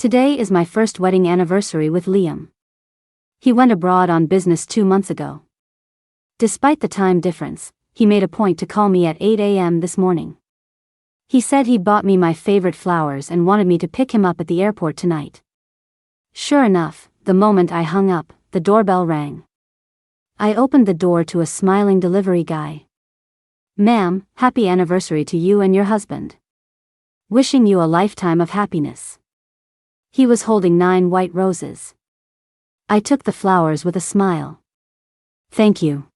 Today is my first wedding anniversary with Liam. He went abroad on business 2 months ago. Despite the time difference, he made a point to call me at 8 a.m. this morning. He said he'd bought me my favorite flowers and wanted me to pick him up at the airport tonight. Sure enough, the moment I hung up, the doorbell rang. I opened the door to a smiling delivery guy. "Ma'am, happy anniversary to you and your husband. Wishing you a lifetime of happiness." He was holding 9 white roses. I took the flowers with a smile. "Thank you."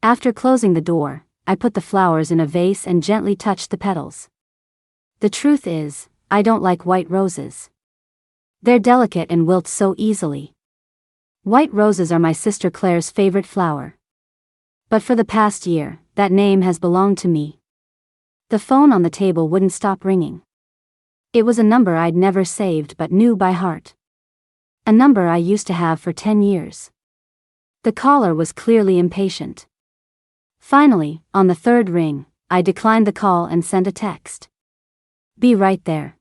After closing the door, I put the flowers in a vase and gently touched the petals. The truth is, I don't like white roses. They're delicate and wilt so easily. White roses are my sister Claire's favorite flower. But for the past year, that name has belonged to me. The phone on the table wouldn't stop ringing. It was a number I'd never saved but knew by heart. A number I used to have for 10 years. The caller was clearly impatient. Finally, on the 3rd ring, I declined the call and sent a text. "Be right there."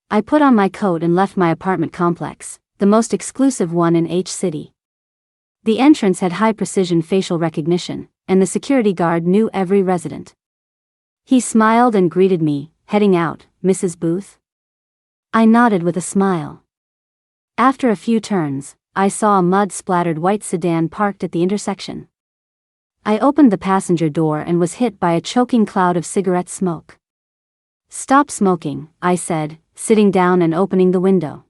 I put on my coat and left my apartment complex, the most exclusive one in H City. The entrance had high-precision facial recognition, and the security guard knew every resident. He smiled and greeted me, "Heading out, Mrs. Booth?" I nodded with a smile. After a few turns, I saw a mud-splattered white sedan parked at the intersection. I opened the passenger door and was hit by a choking cloud of cigarette smoke. "Stop smoking," I said, sitting down and opening the window.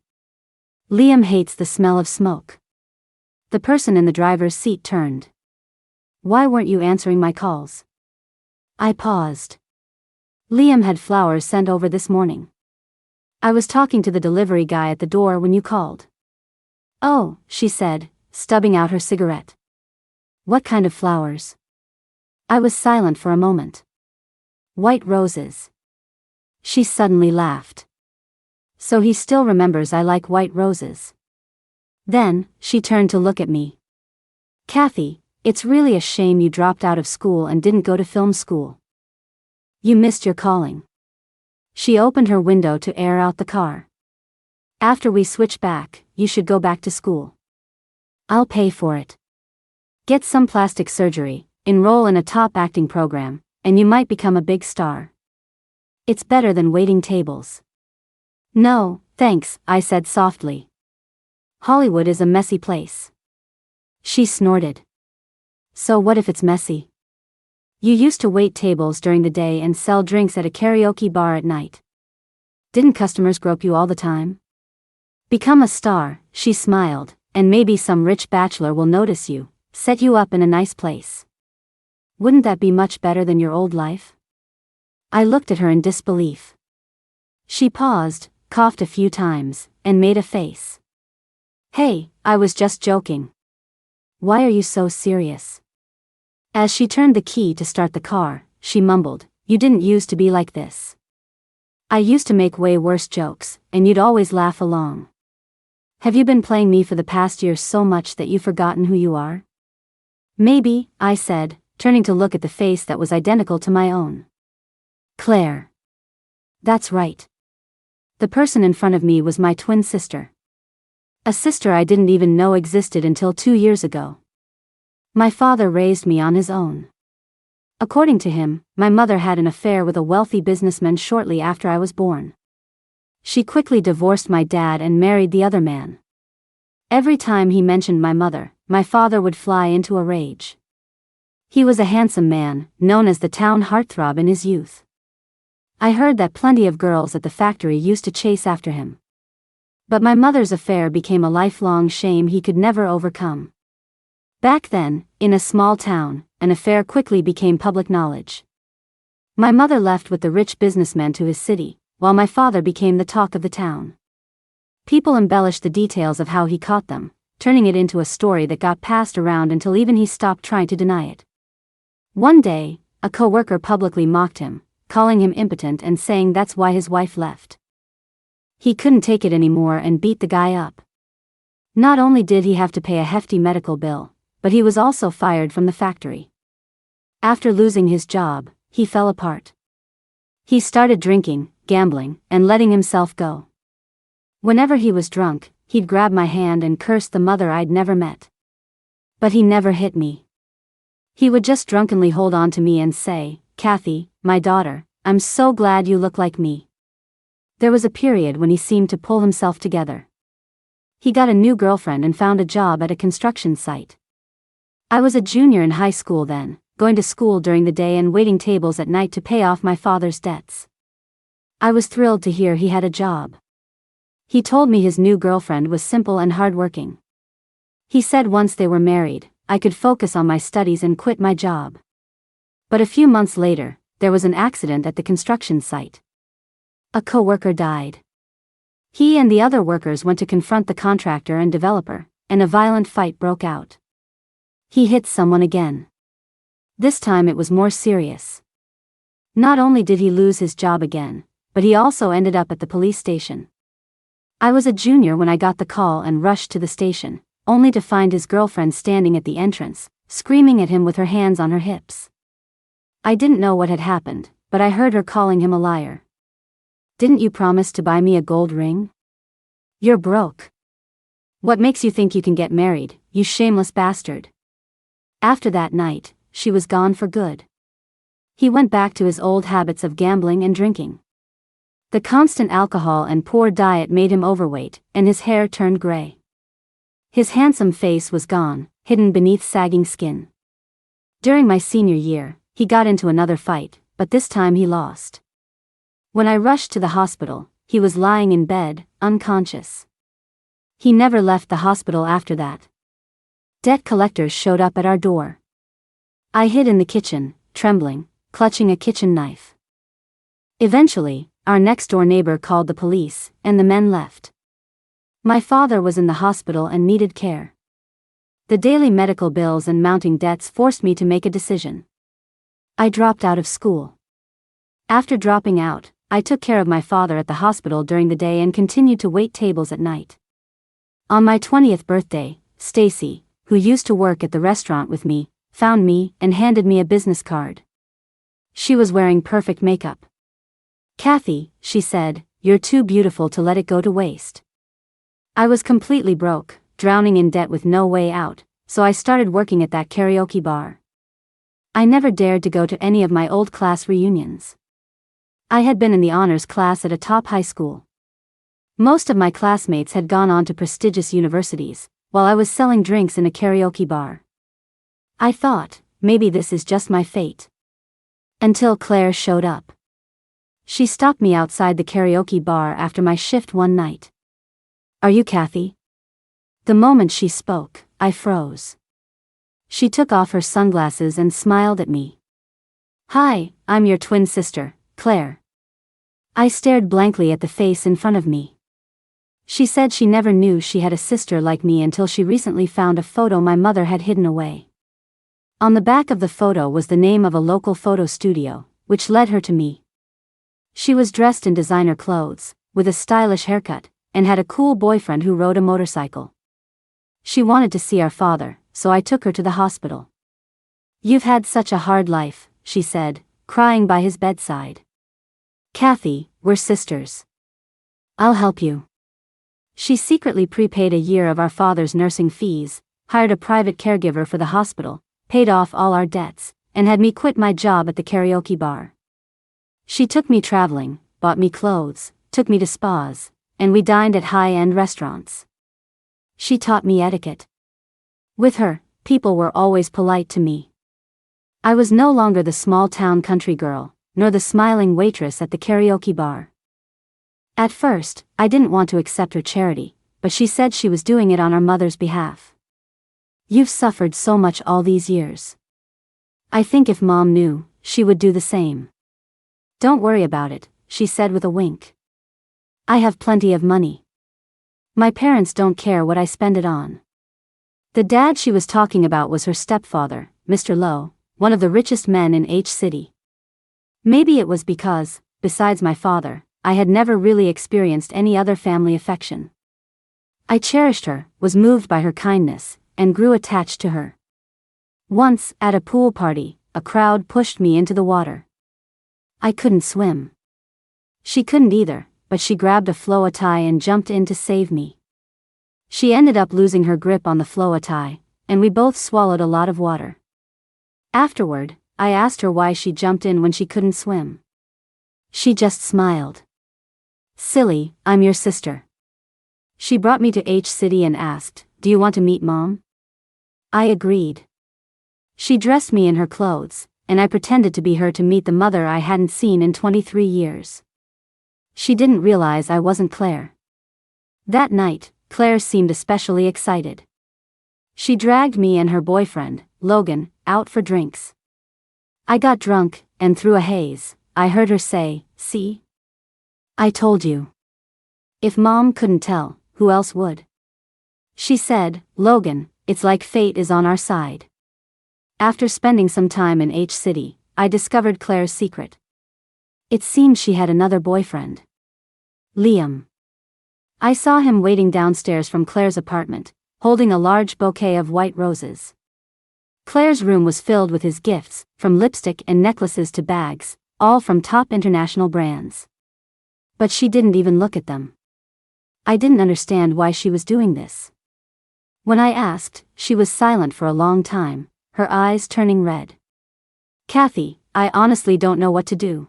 "Liam hates the smell of smoke." The person in the driver's seat turned. "Why weren't you answering my calls?" I paused. "Liam had flowers sent over this morning. I was talking to the delivery guy at the door when you called." "Oh," she said, stubbing out her cigarette. "What kind of flowers?" I was silent for a moment. "White roses." She suddenly laughed. "So he still remembers I like white roses." Then, she turned to look at me. "Kathy, it's really a shame you dropped out of school and didn't go to film school. You missed your calling." She opened her window to air out the car. "After we switch back, you should go back to school. I'll pay for it. Get some plastic surgery, enroll in a top acting program, and you might become a big star. It's better than waiting tables." "No, thanks," I said softly. "Hollywood is a messy place." She snorted. "So what if it's messy? You used to wait tables during the day and sell drinks at a karaoke bar at night. Didn't customers grope you all the time? Become a star," she smiled, "and maybe some rich bachelor will notice you, set you up in a nice place. Wouldn't that be much better than your old life?" I looked at her in disbelief. She paused, coughed a few times, and made a face. "Hey, I was just joking. Why are you so serious?" As she turned the key to start the car, she mumbled, "You didn't used to be like this. I used to make way worse jokes, and you'd always laugh along. Have you been playing me for the past year so much that you've forgotten who you are?" "Maybe," I said, turning to look at the face that was identical to my own. "Claire." That's right. The person in front of me was my twin sister. A sister I didn't even know existed until 2 years ago. My father raised me on his own. According to him, my mother had an affair with a wealthy businessman shortly after I was born. She quickly divorced my dad and married the other man. Every time he mentioned my mother, my father would fly into a rage. He was a handsome man, known as the town heartthrob in his youth. I heard that plenty of girls at the factory used to chase after him. But my mother's affair became a lifelong shame he could never overcome. Back then, in a small town, an affair quickly became public knowledge. My mother left with the rich businessman to his city, while my father became the talk of the town. People embellished the details of how he caught them, turning it into a story that got passed around until even he stopped trying to deny it. One day, a co-worker publicly mocked him, calling him impotent and saying that's why his wife left. He couldn't take it anymore and beat the guy up. Not only did he have to pay a hefty medical bill, but he was also fired from the factory. After losing his job, he fell apart. He started drinking, gambling, and letting himself go. Whenever he was drunk, he'd grab my hand and curse the mother I'd never met. But he never hit me. He would just drunkenly hold on to me and say, "Kathy, my daughter, I'm so glad you look like me." There was a period when he seemed to pull himself together. He got a new girlfriend and found a job at a construction site. I was a junior in high school then, going to school during the day and waiting tables at night to pay off my father's debts. I was thrilled to hear he had a job. He told me his new girlfriend was simple and hardworking. He said once they were married, I could focus on my studies and quit my job. But a few months later, there was an accident at the construction site. A co-worker died. He and the other workers went to confront the contractor and developer, and a violent fight broke out. He hit someone again. This time it was more serious. Not only did he lose his job again, but he also ended up at the police station. I was a junior when I got the call and rushed to the station, only to find his girlfriend standing at the entrance, screaming at him with her hands on her hips. I didn't know what had happened, but I heard her calling him a liar. "Didn't you promise to buy me a gold ring? You're broke. What makes you think you can get married, you shameless bastard?" After that night, she was gone for good. He went back to his old habits of gambling and drinking. The constant alcohol and poor diet made him overweight, and his hair turned gray. His handsome face was gone, hidden beneath sagging skin. During my senior year, he got into another fight, but this time he lost. When I rushed to the hospital, he was lying in bed, unconscious. He never left the hospital after that. Debt collectors showed up at our door. I hid in the kitchen, trembling, clutching a kitchen knife. Eventually, our next-door neighbor called the police, and the men left. My father was in the hospital and needed care. The daily medical bills and mounting debts forced me to make a decision. I dropped out of school. After dropping out, I took care of my father at the hospital during the day and continued to wait tables at night. On my 20th birthday, Stacy, who used to work at the restaurant with me, found me and handed me a business card. She was wearing perfect makeup. "Kathy," she said, "you're too beautiful to let it go to waste." I was completely broke, drowning in debt with no way out, so I started working at that karaoke bar. I never dared to go to any of my old class reunions. I had been in the honors class at a top high school. Most of my classmates had gone on to prestigious universities, while I was selling drinks in a karaoke bar. I thought, maybe this is just my fate. Until Claire showed up. She stopped me outside the karaoke bar after my shift one night. "Are you Kathy?" The moment she spoke, I froze. She took off her sunglasses and smiled at me. "Hi, I'm your twin sister, Claire." I stared blankly at the face in front of me. She said she never knew she had a sister like me until she recently found a photo my mother had hidden away. On the back of the photo was the name of a local photo studio, which led her to me. She was dressed in designer clothes, with a stylish haircut, and had a cool boyfriend who rode a motorcycle. She wanted to see our father, so I took her to the hospital. "You've had such a hard life," she said, crying by his bedside. "Kathy, we're sisters. I'll help you." She secretly prepaid a year of our father's nursing fees, hired a private caregiver for the hospital, paid off all our debts, and had me quit my job at the karaoke bar. She took me traveling, bought me clothes, took me to spas, and we dined at high-end restaurants. She taught me etiquette. With her, people were always polite to me. I was no longer the small-town country girl, nor the smiling waitress at the karaoke bar. At first, I didn't want to accept her charity, but she said she was doing it on our mother's behalf. "You've suffered so much all these years. I think if Mom knew, she would do the same." "Don't worry about it," she said with a wink. "I have plenty of money. My parents don't care what I spend it on." The dad she was talking about was her stepfather, Mr. Lowe, one of the richest men in H City. Maybe it was because, besides my father, I had never really experienced any other family affection. I cherished her, was moved by her kindness, and grew attached to her. Once, at a pool party, a crowd pushed me into the water. I couldn't swim. She couldn't either, but she grabbed a floa tie and jumped in to save me. She ended up losing her grip on the floa tie, and we both swallowed a lot of water. Afterward, I asked her why she jumped in when she couldn't swim. She just smiled. "Silly, I'm your sister." She brought me to H City and asked, "Do you want to meet Mom?" I agreed. She dressed me in her clothes, and I pretended to be her to meet the mother I hadn't seen in 23 years. She didn't realize I wasn't Claire. That night, Claire seemed especially excited. She dragged me and her boyfriend, Logan, out for drinks. I got drunk, and through a haze, I heard her say, "See? I told you." If Mom couldn't tell, who else would? She said, "Logan, it's like fate is on our side." After spending some time in H City, I discovered Claire's secret. It seemed she had another boyfriend. Liam. I saw him waiting downstairs from Claire's apartment, holding a large bouquet of white roses. Claire's room was filled with his gifts, from lipstick and necklaces to bags, all from top international brands. But she didn't even look at them. I didn't understand why she was doing this. When I asked, she was silent for a long time, her eyes turning red. "Kathy, I honestly don't know what to do."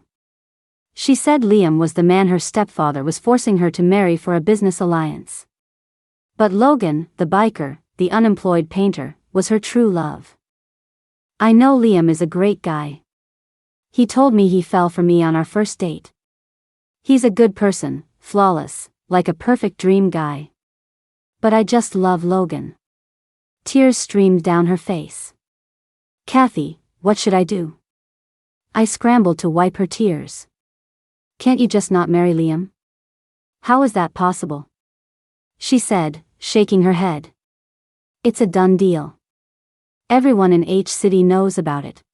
She said Liam was the man her stepfather was forcing her to marry for a business alliance. But Logan, the biker, the unemployed painter, was her true love. "I know Liam is a great guy. He told me he fell for me on our first date. He's a good person, flawless, like a perfect dream guy. But I just love Logan." Tears streamed down her face. "Kathy, what should I do?" I scrambled to wipe her tears. "Can't you just not marry Liam?" "How is that possible?" she said, shaking her head. "It's a done deal. Everyone in H City knows about it.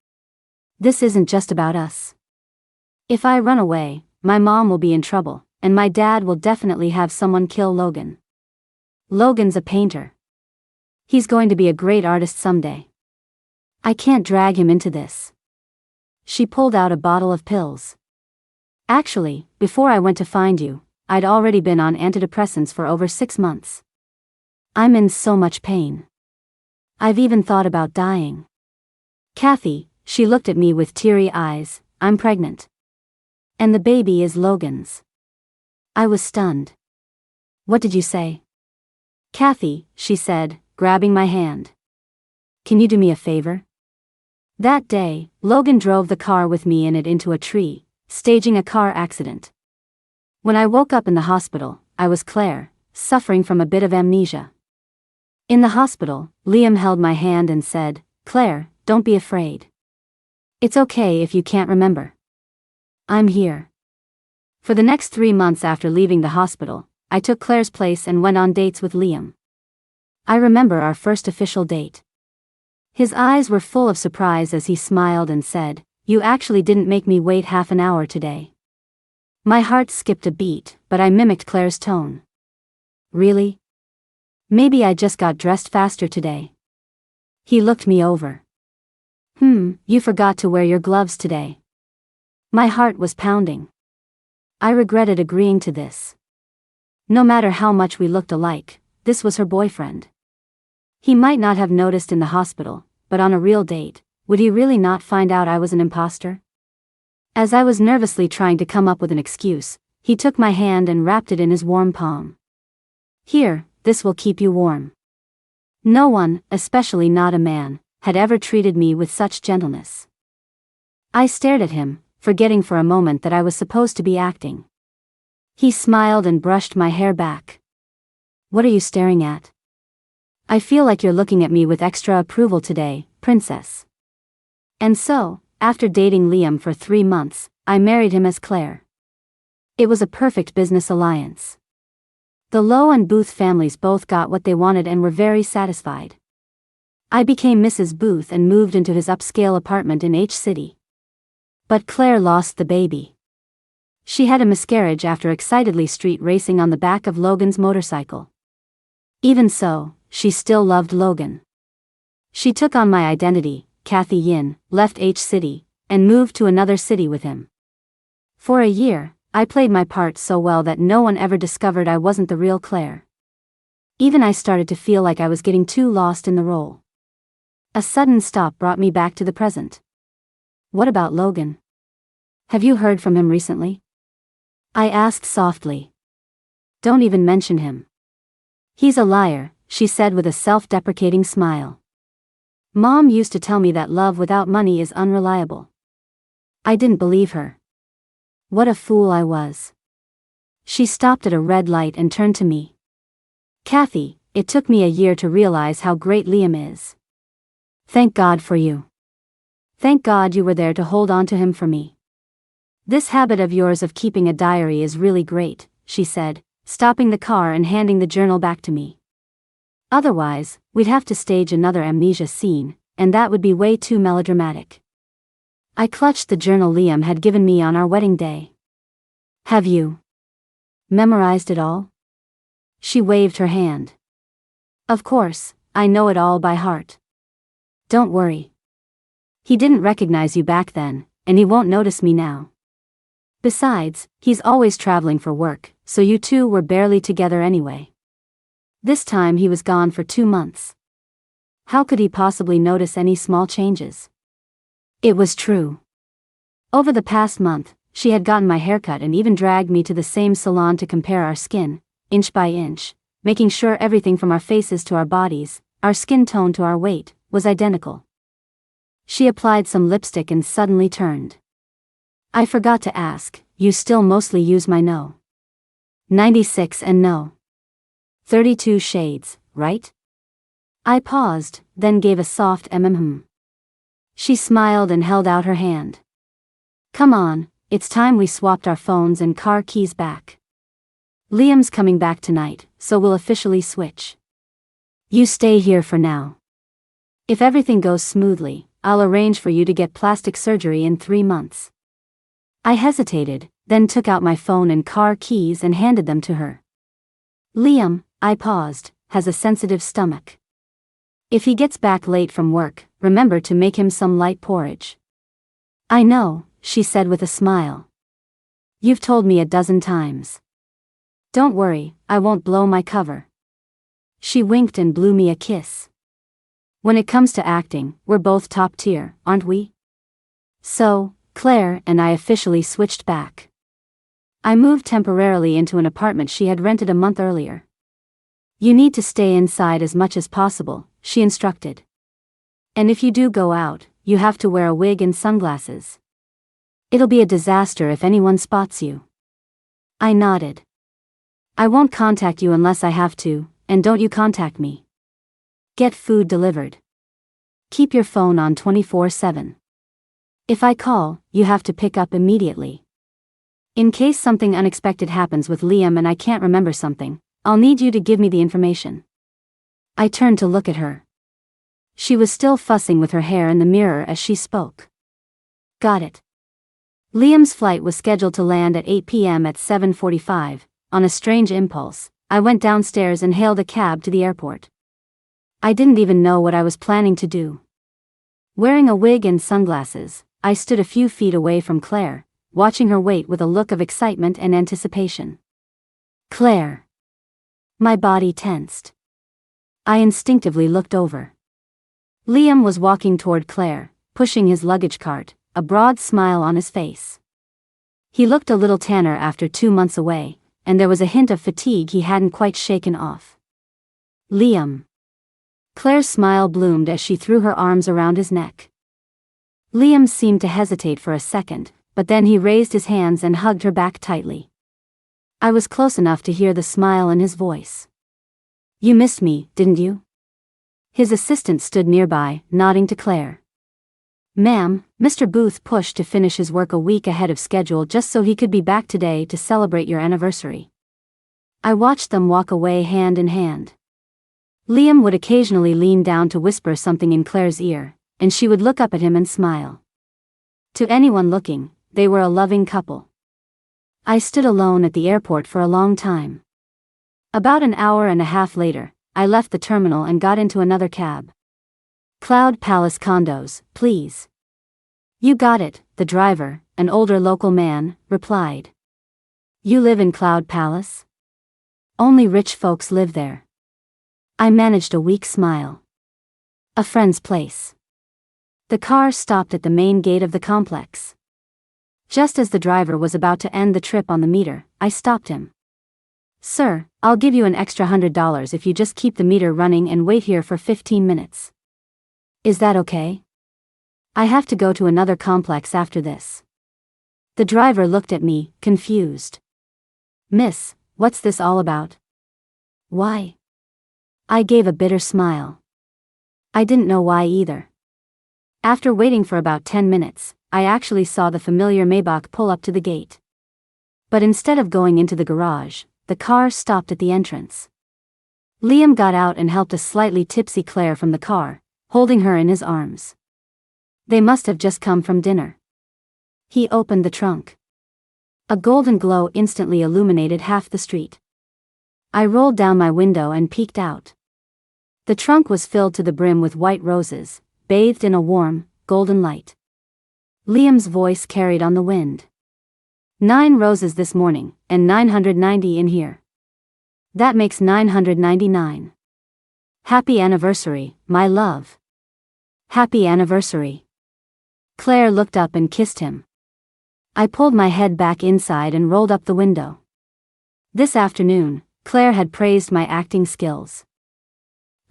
This isn't just about us. If I run away, my mom will be in trouble, and my dad will definitely have someone kill Logan. Logan's a painter. He's going to be a great artist someday. I can't drag him into this." She pulled out a bottle of pills. "Actually, before I went to find you, I'd already been on antidepressants for over 6 months. I'm in so much pain. I've even thought about dying." "Kathy," she looked at me with teary eyes, "I'm pregnant. And the baby is Logan's." I was stunned. "What did you say?" "Kathy," she said, grabbing my hand. "Can you do me a favor?" That day, Logan drove the car with me in it into a tree, staging a car accident. When I woke up in the hospital, I was Claire, suffering from a bit of amnesia. In the hospital, Liam held my hand and said, "Claire, don't be afraid. It's okay if you can't remember. I'm here." For the next 3 months after leaving the hospital, I took Claire's place and went on dates with Liam. I remember our first official date. His eyes were full of surprise as he smiled and said, "You actually didn't make me wait half an hour today." My heart skipped a beat, but I mimicked Claire's tone. "Really? Maybe I just got dressed faster today." He looked me over. You forgot to wear your gloves today." My heart was pounding. I regretted agreeing to this. No matter how much we looked alike, this was her boyfriend. He might not have noticed in the hospital, but on a real date, would he really not find out I was an imposter? As I was nervously trying to come up with an excuse, he took my hand and wrapped it in his warm palm. "Here, this will keep you warm." No one, especially not a man, had ever treated me with such gentleness. I stared at him, forgetting for a moment that I was supposed to be acting. He smiled and brushed my hair back. "What are you staring at?" "I feel like you're looking at me with extra approval today, princess." And so, after dating Liam for 3 months, I married him as Claire. It was a perfect business alliance. The Lowe and Booth families both got what they wanted and were very satisfied. I became Mrs. Booth and moved into his upscale apartment in H City. But Claire lost the baby. She had a miscarriage after excitedly street racing on the back of Logan's motorcycle. Even so, she still loved Logan. She took on my identity, Kathy Yin, left H City, and moved to another city with him. For a year, I played my part so well that no one ever discovered I wasn't the real Claire. Even I started to feel like I was getting too lost in the role. A sudden stop brought me back to the present. What about Logan? Have you heard from him recently? I asked softly. Don't even mention him. He's a liar, she said with a self-deprecating smile. Mom used to tell me that love without money is unreliable. I didn't believe her. What a fool I was. She stopped at a red light and turned to me. Kathy, it took me a year to realize how great Liam is. Thank God for you. Thank God you were there to hold on to him for me. This habit of yours of keeping a diary is really great, she said, stopping the car and handing the journal back to me. Otherwise, we'd have to stage another amnesia scene, and that would be way too melodramatic. I clutched the journal Liam had given me on our wedding day. Have you memorized it all? She waved her hand. Of course, I know it all by heart. Don't worry. He didn't recognize you back then, and he won't notice me now. Besides, he's always traveling for work, so you two were barely together anyway. This time he was gone for 2 months. How could he possibly notice any small changes? It was true. Over the past month, she had gotten my haircut and even dragged me to the same salon to compare our skin, inch by inch, making sure everything from our faces to our bodies, our skin tone to our weight, was identical. She applied some lipstick and suddenly turned. I forgot to ask, you still mostly use my No. 96 and No. 32 shades, right? I paused, then gave a soft mm. She smiled and held out her hand. Come on, it's time we swapped our phones and car keys back. Liam's coming back tonight, so we'll officially switch. You stay here for now. If everything goes smoothly, I'll arrange for you to get plastic surgery in 3 months. I hesitated, then took out my phone and car keys and handed them to her. Liam, I paused, has a sensitive stomach. If he gets back late from work, remember to make him some light porridge. I know, she said with a smile. You've told me a dozen times. Don't worry, I won't blow my cover. She winked and blew me a kiss. When it comes to acting, we're both top tier, aren't we? So, Claire and I officially switched back. I moved temporarily into an apartment she had rented a month earlier. You need to stay inside as much as possible, she instructed. And if you do go out, you have to wear a wig and sunglasses. It'll be a disaster if anyone spots you. I nodded. I won't contact you unless I have to, and don't you contact me. Get food delivered. Keep your phone on 24/7. If I call, you have to pick up immediately. In case something unexpected happens with Liam and I can't remember something, I'll need you to give me the information. I turned to look at her. She was still fussing with her hair in the mirror as she spoke. Got it. Liam's flight was scheduled to land at 8 p.m. at 7:45. On a strange impulse, I went downstairs and hailed a cab to the airport. I didn't even know what I was planning to do. Wearing a wig and sunglasses, I stood a few feet away from Claire, watching her wait with a look of excitement and anticipation. Claire. My body tensed. I instinctively looked over. Liam was walking toward Claire, pushing his luggage cart, a broad smile on his face. He looked a little tanner after 2 months away, and there was a hint of fatigue he hadn't quite shaken off. Liam. Claire's smile bloomed as she threw her arms around his neck. Liam seemed to hesitate for a second, but then he raised his hands and hugged her back tightly. I was close enough to hear the smile in his voice. You missed me, didn't you? His assistant stood nearby, nodding to Claire. Ma'am, Mr. Booth pushed to finish his work a week ahead of schedule just so he could be back today to celebrate your anniversary. I watched them walk away hand in hand. Liam would occasionally lean down to whisper something in Claire's ear, and she would look up at him and smile. To anyone looking, they were a loving couple. I stood alone at the airport for a long time. About an hour and a half later, I left the terminal and got into another cab. Cloud Palace condos, please. You got it, the driver, an older local man, replied. You live in Cloud Palace? Only rich folks live there. I managed a weak smile. A friend's place. The car stopped at the main gate of the complex. Just as the driver was about to end the trip on the meter, I stopped him. Sir, I'll give you an extra $100 if you just keep the meter running and wait here for 15 minutes. Is that okay? I have to go to another complex after this. The driver looked at me, confused. Miss, what's this all about? Why? I gave a bitter smile. I didn't know why either. After waiting for about 10 minutes, I actually saw the familiar Maybach pull up to the gate. But instead of going into the garage, the car stopped at the entrance. Liam got out and helped a slightly tipsy Claire from the car, holding her in his arms. They must have just come from dinner. He opened the trunk. A golden glow instantly illuminated half the street. I rolled down my window and peeked out. The trunk was filled to the brim with white roses, bathed in a warm, golden light. Liam's voice carried on the wind. 9 roses this morning, and 990 in here. That makes 999. Happy anniversary, my love. Happy anniversary. Claire looked up and kissed him. I pulled my head back inside and rolled up the window. This afternoon, Claire had praised my acting skills.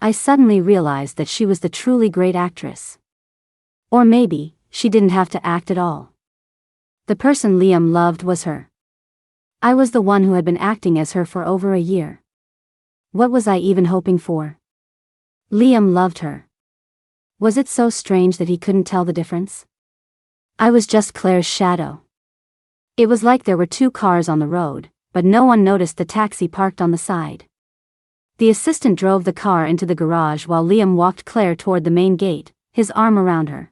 I suddenly realized that she was the truly great actress. Or maybe, she didn't have to act at all. The person Liam loved was her. I was the one who had been acting as her for over a year. What was I even hoping for? Liam loved her. Was it so strange that he couldn't tell the difference? I was just Claire's shadow. It was like there were 2 cars on the road, but no one noticed the taxi parked on the side. The assistant drove the car into the garage while Liam walked Claire toward the main gate, his arm around her.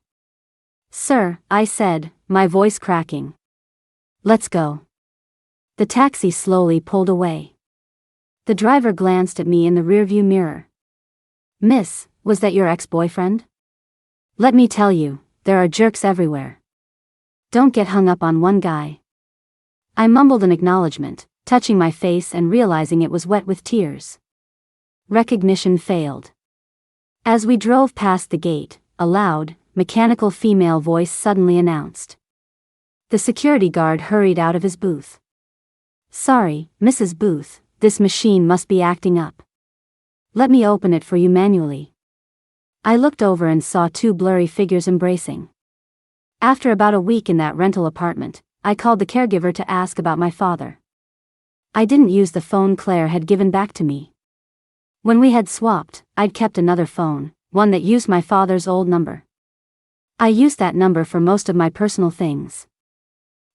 Sir, I said, my voice cracking. Let's go. The taxi slowly pulled away. The driver glanced at me in the rearview mirror. Miss, was that your ex-boyfriend? Let me tell you, there are jerks everywhere. Don't get hung up on one guy. I mumbled an acknowledgement, touching my face and realizing it was wet with tears. Recognition failed. As we drove past the gate, a loud, mechanical female voice suddenly announced. The security guard hurried out of his booth. Sorry, Mrs. Booth, this machine must be acting up. Let me open it for you manually. I looked over and saw 2 blurry figures embracing. After about a week in that rental apartment, I called the caregiver to ask about my father. I didn't use the phone Claire had given back to me. When we had swapped, I'd kept another phone, one that used my father's old number. I used that number for most of my personal things.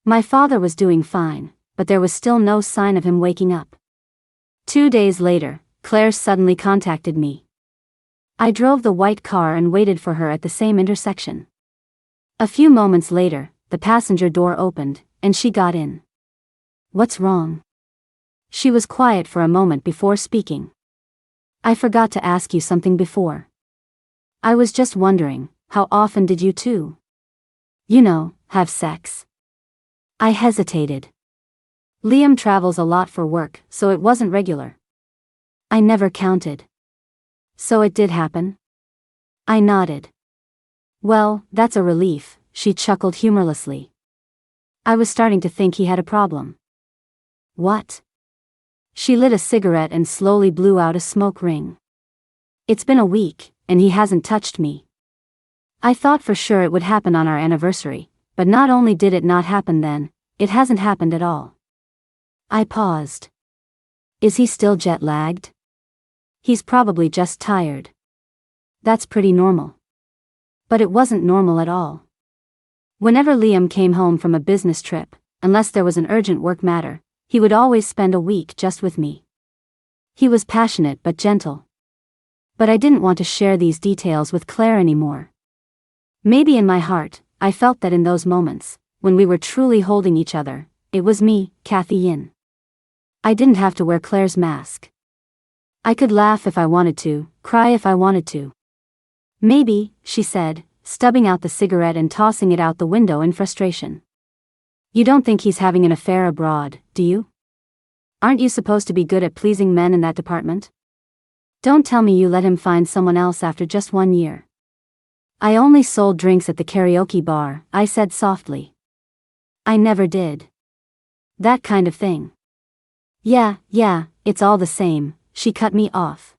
My father was doing fine, but there was still no sign of him waking up. 2 days later, Claire suddenly contacted me. I drove the white car and waited for her at the same intersection. A few moments later, the passenger door opened, and she got in. What's wrong? She was quiet for a moment before speaking. I forgot to ask you something before. I was just wondering, how often did you two, have sex? I hesitated. Liam travels a lot for work, so it wasn't regular. I never counted. So it did happen? I nodded. Well, that's a relief, she chuckled humorlessly. I was starting to think he had a problem. What? She lit a cigarette and slowly blew out a smoke ring. It's been a week, and he hasn't touched me. I thought for sure it would happen on our anniversary, but not only did it not happen then, it hasn't happened at all. I paused. Is he still jet-lagged? He's probably just tired. That's pretty normal. But it wasn't normal at all. Whenever Liam came home from a business trip, unless there was an urgent work matter, he would always spend a week just with me. He was passionate but gentle. But I didn't want to share these details with Claire anymore. Maybe in my heart, I felt that in those moments, when we were truly holding each other, it was me, Kathy Yin. I didn't have to wear Claire's mask. I could laugh if I wanted to, cry if I wanted to. Maybe, she said, stubbing out the cigarette and tossing it out the window in frustration. You don't think he's having an affair abroad, do you? Aren't you supposed to be good at pleasing men in that department? Don't tell me you let him find someone else after just 1 year. I only sold drinks at the karaoke bar, I said softly. I never did. That kind of thing. Yeah, it's all the same, she cut me off.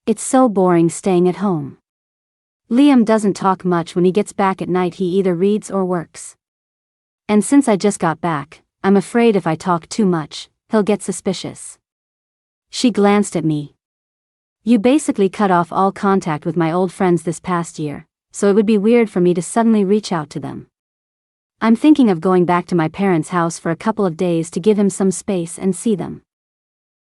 It's so boring staying at home. Liam doesn't talk much when he gets back at night, he either reads or works. And since I just got back, I'm afraid if I talk too much, he'll get suspicious. She glanced at me. You basically cut off all contact with my old friends this past year, so it would be weird for me to suddenly reach out to them. I'm thinking of going back to my parents' house for a couple of days to give him some space and see them.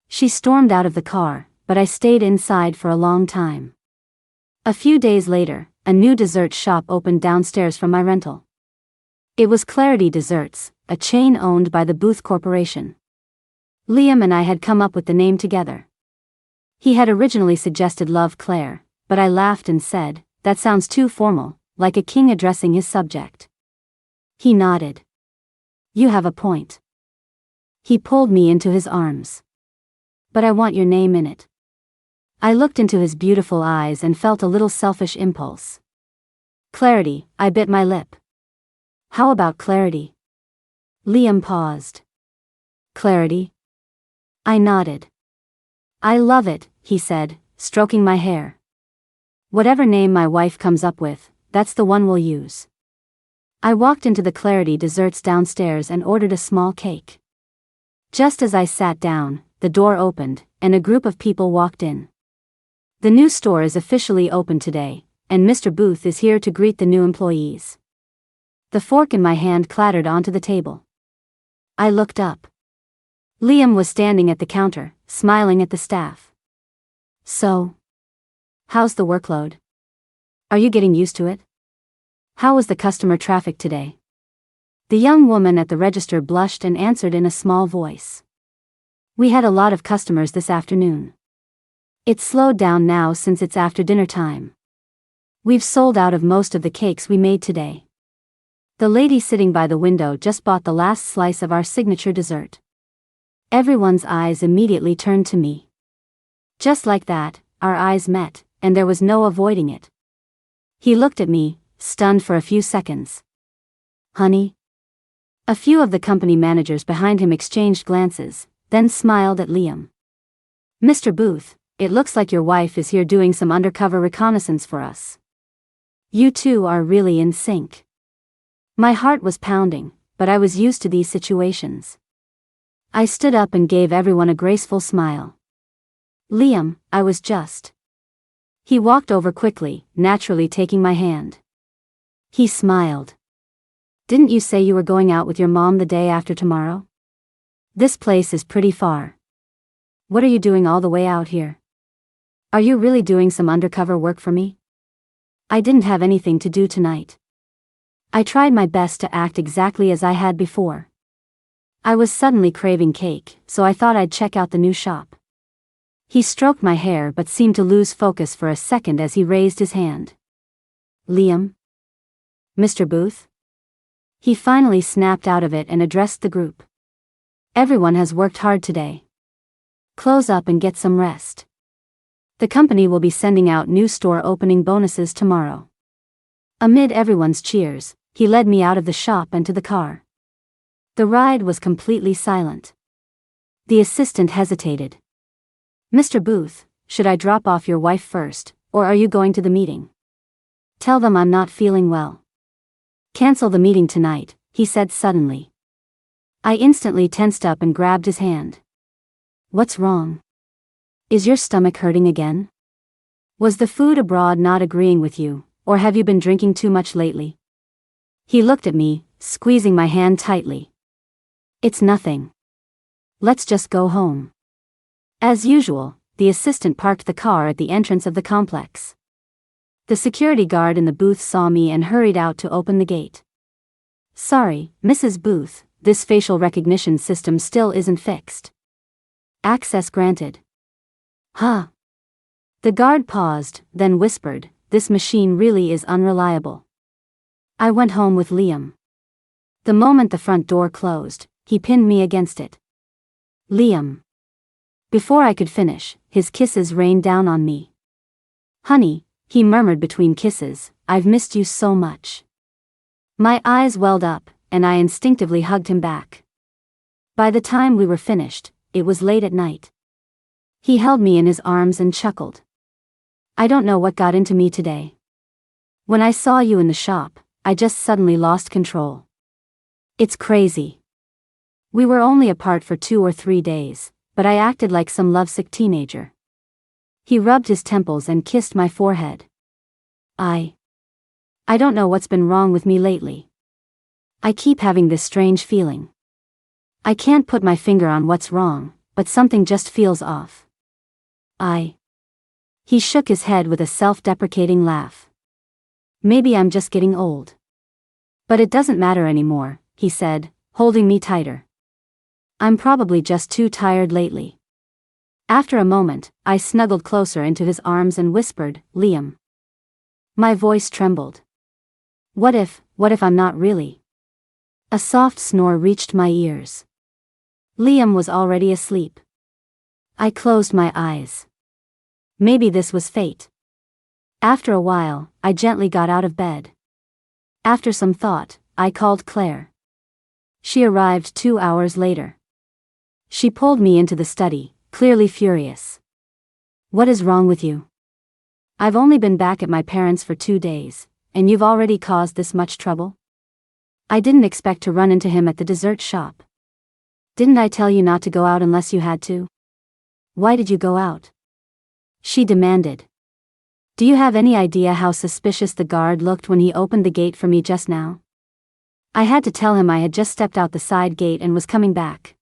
She stormed out of the car, but I stayed inside for a long time. A few days later, a new dessert shop opened downstairs from my rental. It was Clarity Desserts, a chain owned by the Booth Corporation. Liam and I had come up with the name together. He had originally suggested Love Claire, but I laughed and said, that sounds too formal, like a king addressing his subject. He nodded. You have a point. He pulled me into his arms. But I want your name in it. I looked into his beautiful eyes and felt a little selfish impulse. Clarity, I bit my lip. How about Clarity? Liam paused. Clarity? I nodded. I love it, he said, stroking my hair. Whatever name my wife comes up with, that's the one we'll use. I walked into the Clarity Desserts downstairs and ordered a small cake. Just as I sat down, the door opened, and a group of people walked in. The new store is officially open today, and Mr. Booth is here to greet the new employees. The fork in my hand clattered onto the table. I looked up. Liam was standing at the counter, smiling at the staff. So, how's the workload? Are you getting used to it? How was the customer traffic today? The young woman at the register blushed and answered in a small voice. We had a lot of customers this afternoon. It's slowed down now since it's after dinner time. We've sold out of most of the cakes we made today. The lady sitting by the window just bought the last slice of our signature dessert. Everyone's eyes immediately turned to me. Just like that, our eyes met, and there was no avoiding it. He looked at me, stunned for a few seconds. Honey? A few of the company managers behind him exchanged glances, then smiled at Liam. Mr. Booth, it looks like your wife is here doing some undercover reconnaissance for us. You two are really in sync. My heart was pounding, but I was used to these situations. I stood up and gave everyone a graceful smile. Liam, I was just. He walked over quickly, naturally taking my hand. He smiled. Didn't you say you were going out with your mom the day after tomorrow? This place is pretty far. What are you doing all the way out here? Are you really doing some undercover work for me? I didn't have anything to do tonight. I tried my best to act exactly as I had before. I was suddenly craving cake, so I thought I'd check out the new shop. He stroked my hair but seemed to lose focus for a second as he raised his hand. Liam? Mr. Booth? He finally snapped out of it and addressed the group. Everyone has worked hard today. Close up and get some rest. The company will be sending out new store opening bonuses tomorrow. Amid everyone's cheers, he led me out of the shop and to the car. The ride was completely silent. The assistant hesitated. Mr. Booth, should I drop off your wife first, or are you going to the meeting? Tell them I'm not feeling well. Cancel the meeting tonight, he said suddenly. I instantly tensed up and grabbed his hand. What's wrong? Is your stomach hurting again? Was the food abroad not agreeing with you, or have you been drinking too much lately? He looked at me, squeezing my hand tightly. It's nothing. Let's just go home. As usual, the assistant parked the car at the entrance of the complex. The security guard in the booth saw me and hurried out to open the gate. Sorry, Mrs. Booth, this facial recognition system still isn't fixed. Access granted. Huh. The guard paused, then whispered, this machine really is unreliable. I went home with Liam. The moment the front door closed, he pinned me against it. Liam. Before I could finish, his kisses rained down on me. Honey, he murmured between kisses, I've missed you so much. My eyes welled up, and I instinctively hugged him back. By the time we were finished, it was late at night. He held me in his arms and chuckled. I don't know what got into me today. When I saw you in the shop, I just suddenly lost control. It's crazy. We were only apart for 2 or 3 days, but I acted like some lovesick teenager. He rubbed his temples and kissed my forehead. I don't know what's been wrong with me lately. I keep having this strange feeling. I can't put my finger on what's wrong, but something just feels off. He shook his head with a self-deprecating laugh. Maybe I'm just getting old. But it doesn't matter anymore, he said, holding me tighter. I'm probably just too tired lately. After a moment, I snuggled closer into his arms and whispered, Liam. My voice trembled. What if I'm not really? A soft snore reached my ears. Liam was already asleep. I closed my eyes. Maybe this was fate. After a while, I gently got out of bed. After some thought, I called Claire. She arrived 2 hours later. She pulled me into the study, clearly furious. What is wrong with you? I've only been back at my parents' for 2 days, and you've already caused this much trouble? I didn't expect to run into him at the dessert shop. Didn't I tell you not to go out unless you had to? Why did you go out? She demanded. Do you have any idea how suspicious the guard looked when he opened the gate for me just now? I had to tell him I had just stepped out the side gate and was coming back.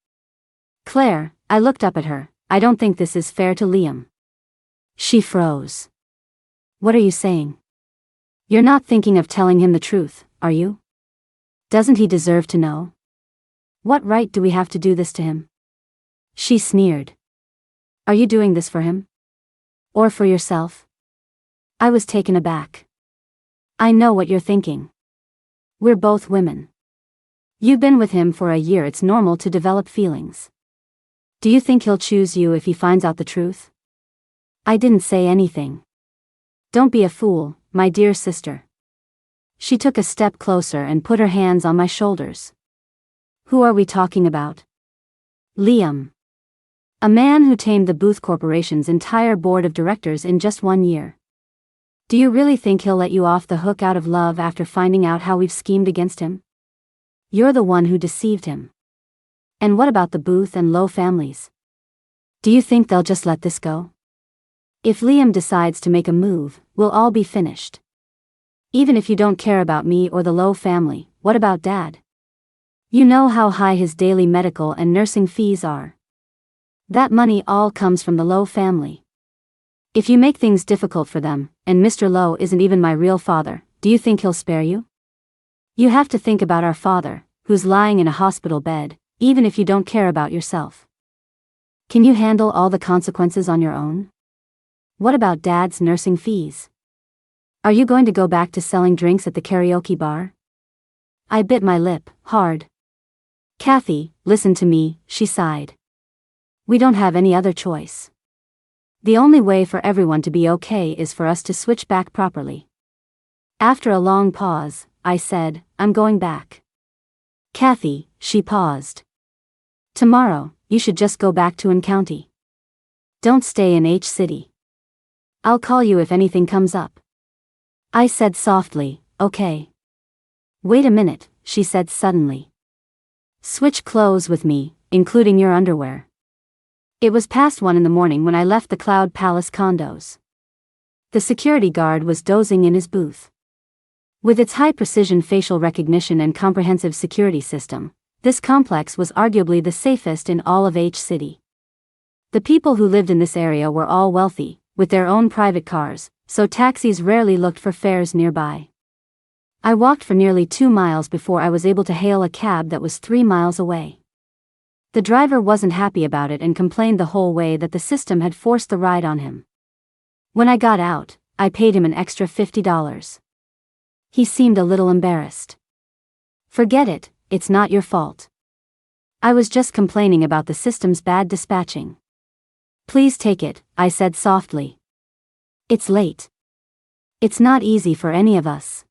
Claire, I looked up at her, I don't think this is fair to Liam. She froze. What are you saying? You're not thinking of telling him the truth, are you? Doesn't he deserve to know? What right do we have to do this to him? She sneered. Are you doing this for him? Or for yourself? I was taken aback. I know what you're thinking. We're both women. You've been with him for a year, it's normal to develop feelings. Do you think he'll choose you if he finds out the truth? I didn't say anything. Don't be a fool, my dear sister. She took a step closer and put her hands on my shoulders. Who are we talking about? Liam. A man who tamed the Booth Corporation's entire board of directors in just 1 year. Do you really think he'll let you off the hook out of love after finding out how we've schemed against him? You're the one who deceived him. And what about the Booth and Lowe families? Do you think they'll just let this go? If Liam decides to make a move, we'll all be finished. Even if you don't care about me or the Lowe family, what about Dad? You know how high his daily medical and nursing fees are. That money all comes from the Lowe family. If you make things difficult for them, and Mr. Lowe isn't even my real father, do you think he'll spare you? You have to think about our father, who's lying in a hospital bed, even if you don't care about yourself. Can you handle all the consequences on your own? What about Dad's nursing fees? Are you going to go back to selling drinks at the karaoke bar? I bit my lip, hard. Kathy, listen to me, she sighed. We don't have any other choice. The only way for everyone to be okay is for us to switch back properly. After a long pause, I said, I'm going back. Kathy, she paused. Tomorrow, you should just go back to N County. Don't stay in H City. I'll call you if anything comes up. I said softly, okay. Wait a minute, she said suddenly. Switch clothes with me, including your underwear. It was past 1 in the morning when I left the Cloud Palace condos. The security guard was dozing in his booth. With its high-precision facial recognition and comprehensive security system, this complex was arguably the safest in all of H City. The people who lived in this area were all wealthy, with their own private cars, so taxis rarely looked for fares nearby. I walked for nearly 2 miles before I was able to hail a cab that was 3 miles away. The driver wasn't happy about it and complained the whole way that the system had forced the ride on him. When I got out, I paid him an extra $50. He seemed a little embarrassed. Forget it, it's not your fault. I was just complaining about the system's bad dispatching. Please take it, I said softly. It's late. It's not easy for any of us.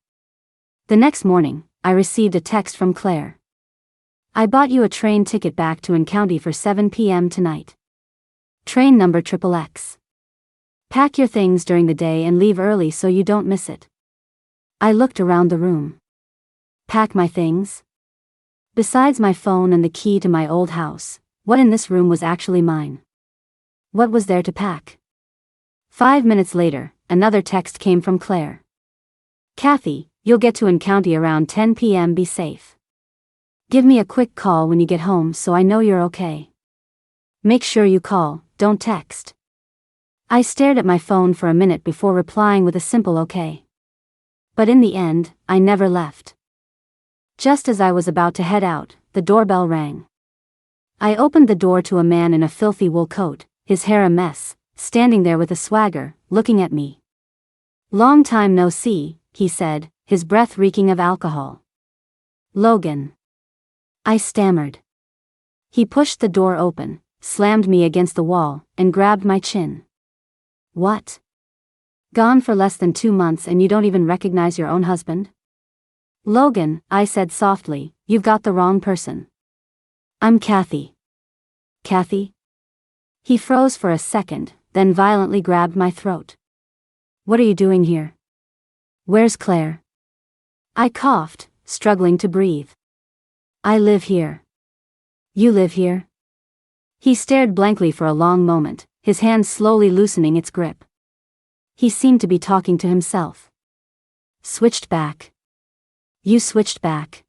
The next morning, I received a text from Claire. I bought you a train ticket back to County for 7 p.m. tonight. Train number XXX. Pack your things during the day and leave early so you don't miss it. I looked around the room. Pack my things? Besides my phone and the key to my old house, what in this room was actually mine? What was there to pack? 5 minutes later, another text came from Claire. Kathy, you'll get to County around 10 p.m. Be safe. Give me a quick call when you get home so I know you're okay. Make sure you call, don't text. I stared at my phone for a minute before replying with a simple okay. But in the end, I never left. Just as I was about to head out, the doorbell rang. I opened the door to a man in a filthy wool coat, his hair a mess, standing there with a swagger, looking at me. Long time no see, he said, his breath reeking of alcohol. Logan. I stammered. He pushed the door open, slammed me against the wall, and grabbed my chin. What? Gone for less than 2 months and you don't even recognize your own husband? Logan, I said softly, you've got the wrong person. I'm Kathy. Kathy? He froze for a second, then violently grabbed my throat. What are you doing here? Where's Claire? I coughed, struggling to breathe. I live here. You live here? He stared blankly for a long moment, his hand slowly loosening its grip. He seemed to be talking to himself. Switched back. You switched back.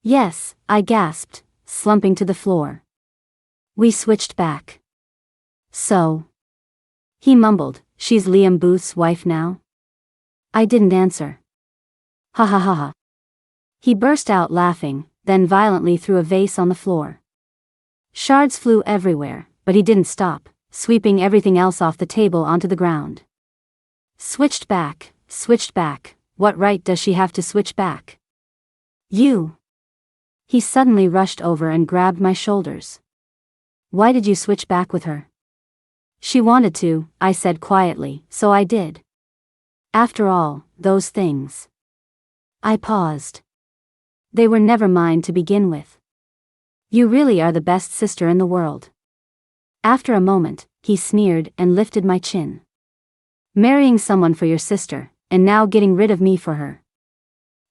Yes, I gasped, slumping to the floor. We switched back. So? He mumbled, she's Liam Booth's wife now? I didn't answer. Ha ha ha ha. He burst out laughing, then violently threw a vase on the floor. Shards flew everywhere, but he didn't stop, sweeping everything else off the table onto the ground. Switched back, what right does she have to switch back? You. He suddenly rushed over and grabbed my shoulders. Why did you switch back with her? She wanted to, I said quietly, so I did. After all, those things. I paused. They were never mine to begin with. You really are the best sister in the world. After a moment, he sneered and lifted my chin. Marrying someone for your sister, and now getting rid of me for her.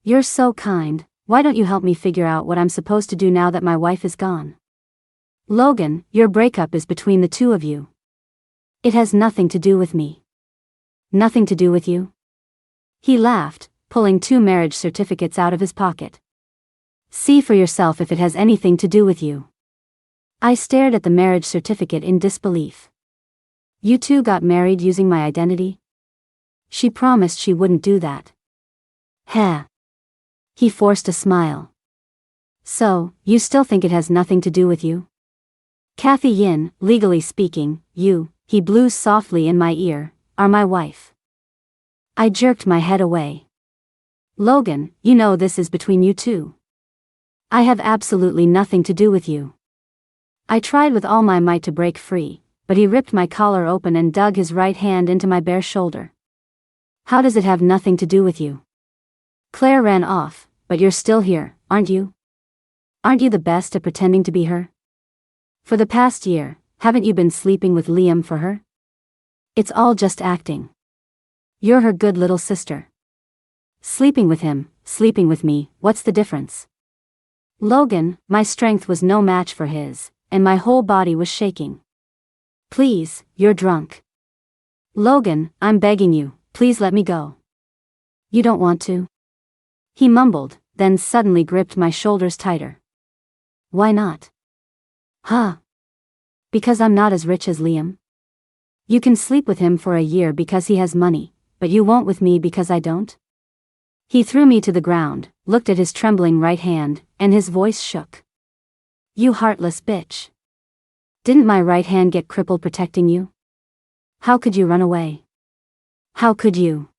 You're so kind, why don't you help me figure out what I'm supposed to do now that my wife is gone? Logan, your breakup is between the two of you. It has nothing to do with me. Nothing to do with you? He laughed, pulling 2 marriage certificates out of his pocket. See for yourself if it has anything to do with you. I stared at the marriage certificate in disbelief. You two got married using my identity? She promised she wouldn't do that. Heh. He forced a smile. So, you still think it has nothing to do with you? Kathy Yin, legally speaking, you, he blew softly in my ear, are my wife. I jerked my head away. Logan, you know this is between you two. I have absolutely nothing to do with you. I tried with all my might to break free, but he ripped my collar open and dug his right hand into my bare shoulder. How does it have nothing to do with you? Claire ran off, but you're still here, aren't you? Aren't you the best at pretending to be her? For the past year, haven't you been sleeping with Liam for her? It's all just acting. You're her good little sister. Sleeping with him, sleeping with me, what's the difference? Logan, my strength was no match for his, and my whole body was shaking. Please, you're drunk. Logan, I'm begging you, please let me go. You don't want to? He mumbled, then suddenly gripped my shoulders tighter. Why not? Huh? Because I'm not as rich as Liam? You can sleep with him for a year because he has money, but you won't with me because I don't? He threw me to the ground, looked at his trembling right hand, and his voice shook. You heartless bitch. Didn't my right hand get crippled protecting you? How could you run away? How could you?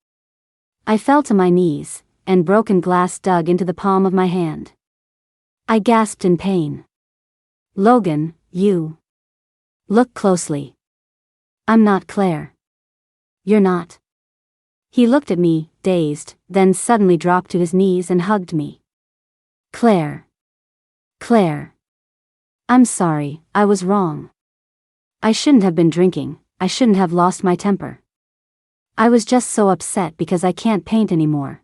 I fell to my knees, and broken glass dug into the palm of my hand. I gasped in pain. Logan, you. Look closely. I'm not Claire. You're not. He looked at me, dazed, then suddenly dropped to his knees and hugged me. Claire. Claire. I'm sorry, I was wrong. I shouldn't have been drinking, I shouldn't have lost my temper. I was just so upset because I can't paint anymore.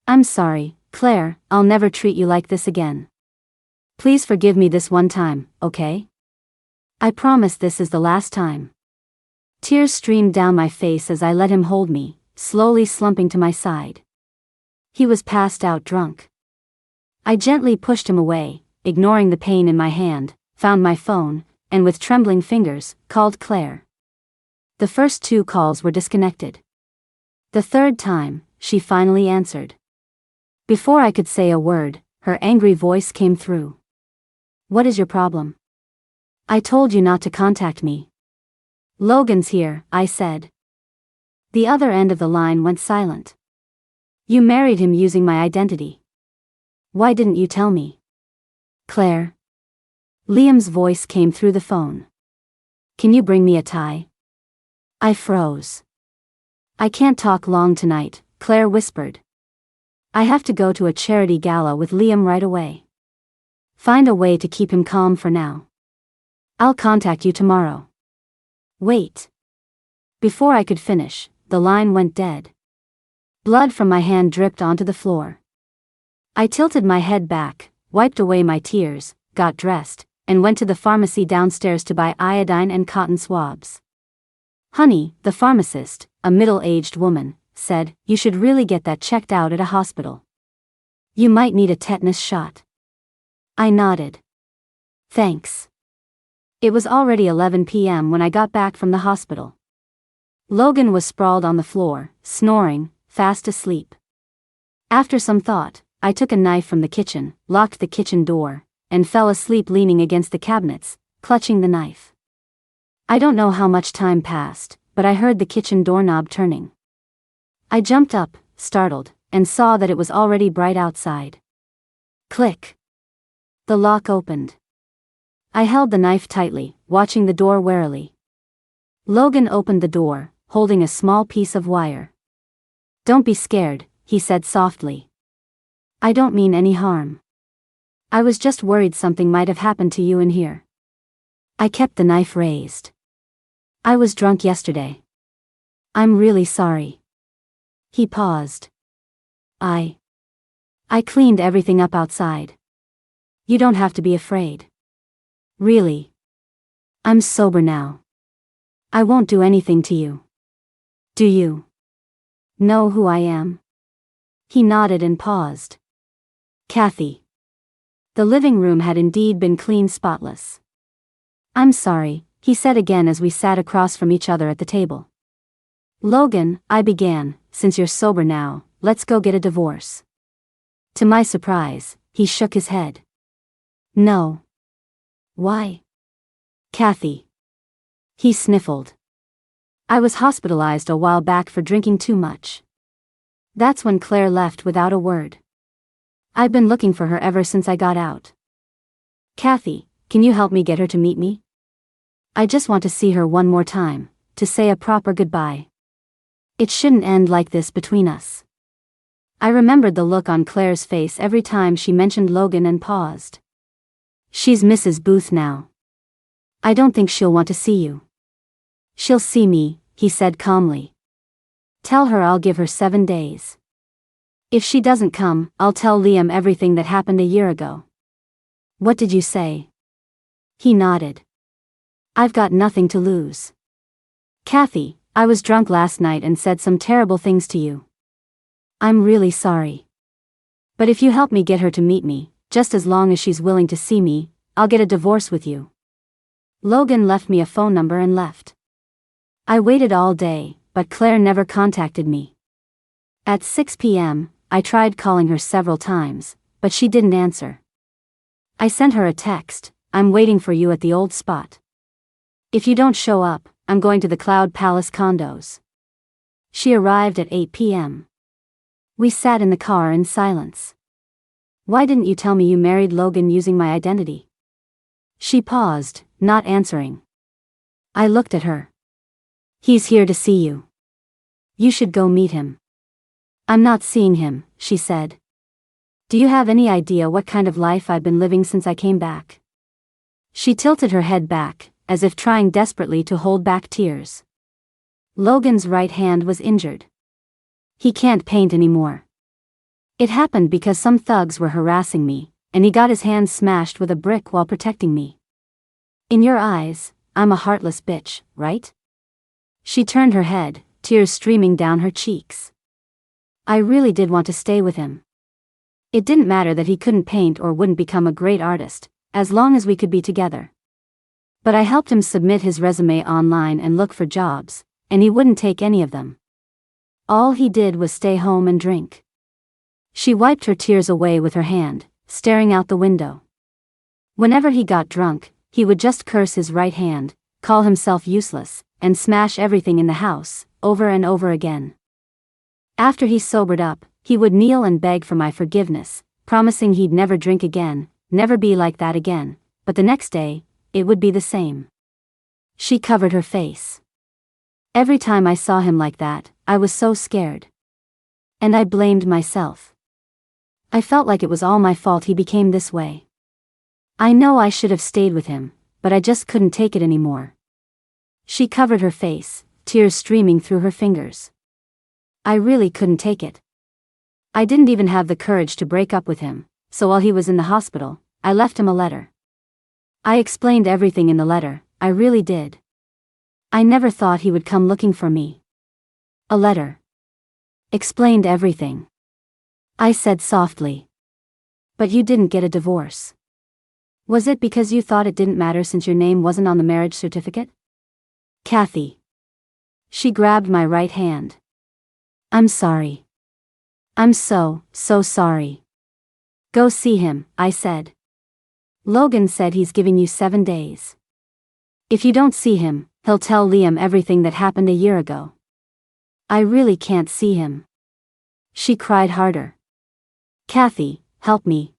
I'm sorry, Claire, I'll never treat you like this again. Please forgive me this one time, okay? I promise this is the last time. Tears streamed down my face as I let him hold me, slowly slumping to my side. He was passed out drunk. I gently pushed him away, ignoring the pain in my hand, found my phone, and with trembling fingers, called Claire. The first 2 calls were disconnected. The third time, she finally answered. Before I could say a word, her angry voice came through. What is your problem? I told you not to contact me. Logan's here, I said. The other end of the line went silent. You married him using my identity. Why didn't you tell me? Claire. Liam's voice came through the phone. Can you bring me a tie? I froze. I can't talk long tonight, Claire whispered. I have to go to a charity gala with Liam right away. Find a way to keep him calm for now. I'll contact you tomorrow. Wait. Before I could finish, the line went dead. Blood from my hand dripped onto the floor. I tilted my head back, wiped away my tears, got dressed, and went to the pharmacy downstairs to buy iodine and cotton swabs. Honey, the pharmacist, a middle-aged woman, said, you should really get that checked out at a hospital. You might need a tetanus shot. I nodded. Thanks. It was already 11 p.m. when I got back from the hospital. Logan was sprawled on the floor, snoring, fast asleep. After some thought, I took a knife from the kitchen, locked the kitchen door, and fell asleep leaning against the cabinets, clutching the knife. I don't know how much time passed, but I heard the kitchen doorknob turning. I jumped up, startled, and saw that it was already bright outside. Click. The lock opened. I held the knife tightly, watching the door warily. Logan opened the door, holding a small piece of wire. Don't be scared, he said softly. I don't mean any harm. I was just worried something might have happened to you in here. I kept the knife raised. I was drunk yesterday. I'm really sorry. He paused. I cleaned everything up outside. You don't have to be afraid. Really. I'm sober now. I won't do anything to you. Do you know who I am? He nodded and paused. Kathy. The living room had indeed been clean, spotless. I'm sorry, he said again as we sat across from each other at the table. Logan, I began, since you're sober now, let's go get a divorce. To my surprise, he shook his head. No. Why? Kathy. He sniffled. I was hospitalized a while back for drinking too much. That's when Claire left without a word. I've been looking for her ever since I got out. Kathy, can you help me get her to meet me? I just want to see her one more time, to say a proper goodbye. It shouldn't end like this between us. I remembered the look on Claire's face every time she mentioned Logan and paused. She's Mrs. Booth now. I don't think she'll want to see you. She'll see me, he said calmly. Tell her I'll give her 7 days. If she doesn't come, I'll tell Liam everything that happened a year ago. What did you say? He nodded. I've got nothing to lose. Kathy, I was drunk last night and said some terrible things to you. I'm really sorry. But if you help me get her to meet me, just as long as she's willing to see me, I'll get a divorce with you. Logan left me a phone number and left. I waited all day, but Claire never contacted me. At 6 p.m., I tried calling her several times, but she didn't answer. I sent her a text, I'm waiting for you at the old spot. If you don't show up, I'm going to the Cloud Palace condos. She arrived at 8 p.m. We sat in the car in silence. Why didn't you tell me you married Logan using my identity? She paused, not answering. I looked at her. He's here to see you. You should go meet him. I'm not seeing him, she said. Do you have any idea what kind of life I've been living since I came back? She tilted her head back, as if trying desperately to hold back tears. Logan's right hand was injured. He can't paint anymore. It happened because some thugs were harassing me, and he got his hand smashed with a brick while protecting me. In your eyes, I'm a heartless bitch, right? She turned her head, tears streaming down her cheeks. I really did want to stay with him. It didn't matter that he couldn't paint or wouldn't become a great artist, as long as we could be together. But I helped him submit his resume online and look for jobs, and he wouldn't take any of them. All he did was stay home and drink. She wiped her tears away with her hand, staring out the window. Whenever he got drunk, he would just curse his right hand, call himself useless, and smash everything in the house, over and over again. After he sobered up, he would kneel and beg for my forgiveness, promising he'd never drink again, never be like that again, but the next day, it would be the same. She covered her face. Every time I saw him like that, I was so scared. And I blamed myself. I felt like it was all my fault he became this way. I know I should have stayed with him, but I just couldn't take it anymore. She covered her face, tears streaming through her fingers. I really couldn't take it. I didn't even have the courage to break up with him, so while he was in the hospital, I left him a letter. I explained everything in the letter, I really did. I never thought he would come looking for me. A letter. Explained everything. I said softly. But you didn't get a divorce. Was it because you thought it didn't matter since your name wasn't on the marriage certificate? Kathy. She grabbed my right hand. I'm sorry. I'm so sorry. Go see him, I said. Logan said he's giving you 7 days. If you don't see him, he'll tell Liam everything that happened a year ago. I really can't see him. She cried harder. Kathy, help me.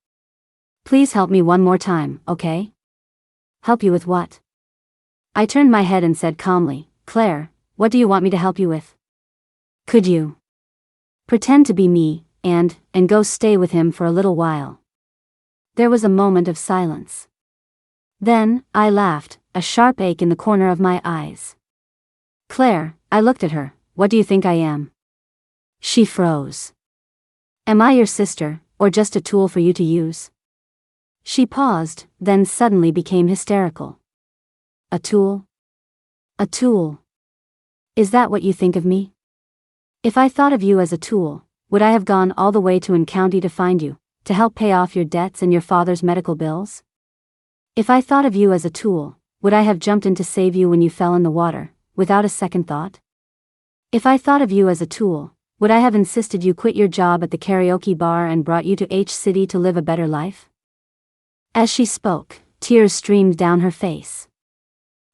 Please help me one more time, okay? Help you with what? I turned my head and said calmly, Claire, what do you want me to help you with? Could you pretend to be me, and go stay with him for a little while? There was a moment of silence. Then, I laughed, a sharp ache in the corner of my eyes. Claire, I looked at her, what do you think I am? She froze. Am I your sister, or just a tool for you to use? She paused, then suddenly became hysterical. A tool? A tool. Is that what you think of me? If I thought of you as a tool, would I have gone all the way to N County to find you, to help pay off your debts and your father's medical bills? If I thought of you as a tool, would I have jumped in to save you when you fell in the water, without a second thought? If I thought of you as a tool, would I have insisted you quit your job at the karaoke bar and brought you to H-City to live a better life? As she spoke, tears streamed down her face.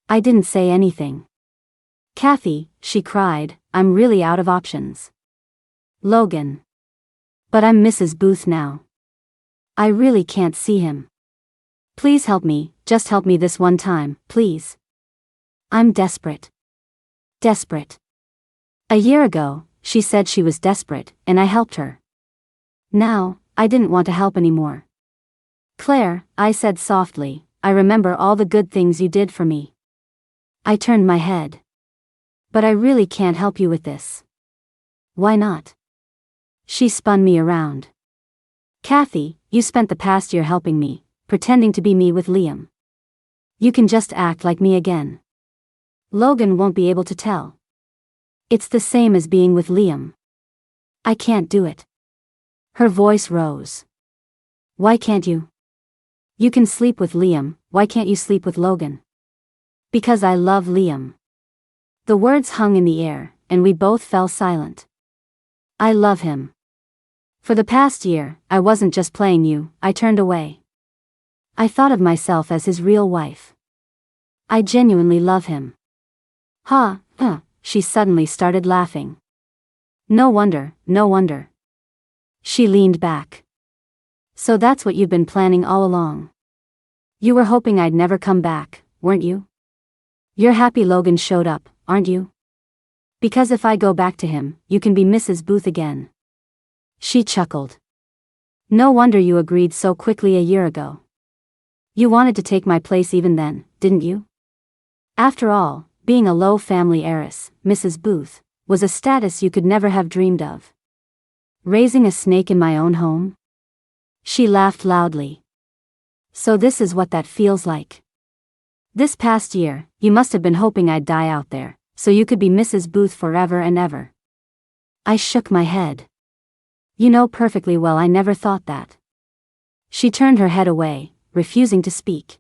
I didn't say anything. Kathy, she cried, I'm really out of options. Logan. But I'm Mrs. Booth now. I really can't see him. Please help me, just help me this one time, please. I'm desperate. Desperate. A year ago, she said she was desperate, and I helped her. Now, I didn't want to help anymore. Claire, I said softly, I remember all the good things you did for me. I turned my head. But I really can't help you with this. Why not? She spun me around. Kathy, you spent the past year helping me, pretending to be me with Liam. You can just act like me again. Logan won't be able to tell. It's the same as being with Liam. I can't do it. Her voice rose. Why can't you? You can sleep with Liam, why can't you sleep with Logan? Because I love Liam. The words hung in the air, and we both fell silent. I love him. For the past year, I wasn't just playing you, I turned away. I thought of myself as his real wife. I genuinely love him. She suddenly started laughing. No wonder, no wonder. She leaned back. So that's what you've been planning all along. You were hoping I'd never come back, weren't you? You're happy Logan showed up, aren't you? Because if I go back to him, you can be Mrs. Booth again. She chuckled. No wonder you agreed so quickly a year ago. You wanted to take my place even then, didn't you? After all, being a low family heiress, Mrs. Booth, was a status you could never have dreamed of. Raising a snake in my own home? She laughed loudly. So this is what that feels like. This past year, you must have been hoping I'd die out there, so you could be Mrs. Booth forever and ever. I shook my head. You know perfectly well I never thought that. She turned her head away, refusing to speak.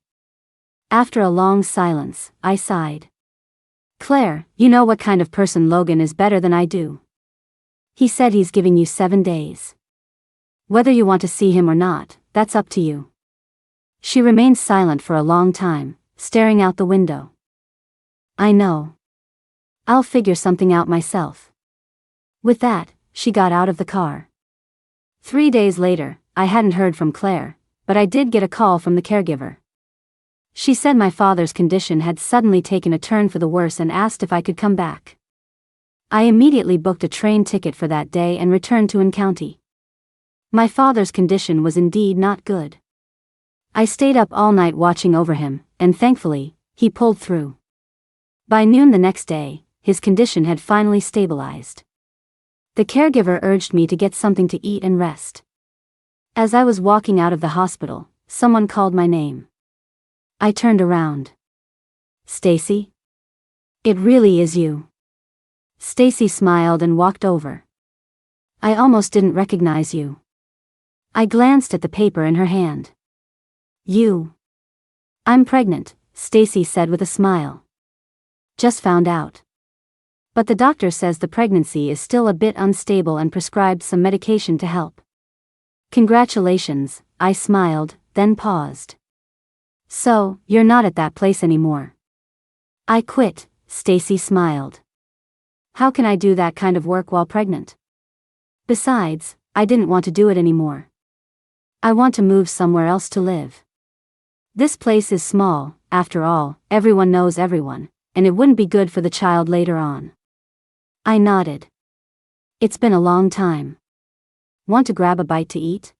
After a long silence, I sighed. Claire, you know what kind of person Logan is better than I do. He said he's giving you 7 days. Whether you want to see him or not, that's up to you. She remained silent for a long time, staring out the window. I know. I'll figure something out myself. With that, she got out of the car. 3 days later, I hadn't heard from Claire, but I did get a call from the caregiver. She said my father's condition had suddenly taken a turn for the worse and asked if I could come back. I immediately booked a train ticket for that day and returned to County. My father's condition was indeed not good. I stayed up all night watching over him, and thankfully, he pulled through. By noon the next day, his condition had finally stabilized. The caregiver urged me to get something to eat and rest. As I was walking out of the hospital, someone called my name. I turned around. Stacy? It really is you. Stacy smiled and walked over. I almost didn't recognize you. I glanced at the paper in her hand. You. I'm pregnant, Stacy said with a smile. Just found out. But the doctor says the pregnancy is still a bit unstable and prescribed some medication to help. Congratulations, I smiled, then paused. So, you're not at that place anymore. I quit, Stacy smiled. How can I do that kind of work while pregnant? Besides, I didn't want to do it anymore. I want to move somewhere else to live. This place is small, after all, everyone knows everyone, and it wouldn't be good for the child later on. I nodded. It's been a long time. Want to grab a bite to eat?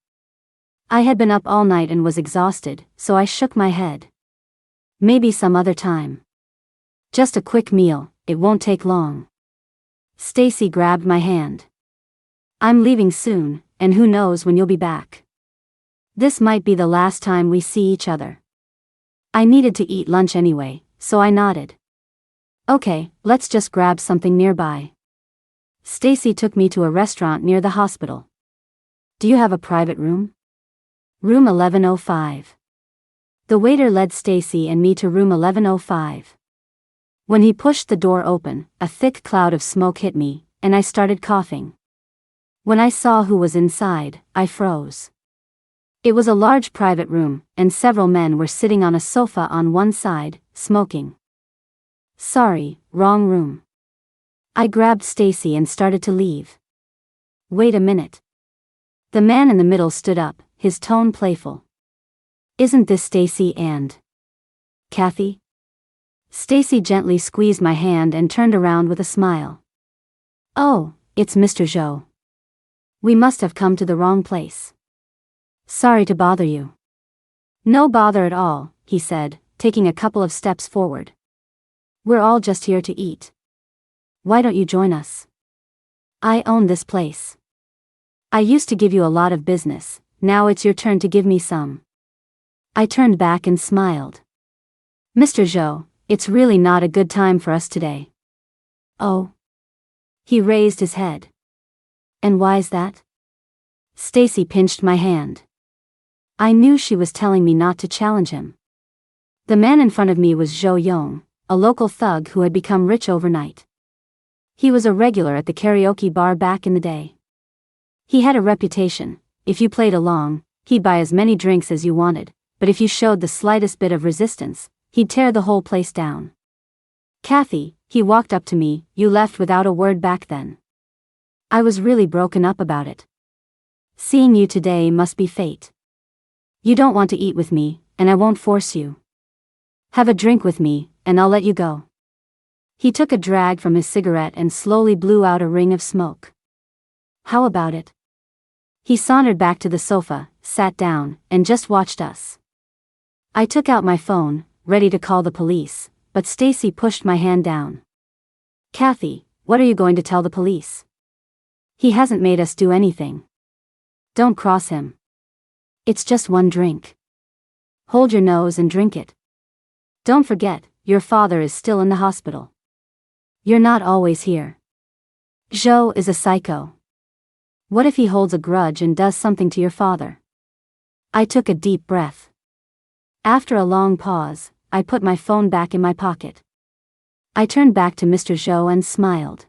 I had been up all night and was exhausted, so I shook my head. Maybe some other time. Just a quick meal, it won't take long. Stacy grabbed my hand. I'm leaving soon, and who knows when you'll be back. This might be the last time we see each other. I needed to eat lunch anyway, so I nodded. Okay, let's just grab something nearby. Stacy took me to a restaurant near the hospital. Do you have a private room? Room 1105. The waiter led Stacy and me to room 1105. When he pushed the door open, a thick cloud of smoke hit me, and I started coughing. When I saw who was inside, I froze. It was a large private room, and several men were sitting on a sofa on one side, smoking. Sorry, wrong room. I grabbed Stacy and started to leave. Wait a minute. The man in the middle stood up, his tone playful. Isn't this Stacy and Kathy? Stacy gently squeezed my hand and turned around with a smile. Oh, it's Mr. Zhou. We must have come to the wrong place. Sorry to bother you. No bother at all, he said, taking a couple of steps forward. We're all just here to eat. Why don't you join us? I own this place. I used to give you a lot of business, now it's your turn to give me some. I turned back and smiled. Mr. Zhou, it's really not a good time for us today. Oh. He raised his head. And why's that? Stacy pinched my hand. I knew she was telling me not to challenge him. The man in front of me was Zhou Yong, a local thug who had become rich overnight. He was a regular at the karaoke bar back in the day. He had a reputation. If you played along, he'd buy as many drinks as you wanted, but if you showed the slightest bit of resistance, he'd tear the whole place down. Kathy, he walked up to me, you left without a word back then. I was really broken up about it. Seeing you today must be fate. You don't want to eat with me, and I won't force you. Have a drink with me, and I'll let you go. He took a drag from his cigarette and slowly blew out a ring of smoke. How about it? He sauntered back to the sofa, sat down, and just watched us. I took out my phone, ready to call the police, but Stacy pushed my hand down. Kathy, what are you going to tell the police? He hasn't made us do anything. Don't cross him. It's just one drink. Hold your nose and drink it. Don't forget, your father is still in the hospital. You're not always here. Joe is a psycho. What if he holds a grudge and does something to your father? I took a deep breath. After a long pause, I put my phone back in my pocket. I turned back to Mr. Joe and smiled.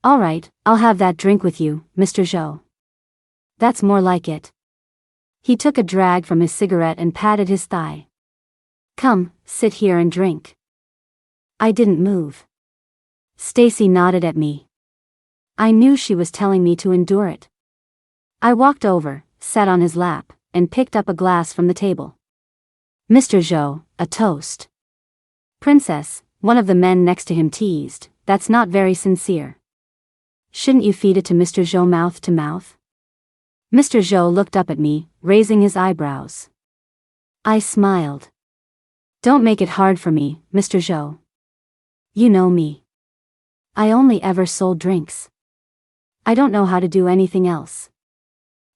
All right, I'll have that drink with you, Mr. Joe. That's more like it. He took a drag from his cigarette and patted his thigh. Come, sit here and drink. I didn't move. Stacy nodded at me. I knew she was telling me to endure it. I walked over, sat on his lap, and picked up a glass from the table. Mr. Joe, a toast. Princess, one of the men next to him teased, that's not very sincere. Shouldn't you feed it to Mr. Joe mouth to mouth? Mr. Joe looked up at me, raising his eyebrows. I smiled. Don't make it hard for me, Mr. Joe. You know me. I only ever sold drinks. I don't know how to do anything else.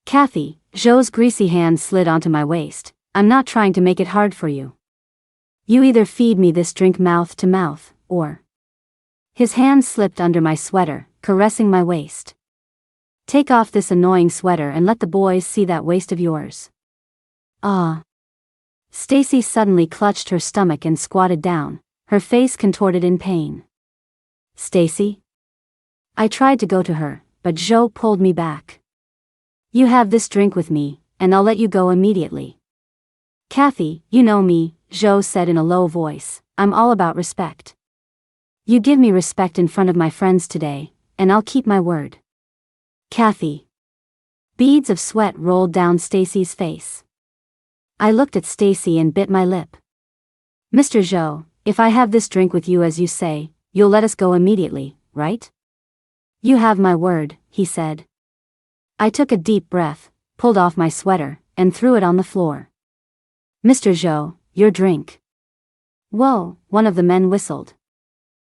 Kathy, Joe's greasy hand slid onto my waist. I'm not trying to make it hard for you. You either feed me this drink mouth to mouth, or... His hand slipped under my sweater, caressing my waist. Take off this annoying sweater and let the boys see that waist of yours. Ah. Stacy suddenly clutched her stomach and squatted down, her face contorted in pain. Stacy? I tried to go to her, but Joe pulled me back. You have this drink with me, and I'll let you go immediately. Kathy, you know me, Joe said in a low voice, I'm all about respect. You give me respect in front of my friends today, and I'll keep my word. Kathy. Beads of sweat rolled down Stacy's face. I looked at Stacy and bit my lip. Mr. Joe, if I have this drink with you as you say, you'll let us go immediately, right? You have my word, he said. I took a deep breath, pulled off my sweater, and threw it on the floor. Mr. Joe, your drink. Whoa, one of the men whistled.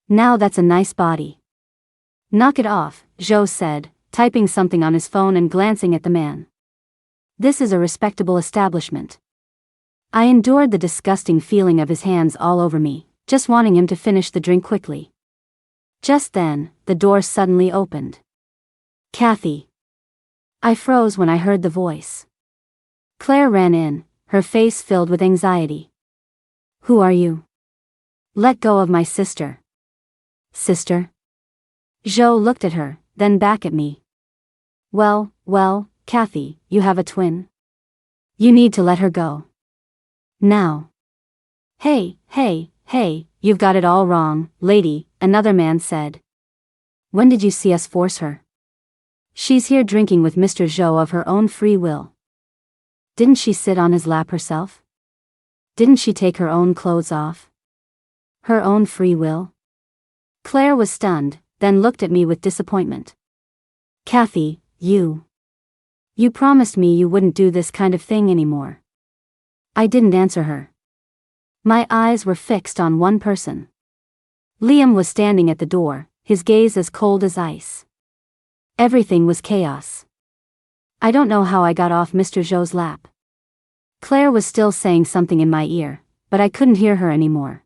Now that's a nice body. Knock it off, Joe said, typing something on his phone and glancing at the man. This is a respectable establishment. I endured the disgusting feeling of his hands all over me, just wanting him to finish the drink quickly. Just then, the door suddenly opened. Kathy. I froze when I heard the voice. Claire ran in, her face filled with anxiety. Who are you? Let go of my sister. Sister? Joe looked at her, then back at me. Well, Kathy, you have a twin. You need to let her go. Now. Hey, you've got it all wrong, lady, another man said. When did you see us force her? She's here drinking with Mr. Joe of her own free will. Didn't she sit on his lap herself? Didn't she take her own clothes off? Her own free will? Claire was stunned, then looked at me with disappointment. Kathy, you promised me you wouldn't do this kind of thing anymore. I didn't answer her. My eyes were fixed on one person. Liam was standing at the door, his gaze as cold as ice. Everything was chaos. I don't know how I got off Mr. Joe's lap. Claire was still saying something in my ear, but I couldn't hear her anymore.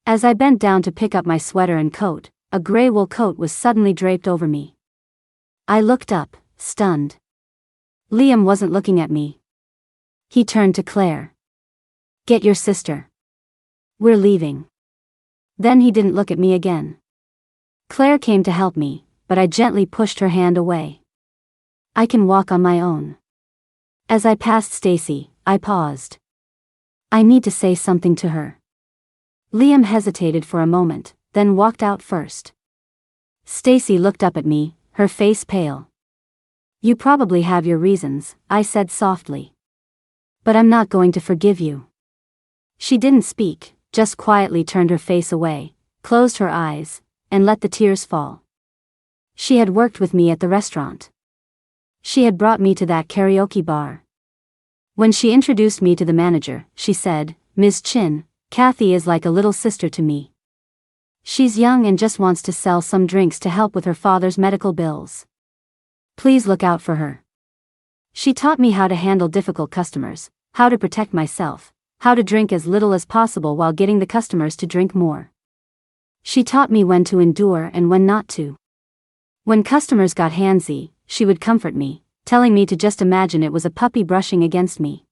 As I bent down to pick up my sweater and coat, a gray wool coat was suddenly draped over me. I looked up, stunned. Liam wasn't looking at me. He turned to Claire. Get your sister. We're leaving. Then he didn't look at me again. Claire came to help me, but I gently pushed her hand away. I can walk on my own. As I passed Stacy, I paused. I need to say something to her. Liam hesitated for a moment, then walked out first. Stacy looked up at me, her face pale. You probably have your reasons, I said softly. But I'm not going to forgive you. She didn't speak, just quietly turned her face away, closed her eyes, and let the tears fall. She had worked with me at the restaurant. She had brought me to that karaoke bar. When she introduced me to the manager, she said, "Ms. Chin, Kathy is like a little sister to me. She's young and just wants to sell some drinks to help with her father's medical bills. Please look out for her." She taught me how to handle difficult customers, how to protect myself, how to drink as little as possible while getting the customers to drink more. She taught me when to endure and when not to. When customers got handsy, she would comfort me, telling me to just imagine it was a puppy brushing against me.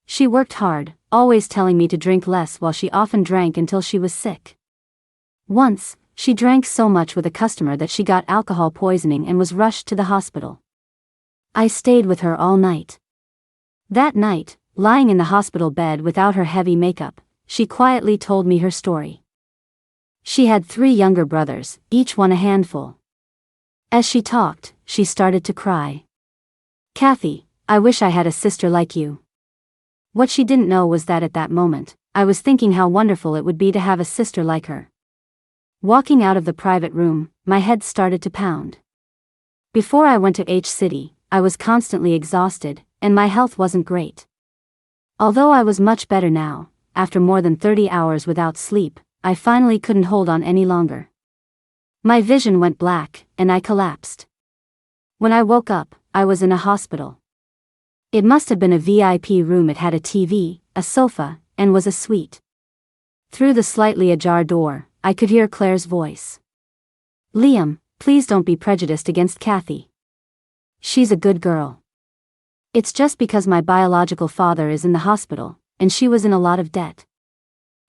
She worked hard, always telling me to drink less while she often drank until she was sick. Once, she drank so much with a customer that she got alcohol poisoning and was rushed to the hospital. I stayed with her all night. That night, lying in the hospital bed without her heavy makeup, she quietly told me her story. She had 3 younger brothers, each one a handful. As she talked, she started to cry. "Kathy, I wish I had a sister like you." What she didn't know was that at that moment, I was thinking how wonderful it would be to have a sister like her. Walking out of the private room, my head started to pound. Before I went to H-City, I was constantly exhausted, and my health wasn't great. Although I was much better now, after more than 30 hours without sleep, I finally couldn't hold on any longer. My vision went black, and I collapsed. When I woke up, I was in a hospital. It must have been a VIP room. It had a TV, a sofa, and was a suite. Through the slightly ajar door, I could hear Claire's voice. "Liam, please don't be prejudiced against Kathy. She's a good girl. It's just because my biological father is in the hospital, and she was in a lot of debt.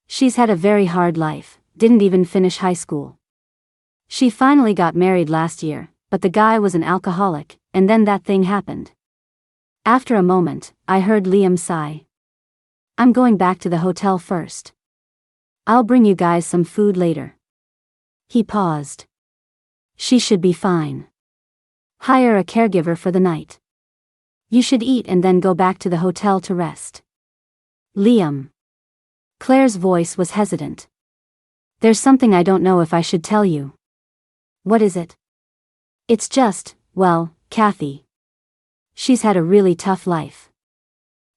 She's had a very hard life, didn't even finish high school. She finally got married last year, but the guy was an alcoholic, and then that thing happened." After a moment, I heard Liam sigh. "I'm going back to the hotel first. I'll bring you guys some food later." He paused. "She should be fine. Hire a caregiver for the night. You should eat and then go back to the hotel to rest." "Liam." Claire's voice was hesitant. "There's something I don't know if I should tell you." "What is it?" "It's just, well, Kathy. She's had a really tough life.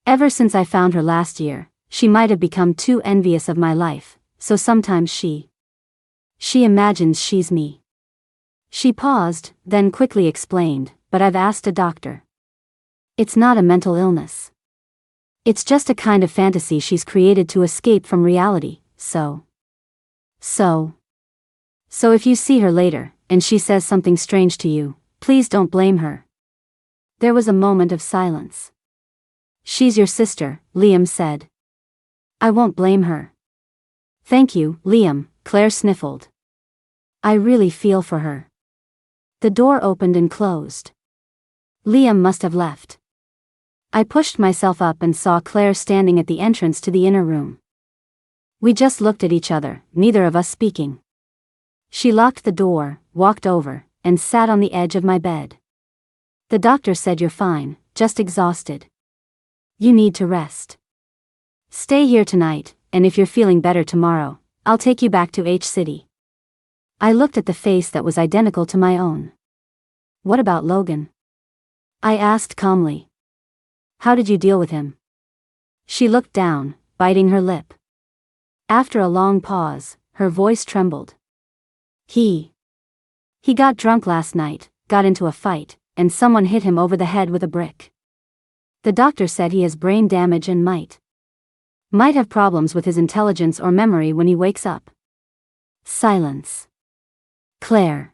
Ever since I found her last year, she might have become too envious of my life, so sometimes she imagines she's me." She paused, then quickly explained, "But I've asked a doctor. It's not a mental illness. It's just a kind of fantasy she's created to escape from reality, so if you see her later, and she says something strange to you, please don't blame her." There was a moment of silence. "She's your sister," Liam said. "I won't blame her." "Thank you, Liam," Claire sniffled. "I really feel for her." The door opened and closed. Liam must have left. I pushed myself up and saw Claire standing at the entrance to the inner room. We just looked at each other, neither of us speaking. She locked the door, walked over, and sat on the edge of my bed. "The doctor said you're fine, just exhausted. You need to rest. Stay here tonight, and if you're feeling better tomorrow, I'll take you back to H-City." I looked at the face that was identical to my own. "What about Logan?" I asked calmly. "How did you deal with him?" She looked down, biting her lip. After a long pause, her voice trembled. He got drunk last night, got into a fight, and someone hit him over the head with a brick. The doctor said he has brain damage and might have problems with his intelligence or memory when he wakes up." Silence. "Claire."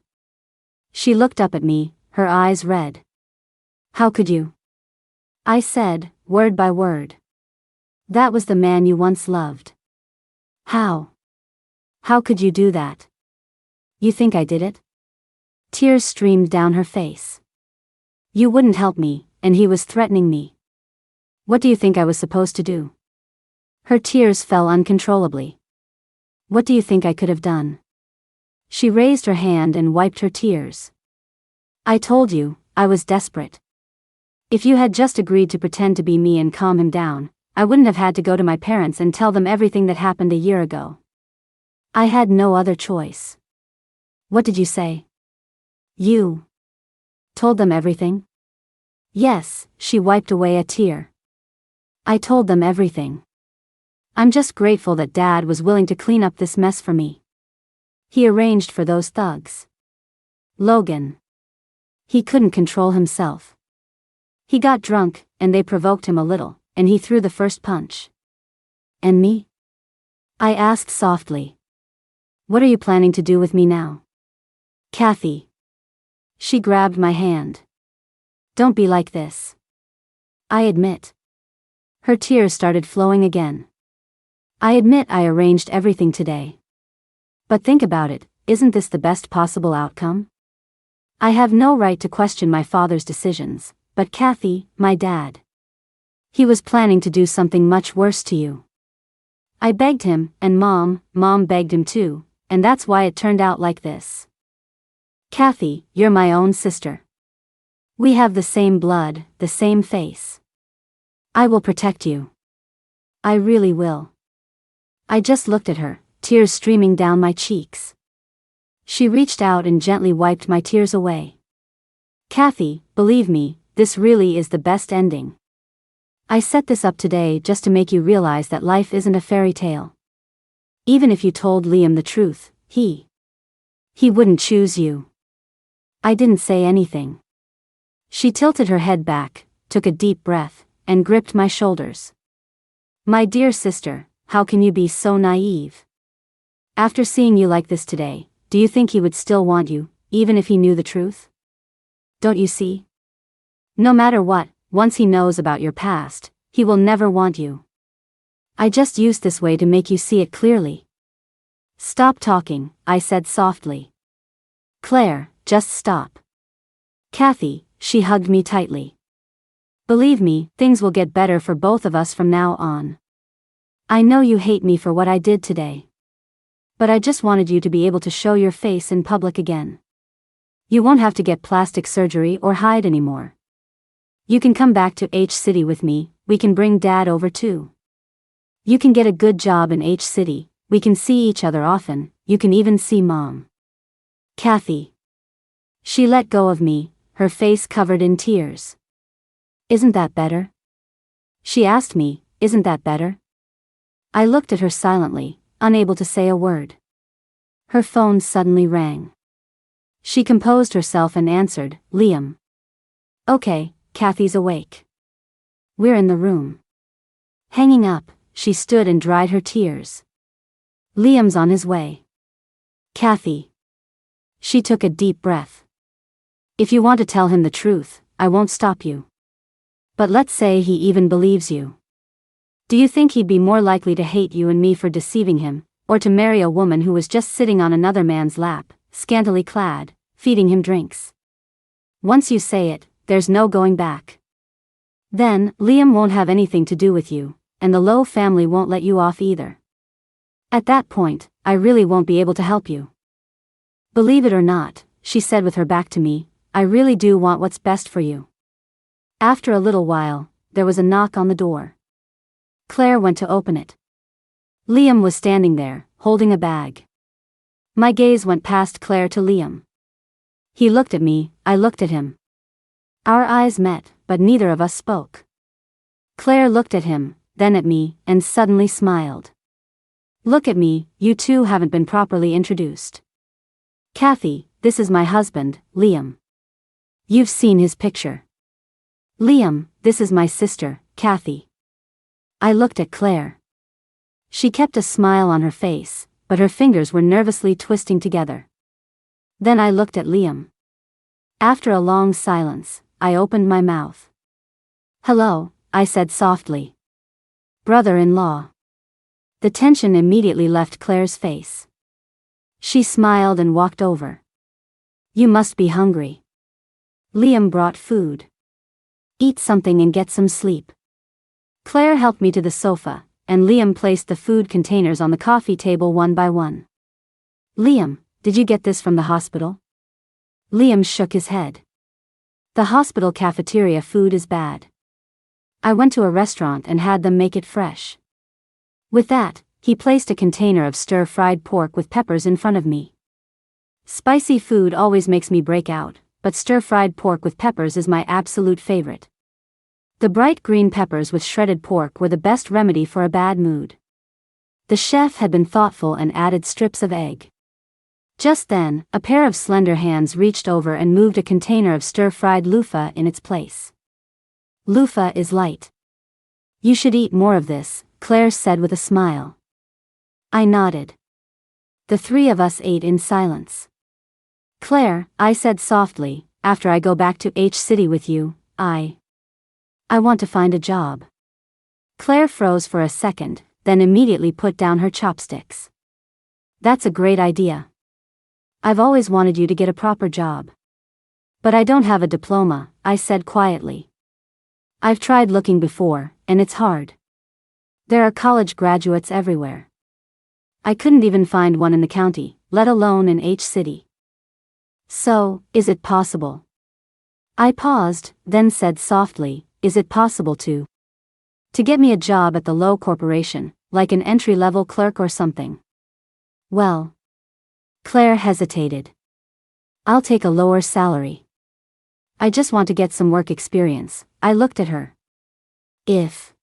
She looked up at me, her eyes red. "How could you?" I said, word by word. "That was the man you once loved. How could you do that? You think I did it?" Tears streamed down her face. "You wouldn't help me, and he was threatening me. What do you think I was supposed to do?" Her tears fell uncontrollably. "What do you think I could have done?" She raised her hand and wiped her tears. "I told you, I was desperate. If you had just agreed to pretend to be me and calm him down, I wouldn't have had to go to my parents and tell them everything that happened a year ago. I had no other choice. What did you say? You told them everything? Yes, she wiped away a tear. I told them everything. I'm just grateful that Dad was willing to clean up this mess for me. He arranged for those thugs. Logan. He couldn't control himself. He got drunk, and they provoked him a little, and he threw the first punch. And me? I asked softly. What are you planning to do with me now? Kathy. She grabbed my hand. Don't be like this. I admit. Her tears started flowing again. I admit I arranged everything today. But think about it, isn't this the best possible outcome? I have no right to question my father's decisions, but Kathy, my dad. He was planning to do something much worse to you. I begged him, and Mom begged him too, and that's why it turned out like this. Kathy, you're my own sister. We have the same blood, the same face. I will protect you. I really will. I just looked at her, tears streaming down my cheeks. She reached out and gently wiped my tears away. Kathy, believe me, this really is the best ending. I set this up today just to make you realize that life isn't a fairy tale. Even if you told Liam the truth, he wouldn't choose you. I didn't say anything. She tilted her head back, took a deep breath, and gripped my shoulders. My dear sister, how can you be so naive? After seeing you like this today, do you think he would still want you, even if he knew the truth? Don't you see? No matter what, once he knows about your past, he will never want you. I just used this way to make you see it clearly. Stop talking, I said softly. Claire, just stop. Kathy, she hugged me tightly. Believe me, things will get better for both of us from now on. I know you hate me for what I did today. But I just wanted you to be able to show your face in public again. You won't have to get plastic surgery or hide anymore. You can come back to H City with me, we can bring Dad over too. You can get a good job in H City, we can see each other often, you can even see Mom. Kathy. She let go of me, her face covered in tears. Isn't that better? She asked me, isn't that better? I looked at her silently, unable to say a word. Her phone suddenly rang. She composed herself and answered, Liam. Okay, Kathy's awake. We're in the room. Hanging up, she stood and dried her tears. Liam's on his way. Kathy. She took a deep breath. If you want to tell him the truth, I won't stop you. But let's say he even believes you. Do you think he'd be more likely to hate you and me for deceiving him, or to marry a woman who was just sitting on another man's lap, scantily clad, feeding him drinks? Once you say it, there's no going back. Then, Liam won't have anything to do with you, and the Lowe family won't let you off either. At that point, I really won't be able to help you. Believe it or not, she said with her back to me, I really do want what's best for you. After a little while, there was a knock on the door. Claire went to open it. Liam was standing there, holding a bag. My gaze went past Claire to Liam. He looked at me, I looked at him. Our eyes met, but neither of us spoke. Claire looked at him, then at me, and suddenly smiled. Look at me, you two haven't been properly introduced. Kathy, this is my husband, Liam. You've seen his picture. Liam, this is my sister, Kathy. I looked at Claire. She kept a smile on her face, but her fingers were nervously twisting together. Then I looked at Liam. After a long silence, I opened my mouth. Hello, I said softly. Brother-in-law. The tension immediately left Claire's face. She smiled and walked over. You must be hungry. Liam brought food. Eat something and get some sleep. Claire helped me to the sofa, and Liam placed the food containers on the coffee table one by one. Liam, did you get this from the hospital? Liam shook his head. The hospital cafeteria food is bad. I went to a restaurant and had them make it fresh. With that, he placed a container of stir-fried pork with peppers in front of me. Spicy food always makes me break out, but stir-fried pork with peppers is my absolute favorite. The bright green peppers with shredded pork were the best remedy for a bad mood. The chef had been thoughtful and added strips of egg. Just then, a pair of slender hands reached over and moved a container of stir-fried loofah in its place. Loofah is light. You should eat more of this, Claire said with a smile. I nodded. The three of us ate in silence. Claire, I said softly, after I go back to H-City with you, I want to find a job. Claire froze for a second, then immediately put down her chopsticks. That's a great idea. I've always wanted you to get a proper job. But I don't have a diploma, I said quietly. I've tried looking before, and it's hard. There are college graduates everywhere. I couldn't even find one in the county, let alone in H-City. So, is it possible? I paused, then said softly, is it possible to get me a job at the Low Corporation, like an entry-level clerk or something? Well, Claire hesitated. I'll take a lower salary. I just want to get some work experience. I looked at her. If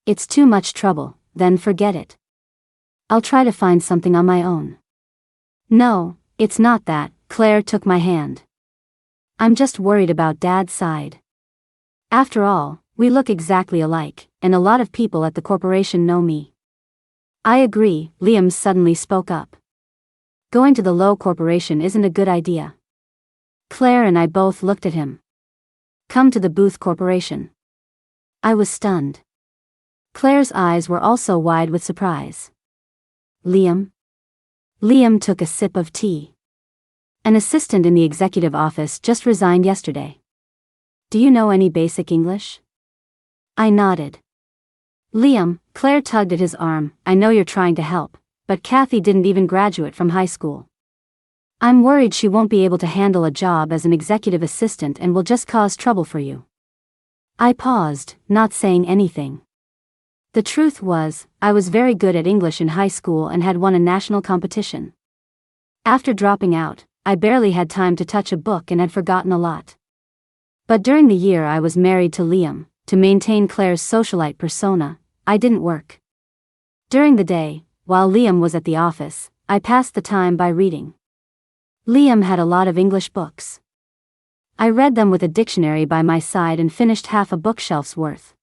it's too much trouble, then forget it. I'll try to find something on my own. No, it's not that, Claire took my hand. I'm just worried about Dad's side. After all, we look exactly alike, and a lot of people at the corporation know me. I agree, Liam suddenly spoke up. Going to the Low Corporation isn't a good idea. Claire and I both looked at him. Come to the Booth Corporation. I was stunned. Claire's eyes were also wide with surprise. Liam? Liam took a sip of tea. An assistant in the executive office just resigned yesterday. Do you know any basic English? I nodded. Liam, Claire tugged at his arm, I know you're trying to help, but Kathy didn't even graduate from high school. I'm worried she won't be able to handle a job as an executive assistant and will just cause trouble for you. I paused, not saying anything. The truth was, I was very good at English in high school and had won a national competition. After dropping out, I barely had time to touch a book and had forgotten a lot. But during the year I was married to Liam, to maintain Claire's socialite persona, I didn't work. During the day, while Liam was at the office, I passed the time by reading. Liam had a lot of English books. I read them with a dictionary by my side and finished half a bookshelf's worth.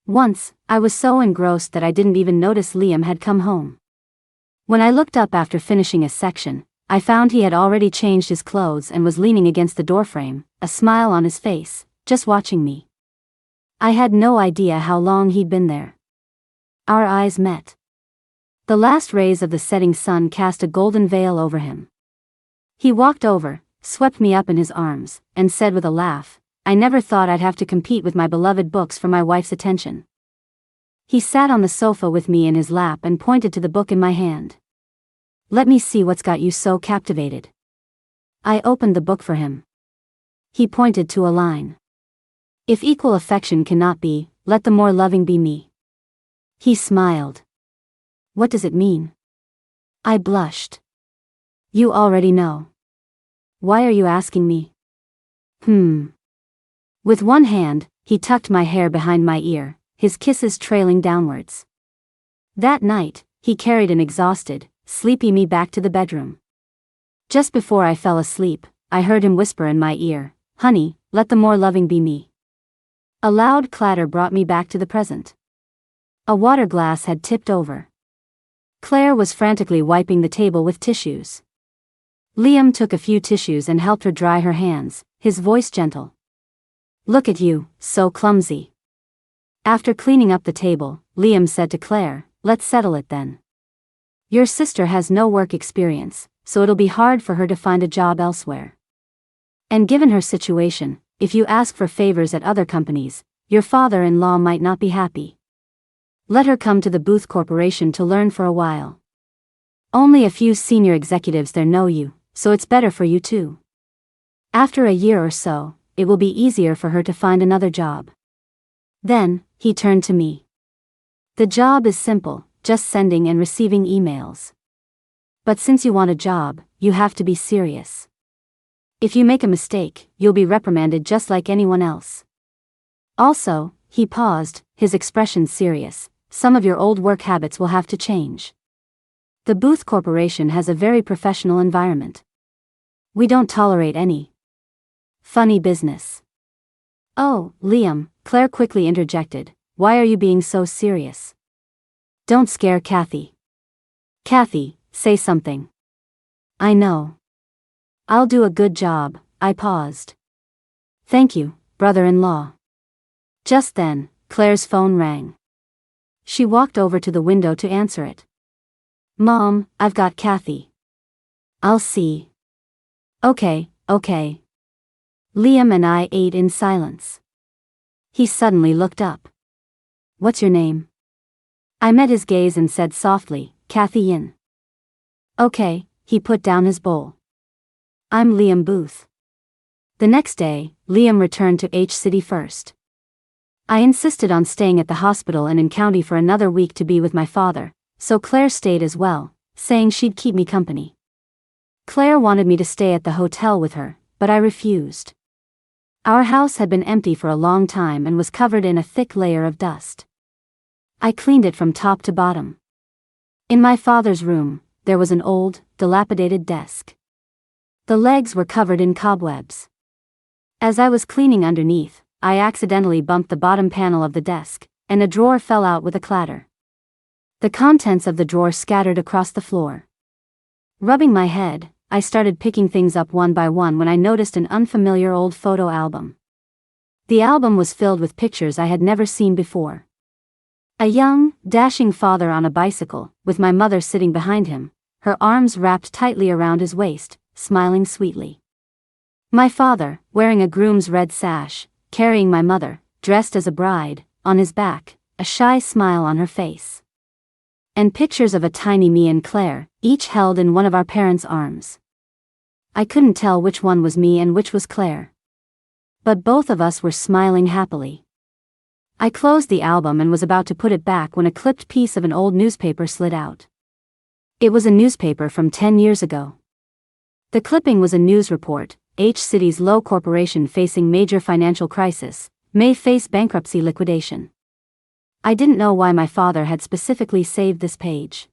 Once, I was so engrossed that I didn't even notice Liam had come home. When I looked up after finishing a section, I found he had already changed his clothes and was leaning against the doorframe, a smile on his face, just watching me. I had no idea how long he'd been there. Our eyes met. The last rays of the setting sun cast a golden veil over him. He walked over, swept me up in his arms, and said with a laugh, I never thought I'd have to compete with my beloved books for my wife's attention. He sat on the sofa with me in his lap and pointed to the book in my hand. Let me see what's got you so captivated. I opened the book for him. He pointed to a line. If equal affection cannot be, let the more loving be me. He smiled. What does it mean? I blushed. You already know. Why are you asking me? With one hand, he tucked my hair behind my ear, his kisses trailing downwards. That night, he carried an exhausted, sleepy me back to the bedroom. Just before I fell asleep, I heard him whisper in my ear, Honey, let the more loving be me. A loud clatter brought me back to the present. A water glass had tipped over. Claire was frantically wiping the table with tissues. Liam took a few tissues and helped her dry her hands, his voice gentle. Look at you, so clumsy. After cleaning up the table, Liam said to Claire, Let's settle it then. Your sister has no work experience, so it'll be hard for her to find a job elsewhere. And given her situation, if you ask for favors at other companies, your father-in-law might not be happy. Let her come to the Booth Corporation to learn for a while. Only a few senior executives there know you, so it's better for you too. After a year or so, it will be easier for her to find another job. Then, he turned to me. The job is simple, just sending and receiving emails. But since you want a job, you have to be serious. If you make a mistake, you'll be reprimanded just like anyone else. Also, he paused, his expression serious, some of your old work habits will have to change. The Booth Corporation has a very professional environment. We don't tolerate any funny business. Oh, Liam, Claire quickly interjected, why are you being so serious? Don't scare Kathy. Kathy, say something. I know. I'll do a good job, I paused. Thank you, brother-in-law. Just then, Claire's phone rang. She walked over to the window to answer it. Mom, I've got Kathy. I'll see. Okay. Liam and I ate in silence. He suddenly looked up. What's your name? I met his gaze and said softly, Kathy Yin. Okay, he put down his bowl. I'm Liam Booth. The next day, Liam returned to H City first. I insisted on staying at the hospital and in county for another week to be with my father, so Claire stayed as well, saying she'd keep me company. Claire wanted me to stay at the hotel with her, but I refused. Our house had been empty for a long time and was covered in a thick layer of dust. I cleaned it from top to bottom. In my father's room, there was an old, dilapidated desk. The legs were covered in cobwebs. As I was cleaning underneath, I accidentally bumped the bottom panel of the desk, and a drawer fell out with a clatter. The contents of the drawer scattered across the floor. Rubbing my head, I started picking things up one by one when I noticed an unfamiliar old photo album. The album was filled with pictures I had never seen before. A young, dashing father on a bicycle, with my mother sitting behind him, her arms wrapped tightly around his waist, smiling sweetly. My father, wearing a groom's red sash, carrying my mother, dressed as a bride, on his back, a shy smile on her face. And pictures of a tiny me and Claire, each held in one of our parents' arms. I couldn't tell which one was me and which was Claire. But both of us were smiling happily. I closed the album and was about to put it back when a clipped piece of an old newspaper slid out. It was a newspaper from 10 years ago. The clipping was a news report, H City's low corporation facing major financial crisis, may face bankruptcy liquidation. I didn't know why my father had specifically saved this page.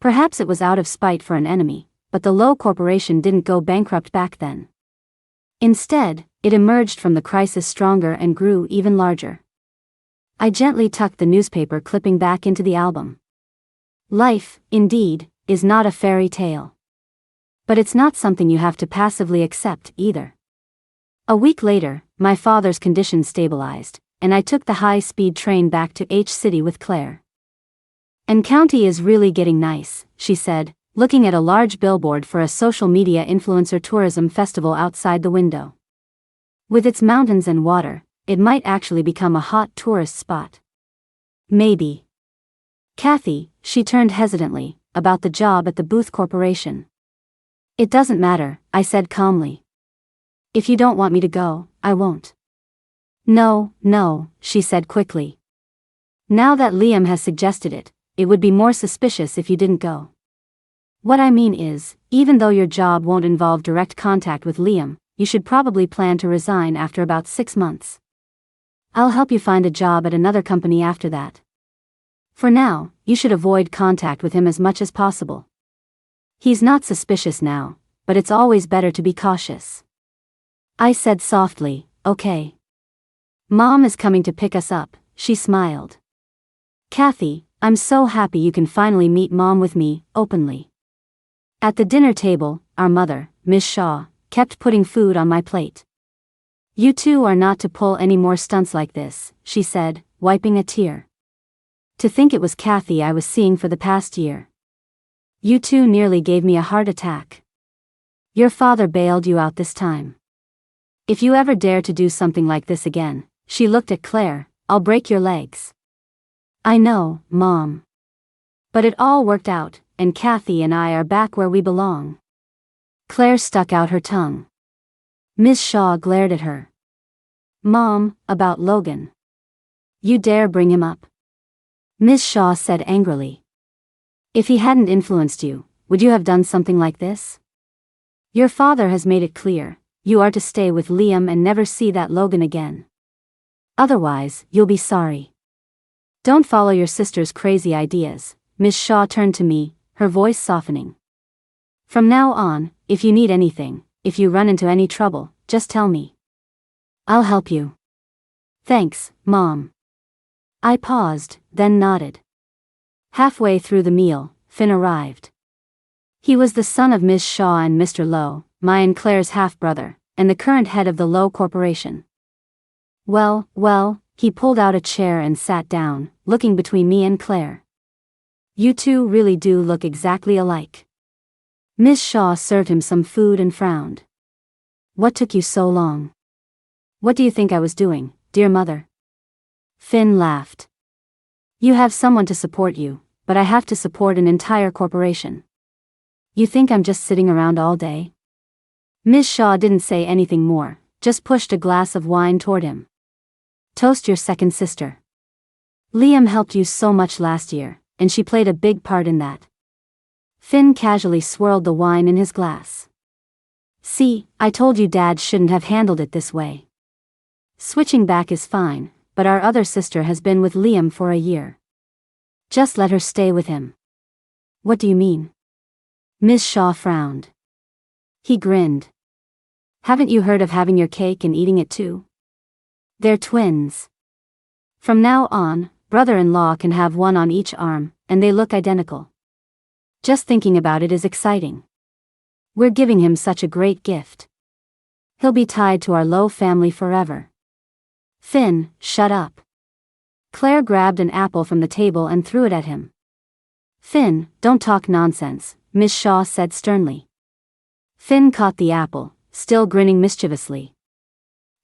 Perhaps it was out of spite for an enemy, but the low corporation didn't go bankrupt back then. Instead, it emerged from the crisis stronger and grew even larger. I gently tucked the newspaper clipping back into the album. Life, indeed, is not a fairy tale. But it's not something you have to passively accept either. A week later, my father's condition stabilized, and I took the high-speed train back to H City with Claire. And county is really getting nice, she said, looking at a large billboard for a social media influencer tourism festival outside the window. With its mountains and water, it might actually become a hot tourist spot. Maybe. Kathy, she turned hesitantly, about the job at the Booth Corporation. It doesn't matter, I said calmly. If you don't want me to go, I won't. No, she said quickly. Now that Liam has suggested it, it would be more suspicious if you didn't go. What I mean is, even though your job won't involve direct contact with Liam, you should probably plan to resign after about 6 months. I'll help you find a job at another company after that. For now, you should avoid contact with him as much as possible. He's not suspicious now, but it's always better to be cautious. I said softly, okay. Mom is coming to pick us up, she smiled. Kathy, I'm so happy you can finally meet Mom with me, openly. At the dinner table, our mother, Miss Shaw, kept putting food on my plate. You two are not to pull any more stunts like this, she said, wiping a tear. To think it was Kathy I was seeing for the past year. You two nearly gave me a heart attack. Your father bailed you out this time. If you ever dare to do something like this again, she looked at Claire, I'll break your legs. I know, Mom. But it all worked out, and Kathy and I are back where we belong. Claire stuck out her tongue. Miss Shaw glared at her. Mom, about Logan. You dare bring him up? Miss Shaw said angrily. If he hadn't influenced you, would you have done something like this? Your father has made it clear, you are to stay with Liam and never see that Logan again. Otherwise, you'll be sorry. Don't follow your sister's crazy ideas. Miss Shaw turned to me, her voice softening. From now on, if you need anything, if you run into any trouble, just tell me. I'll help you. Thanks, Mom. I paused, then nodded. Halfway through the meal, Finn arrived. He was the son of Miss Shaw and Mr. Lowe, my and Claire's half-brother, and the current head of the Lowe Corporation. Well, he pulled out a chair and sat down, looking between me and Claire. You two really do look exactly alike. Miss Shaw served him some food and frowned. What took you so long? What do you think I was doing, dear mother? Finn laughed. You have someone to support you, but I have to support an entire corporation. You think I'm just sitting around all day? Miss Shaw didn't say anything more, just pushed a glass of wine toward him. Toast your second sister. Liam helped you so much last year, and she played a big part in that. Finn casually swirled the wine in his glass. See, I told you Dad shouldn't have handled it this way. Switching back is fine, but our other sister has been with Liam for a year. Just let her stay with him. What do you mean? Miss Shaw frowned. He grinned. Haven't you heard of having your cake and eating it too? They're twins. From now on, brother-in-law can have one on each arm, and they look identical. Just thinking about it is exciting. We're giving him such a great gift. He'll be tied to our Lowe family forever. Finn, shut up. Claire grabbed an apple from the table and threw it at him. Finn, don't talk nonsense, Miss Shaw said sternly. Finn caught the apple, still grinning mischievously.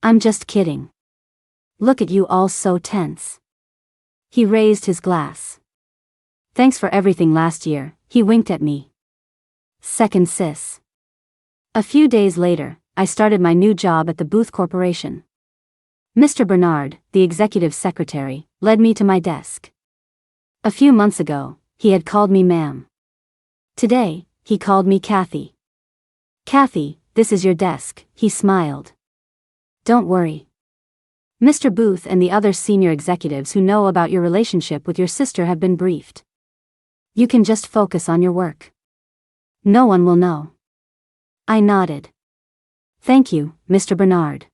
I'm just kidding. Look at you all so tense. He raised his glass. Thanks for everything last year, he winked at me. Second sis. A few days later, I started my new job at the Booth Corporation. Mr. Bernard, the executive secretary, led me to my desk. A few months ago, he had called me ma'am. Today, he called me Kathy. Kathy, this is your desk, he smiled. Don't worry. Mr. Booth and the other senior executives who know about your relationship with your sister have been briefed. You can just focus on your work. No one will know. I nodded. Thank you, Mr. Bernard.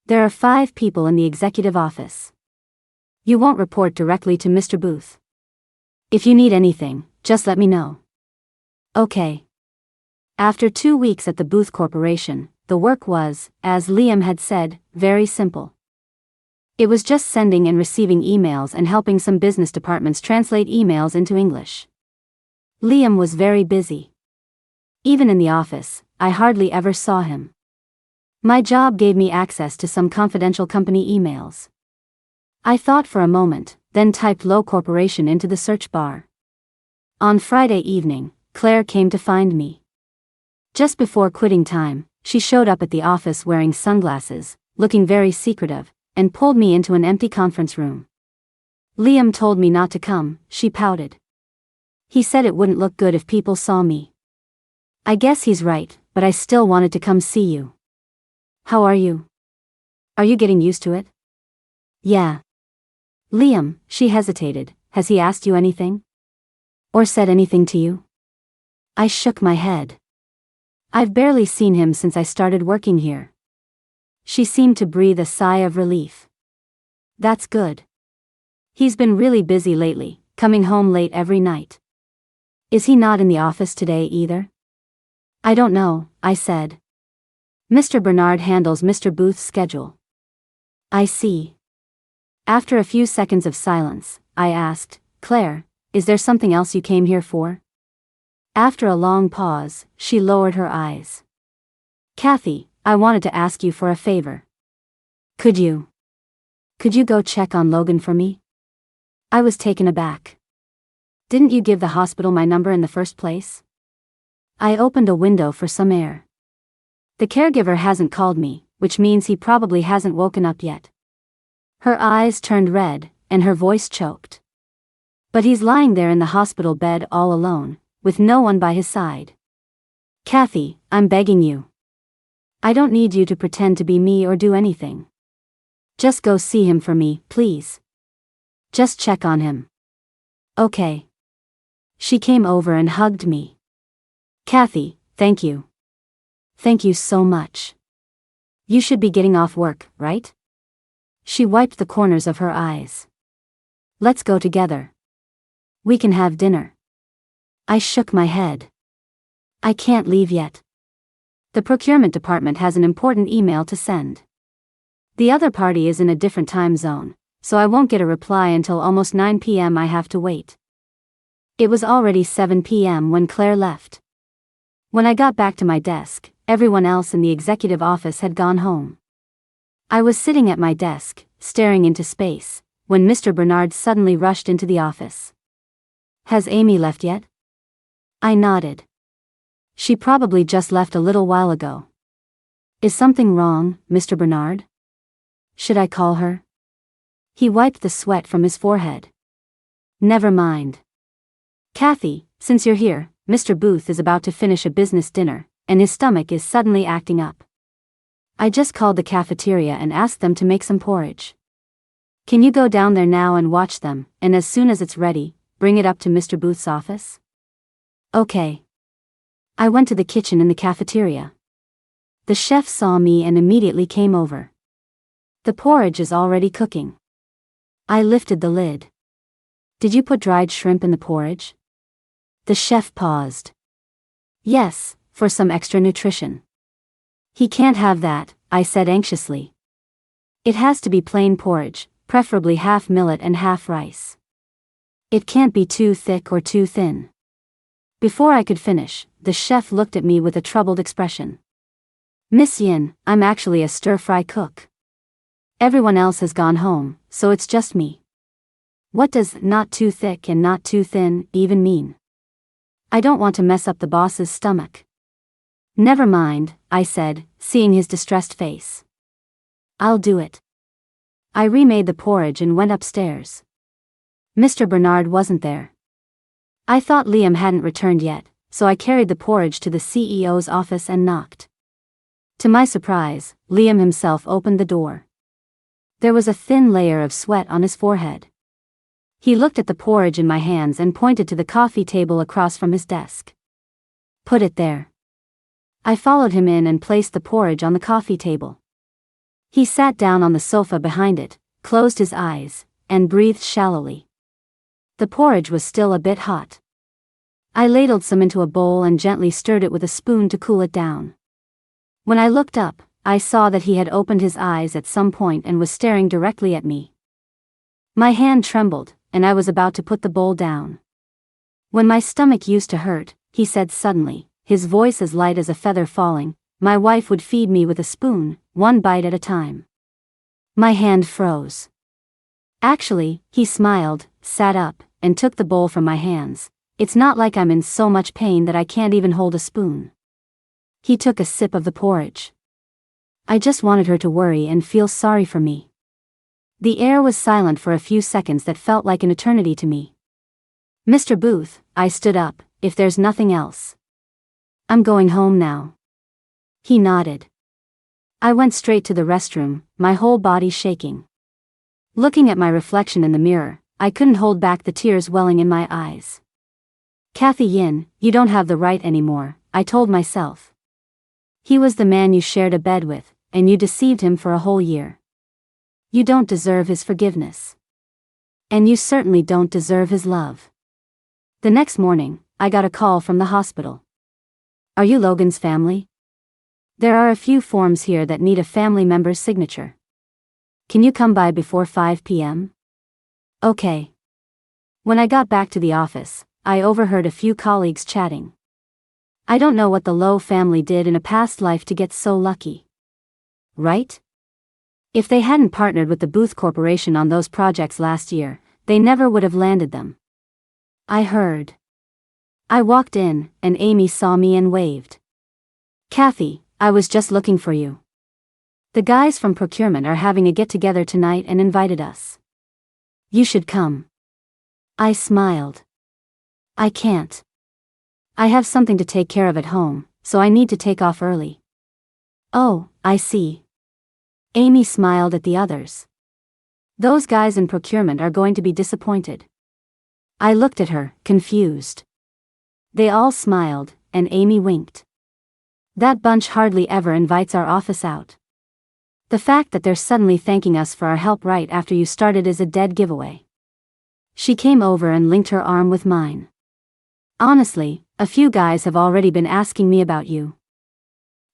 There are 5 people in the executive office. You won't report directly to Mr. Booth. If you need anything, just let me know. Okay. After 2 weeks at the Booth Corporation, the work was, as Liam had said, very simple. It was just sending and receiving emails and helping some business departments translate emails into English. Liam was very busy. Even in the office, I hardly ever saw him. My job gave me access to some confidential company emails. I thought for a moment, then typed Lowe Corporation into the search bar. On Friday evening, Claire came to find me. Just before quitting time, she showed up at the office wearing sunglasses, looking very secretive, and pulled me into an empty conference room. Liam told me not to come, she pouted. He said it wouldn't look good if people saw me. I guess he's right, but I still wanted to come see you. How are you? Are you getting used to it? Yeah. Liam, she hesitated, has he asked you anything? Or said anything to you? I shook my head. I've barely seen him since I started working here. She seemed to breathe a sigh of relief. That's good. He's been really busy lately, coming home late every night. Is he not in the office today either? I don't know, I said. Mr. Bernard handles Mr. Booth's schedule. I see. After a few seconds of silence, I asked, Claire, is there something else you came here for? After a long pause, she lowered her eyes. Kathy, I wanted to ask you for a favor. Could you go check on Logan for me? I was taken aback. Didn't you give the hospital my number in the first place? I opened a window for some air. The caregiver hasn't called me, which means he probably hasn't woken up yet. Her eyes turned red, and her voice choked. But he's lying there in the hospital bed all alone, with no one by his side. Kathy, I'm begging you. I don't need you to pretend to be me or do anything. Just go see him for me, please. Just check on him. Okay. She came over and hugged me. Kathy, thank you. Thank you so much. You should be getting off work, right? She wiped the corners of her eyes. Let's go together. We can have dinner. I shook my head. I can't leave yet. The procurement department has an important email to send. The other party is in a different time zone, so I won't get a reply until almost 9 p.m. I have to wait. It was already 7 p.m. when Claire left. When I got back to my desk, everyone else in the executive office had gone home. I was sitting at my desk, staring into space, when Mr. Bernard suddenly rushed into the office. Has Amy left yet? I nodded. She probably just left a little while ago. Is something wrong, Mr. Bernard? Should I call her? He wiped the sweat from his forehead. Never mind. Kathy, since you're here, Mr. Booth is about to finish a business dinner, and his stomach is suddenly acting up. I just called the cafeteria and asked them to make some porridge. Can you go down there now and watch them, and as soon as it's ready, bring it up to Mr. Booth's office? Okay. I went to the kitchen in the cafeteria. The chef saw me and immediately came over. The porridge is already cooking. I lifted the lid. Did you put dried shrimp in the porridge? The chef paused. Yes, for some extra nutrition. He can't have that, I said anxiously. It has to be plain porridge, preferably half millet and half rice. It can't be too thick or too thin. Before I could finish, the chef looked at me with a troubled expression. Miss Yin, I'm actually a stir-fry cook. Everyone else has gone home, so it's just me. What does not too thick and not too thin even mean? I don't want to mess up the boss's stomach. Never mind, I said, seeing his distressed face. I'll do it. I remade the porridge and went upstairs. Mr. Bernard wasn't there. I thought Liam hadn't returned yet, so I carried the porridge to the CEO's office and knocked. To my surprise, Liam himself opened the door. There was a thin layer of sweat on his forehead. He looked at the porridge in my hands and pointed to the coffee table across from his desk. Put it there. I followed him in and placed the porridge on the coffee table. He sat down on the sofa behind it, closed his eyes, and breathed shallowly. The porridge was still a bit hot. I ladled some into a bowl and gently stirred it with a spoon to cool it down. When I looked up, I saw that he had opened his eyes at some point and was staring directly at me. My hand trembled, and I was about to put the bowl down. When my stomach used to hurt, he said suddenly, his voice as light as a feather falling, my wife would feed me with a spoon, one bite at a time. My hand froze. Actually, he smiled, sat up, and took the bowl from my hands. It's not like I'm in so much pain that I can't even hold a spoon. He took a sip of the porridge. I just wanted her to worry and feel sorry for me. The air was silent for a few seconds that felt like an eternity to me. Mr. Booth, I stood up, if there's nothing else. I'm going home now. He nodded. I went straight to the restroom, my whole body shaking. Looking at my reflection in the mirror, I couldn't hold back the tears welling in my eyes. Kathy Yin, you don't have the right anymore, I told myself. He was the man you shared a bed with, and you deceived him for a whole year. You don't deserve his forgiveness. And you certainly don't deserve his love. The next morning, I got a call from the hospital. Are you Logan's family? There are a few forms here that need a family member's signature. Can you come by before 5 p.m.? Okay. When I got back to the office, I overheard a few colleagues chatting. I don't know what the Lowe family did in a past life to get so lucky. Right? If they hadn't partnered with the Booth Corporation on those projects last year, they never would have landed them. I heard. I walked in, and Amy saw me and waved. Kathy, I was just looking for you. The guys from procurement are having a get-together tonight and invited us. You should come. I smiled. I can't. I have something to take care of at home, so I need to take off early. Oh, I see. Amy smiled at the others. Those guys in procurement are going to be disappointed. I looked at her, confused. They all smiled, and Amy winked. That bunch hardly ever invites our office out. The fact that they're suddenly thanking us for our help right after you started is a dead giveaway. She came over and linked her arm with mine. Honestly, a few guys have already been asking me about you.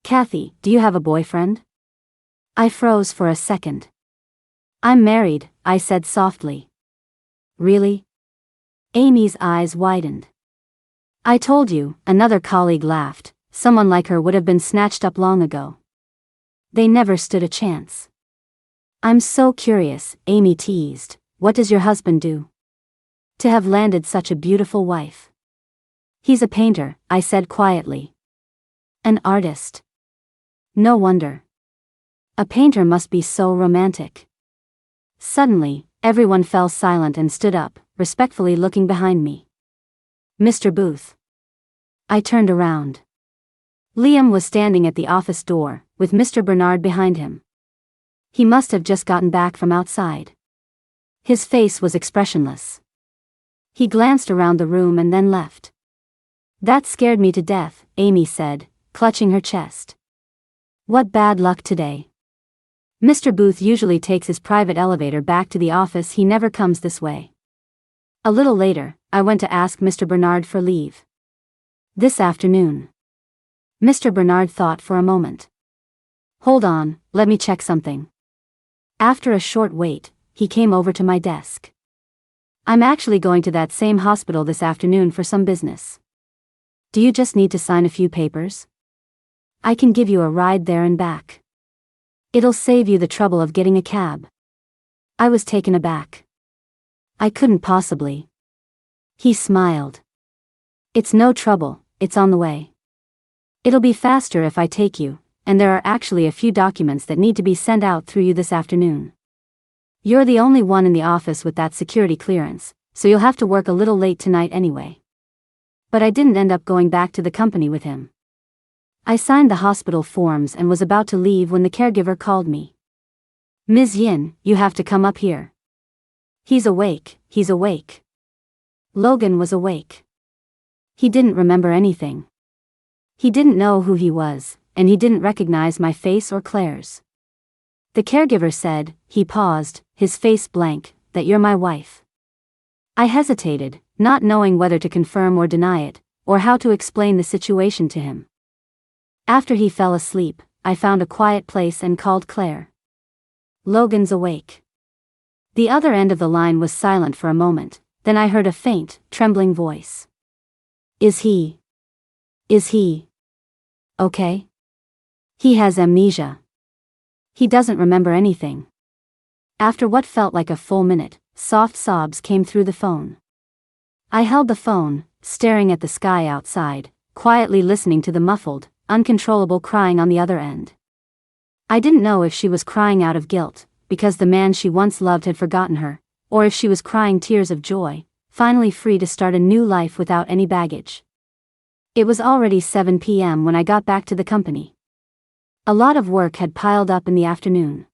Kathy, do you have a boyfriend? I froze for a second. I'm married, I said softly. Really? Amy's eyes widened. I told you, another colleague laughed. Someone like her would have been snatched up long ago. They never stood a chance. I'm so curious, Amy teased. What does your husband do? To have landed such a beautiful wife. He's a painter, I said quietly. An artist. No wonder. A painter must be so romantic. Suddenly, everyone fell silent and stood up, respectfully looking behind me. Mr. Booth. I turned around. Liam was standing at the office door, with Mr. Bernard behind him. He must have just gotten back from outside. His face was expressionless. He glanced around the room and then left. That scared me to death, Amy said, clutching her chest. What bad luck today. Mr. Booth usually takes his private elevator back to the office. He never comes this way. A little later, I went to ask Mr. Bernard for leave. This afternoon. Mr. Bernard thought for a moment. Hold on, let me check something. After a short wait, he came over to my desk. I'm actually going to that same hospital this afternoon for some business. Do you just need to sign a few papers? I can give you a ride there and back. It'll save you the trouble of getting a cab. I was taken aback. I couldn't possibly. He smiled. It's no trouble, it's on the way. It'll be faster if I take you, and there are actually a few documents that need to be sent out through you this afternoon. You're the only one in the office with that security clearance, so you'll have to work a little late tonight anyway. But I didn't end up going back to the company with him. I signed the hospital forms and was about to leave when the caregiver called me. Ms. Yin, you have to come up here. He's awake, he's awake. Logan was awake. He didn't remember anything. He didn't know who he was, and he didn't recognize my face or Claire's. The caregiver said, he paused, his face blank, that you're my wife. I hesitated, not knowing whether to confirm or deny it, or how to explain the situation to him. After he fell asleep, I found a quiet place and called Claire. Logan's awake. The other end of the line was silent for a moment, then I heard a faint, trembling voice. Is he okay? He has amnesia. He doesn't remember anything. After what felt like a full minute, soft sobs came through the phone. I held the phone, staring at the sky outside, quietly listening to the muffled, uncontrollable crying on the other end. I didn't know if she was crying out of guilt, because the man she once loved had forgotten her, or if she was crying tears of joy, finally free to start a new life without any baggage. It was already 7 p.m. when I got back to the company. A lot of work had piled up in the afternoon.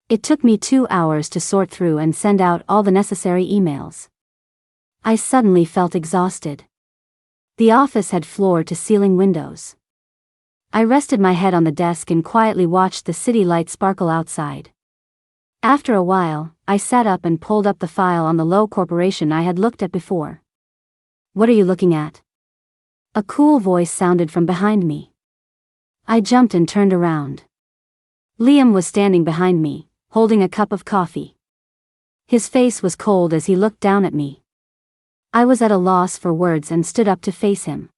It took me 2 hours to sort through and send out all the necessary emails. I suddenly felt exhausted. The office had floor-to-ceiling windows. I rested my head on the desk and quietly watched the city light sparkle outside. After a while, I sat up and pulled up the file on the Low Corporation I had looked at before. What are you looking at? A cool voice sounded from behind me. I jumped and turned around. Liam was standing behind me, holding a cup of coffee. His face was cold as he looked down at me. I was at a loss for words and stood up to face him.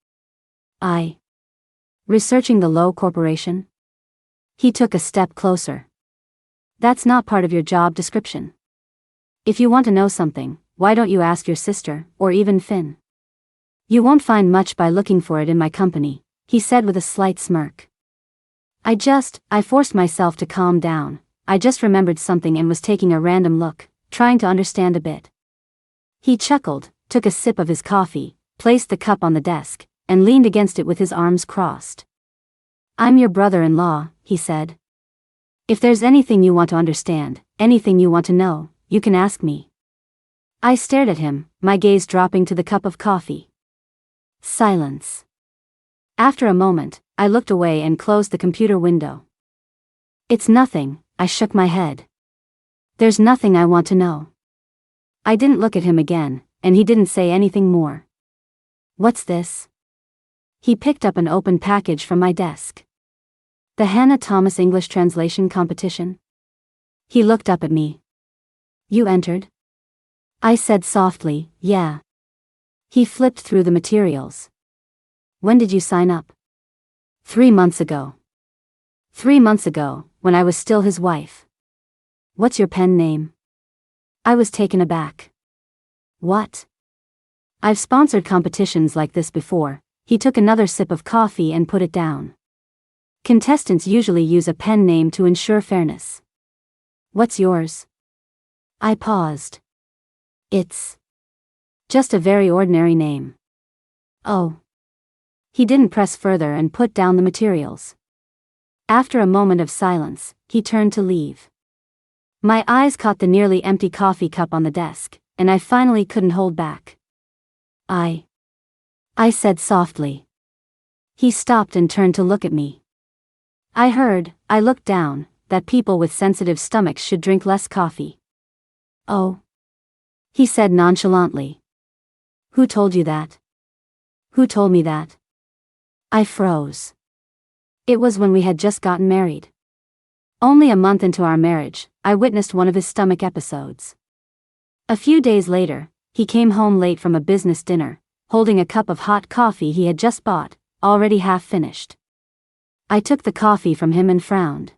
Researching the Low Corporation? He took a step closer. That's not part of your job description. If you want to know something, why don't you ask your sister, or even Finn? You won't find much by looking for it in my company, he said with a slight smirk. I forced myself to calm down. I just remembered something and was taking a random look, trying to understand a bit. He chuckled, took a sip of his coffee, placed the cup on the desk, and leaned against it with his arms crossed. "I'm your brother-in-law," he said. "If there's anything you want to understand, anything you want to know, you can ask me." I stared at him, my gaze dropping to the cup of coffee. Silence. After a moment, I looked away and closed the computer window. "It's nothing," I shook my head. "There's nothing I want to know." I didn't look at him again, and he didn't say anything more. "What's this?" He picked up an open package from my desk. "The Hannah Thomas English Translation Competition?" He looked up at me. "You entered?" I said softly, "Yeah." He flipped through the materials. "When did you sign up?" 3 months ago. 3 months ago, when I was still his wife. "What's your pen name?" I was taken aback. "What?" "I've sponsored competitions like this before." He took another sip of coffee and put it down. "Contestants usually use a pen name to ensure fairness." "What's yours?" I paused. "It's just a very ordinary name." "Oh." He didn't press further and put down the materials. After a moment of silence, he turned to leave. My eyes caught the nearly empty coffee cup on the desk, and I finally couldn't hold back. I said softly. He stopped and turned to look at me. I looked down, that people with sensitive stomachs should drink less coffee. "Oh," he said nonchalantly. "Who told you that?" "Who told me that?" I froze. It was when we had just gotten married. Only a month into our marriage, I witnessed one of his stomach episodes. A few days later, he came home late from a business dinner, holding a cup of hot coffee he had just bought, already half finished. I took the coffee from him and frowned.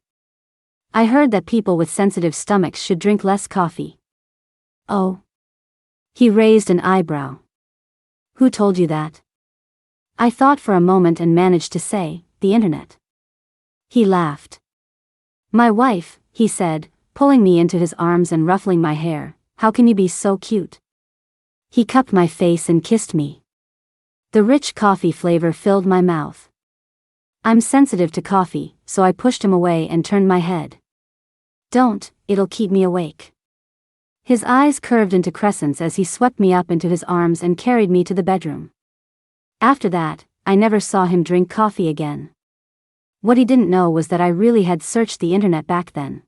I heard that people with sensitive stomachs should drink less coffee. "Oh." He raised an eyebrow. "Who told you that?" I thought for a moment and managed to say, "The internet." He laughed. "My wife," he said, pulling me into his arms and ruffling my hair. "How can you be so cute?" He cupped my face and kissed me. The rich coffee flavor filled my mouth. I'm sensitive to coffee, so I pushed him away and turned my head. "Don't, it'll keep me awake." His eyes curved into crescents as he swept me up into his arms and carried me to the bedroom. After that, I never saw him drink coffee again. What he didn't know was that I really had searched the internet back then.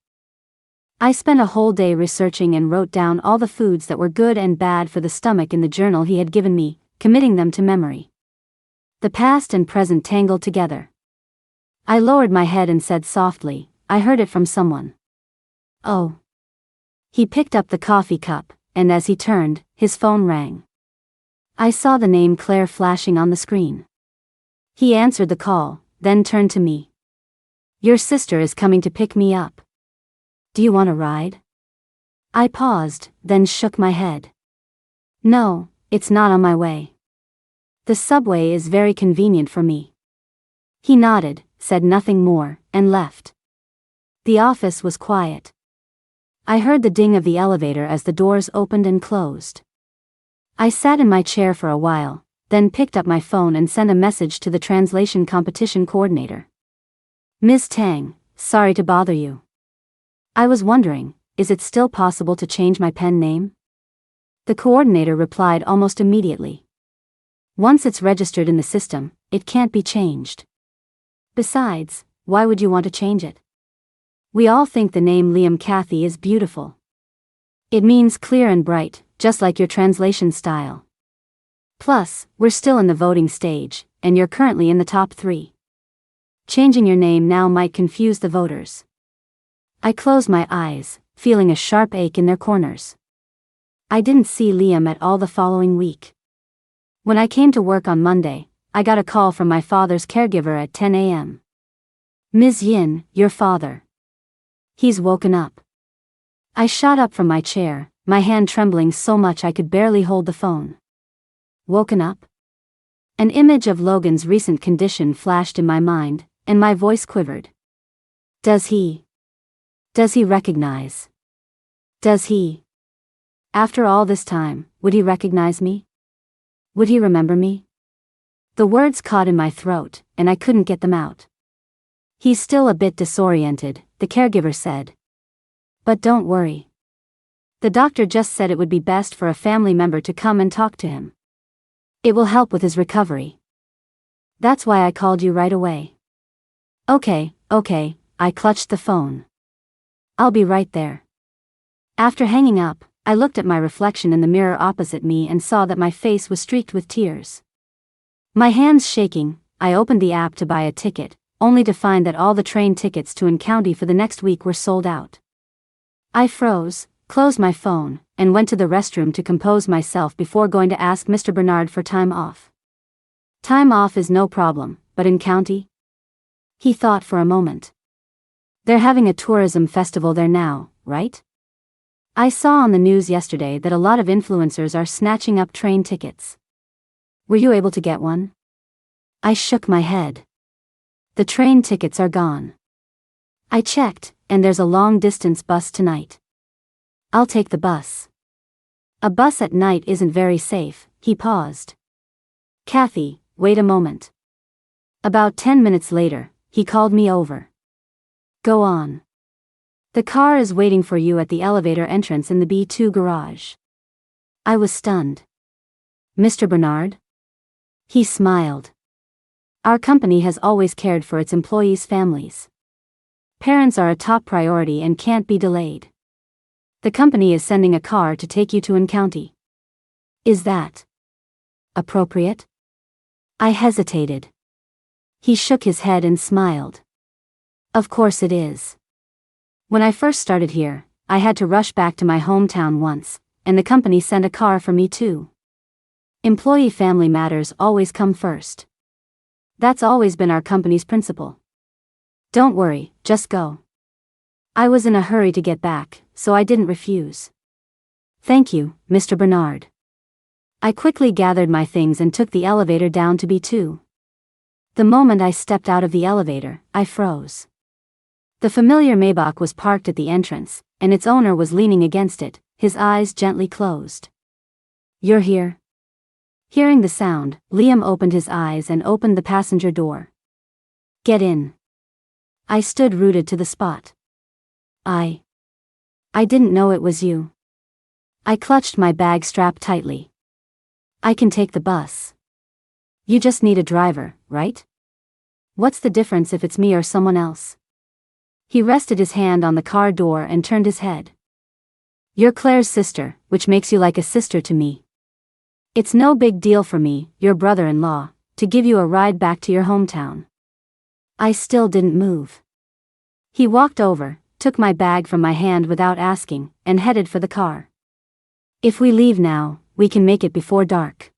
I spent a whole day researching and wrote down all the foods that were good and bad for the stomach in the journal he had given me, committing them to memory. The past and present tangled together. I lowered my head and said softly, "I heard it from someone." "Oh." He picked up the coffee cup, and as he turned, his phone rang. I saw the name Claire flashing on the screen. He answered the call, then turned to me. "Your sister is coming to pick me up. Do you want a ride?" I paused, then shook my head. "No, it's not on my way. The subway is very convenient for me." He nodded, said nothing more, and left. The office was quiet. I heard the ding of the elevator as the doors opened and closed. I sat in my chair for a while, then picked up my phone and sent a message to the translation competition coordinator. "Ms. Tang, sorry to bother you. I was wondering, is it still possible to change my pen name?" The coordinator replied almost immediately. "Once it's registered in the system, it can't be changed. Besides, why would you want to change it? We all think the name Liam Cathy is beautiful. It means clear and bright, just like your translation style. Plus, we're still in the voting stage, and you're currently in the top 3. Changing your name now might confuse the voters." I closed my eyes, feeling a sharp ache in their corners. I didn't see Liam at all the following week. When I came to work on Monday, I got a call from my father's caregiver at 10 a.m. "Ms. Yin, your father. He's woken up." I shot up from my chair, my hand trembling so much I could barely hold the phone. Woken up? An image of Logan's recent condition flashed in my mind, and my voice quivered. Does he? Does he recognize? Does he? After all this time, would he recognize me? Would he remember me? The words caught in my throat, and I couldn't get them out. He's still a bit disoriented, the caregiver said. But don't worry. The doctor just said it would be best for a family member to come and talk to him. It will help with his recovery. That's why I called you right away. Okay, I clutched the phone. I'll be right there. After hanging up, I looked at my reflection in the mirror opposite me and saw that my face was streaked with tears. My hands shaking, I opened the app to buy a ticket, only to find that all the train tickets to County for the next week were sold out. I froze, closed my phone, and went to the restroom to compose myself before going to ask Mr. Bernard for time off. Time off is no problem, but in County? He thought for a moment. They're having a tourism festival there now, right? I saw on the news yesterday that a lot of influencers are snatching up train tickets. Were you able to get one? I shook my head. The train tickets are gone. I checked, and there's a long-distance bus tonight. I'll take the bus. A bus at night isn't very safe, he paused. Kathy, wait a moment. About 10 minutes later, he called me over. Go on. The car is waiting for you at the elevator entrance in the B2 garage. I was stunned. Mr. Bernard? He smiled. Our company has always cared for its employees' families. Parents are a top priority and can't be delayed. The company is sending a car to take you to County. Is that appropriate? I hesitated. He shook his head and smiled. Of course it is. When I first started here, I had to rush back to my hometown once, and the company sent a car for me too. Employee family matters always come first. That's always been our company's principle. Don't worry, just go. I was in a hurry to get back, so I didn't refuse. Thank you, Mr. Bernard. I quickly gathered my things and took the elevator down to B2. The moment I stepped out of the elevator, I froze. The familiar Maybach was parked at the entrance, and its owner was leaning against it, his eyes gently closed. You're here? Hearing the sound, Liam opened his eyes and opened the passenger door. Get in. I stood rooted to the spot. I didn't know it was you. I clutched my bag strapped tightly. I can take the bus. You just need a driver, right? What's the difference if it's me or someone else? He rested his hand on the car door and turned his head. You're Claire's sister, which makes you like a sister to me. It's no big deal for me, your brother-in-law, to give you a ride back to your hometown. I still didn't move. He walked over, took my bag from my hand without asking, and headed for the car. If we leave now, we can make it before dark.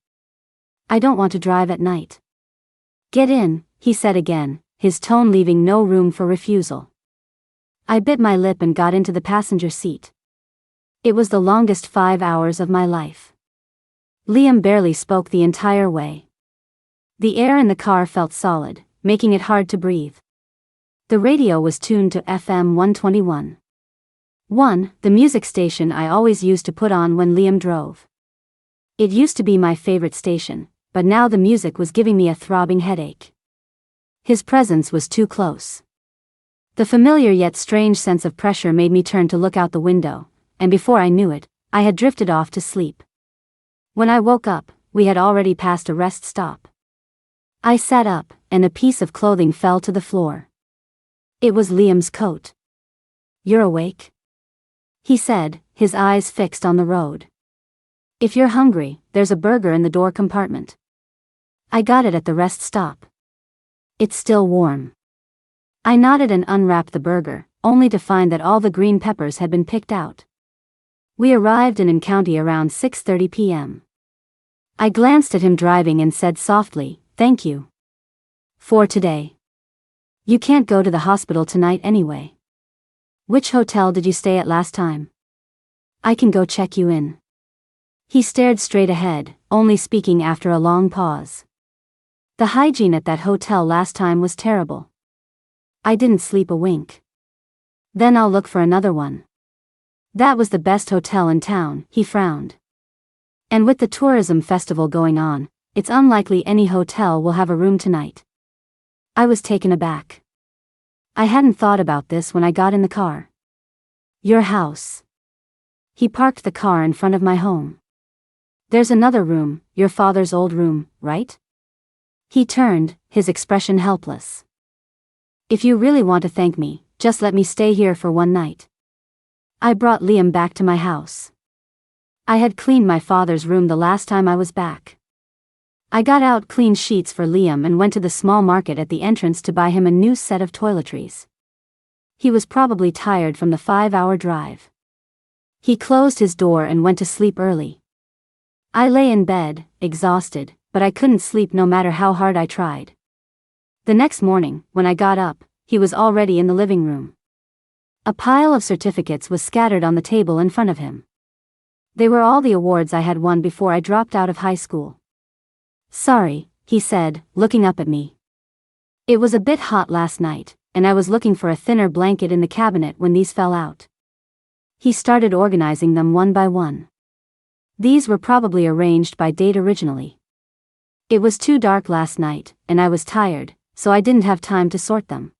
I don't want to drive at night. Get in, he said again, his tone leaving no room for refusal. I bit my lip and got into the passenger seat. It was the longest 5 hours of my life. Liam barely spoke the entire way. The air in the car felt solid, making it hard to breathe. The radio was tuned to FM 121. The music station I always used to put on when Liam drove. It used to be my favorite station, but now the music was giving me a throbbing headache. His presence was too close. The familiar yet strange sense of pressure made me turn to look out the window, and before I knew it, I had drifted off to sleep. When I woke up, we had already passed a rest stop. I sat up, and a piece of clothing fell to the floor. It was Liam's coat. You're awake? He said, his eyes fixed on the road. If you're hungry, there's a burger in the door compartment. I got it at the rest stop. It's still warm. I nodded and unwrapped the burger, only to find that all the green peppers had been picked out. We arrived in County around 6:30 p.m. I glanced at him driving and said softly, "Thank you. For today. You can't go to the hospital tonight anyway. Which hotel did you stay at last time? I can go check you in." He stared straight ahead, only speaking after a long pause. The hygiene at that hotel last time was terrible. I didn't sleep a wink. Then I'll look for another one. That was the best hotel in town, he frowned. And with the tourism festival going on, it's unlikely any hotel will have a room tonight. I was taken aback. I hadn't thought about this when I got in the car. Your house. He parked the car in front of my home. There's another room, your father's old room, right? He turned, his expression helpless. If you really want to thank me, just let me stay here for one night. I brought Liam back to my house. I had cleaned my father's room the last time I was back. I got out clean sheets for Liam and went to the small market at the entrance to buy him a new set of toiletries. He was probably tired from the 5-hour drive. He closed his door and went to sleep early. I lay in bed, exhausted, but I couldn't sleep no matter how hard I tried. The next morning, when I got up, he was already in the living room. A pile of certificates was scattered on the table in front of him. They were all the awards I had won before I dropped out of high school. Sorry, he said, looking up at me. It was a bit hot last night, and I was looking for a thinner blanket in the cabinet when these fell out. He started organizing them one by one. These were probably arranged by date originally. It was too dark last night, and I was tired, so I didn't have time to sort them.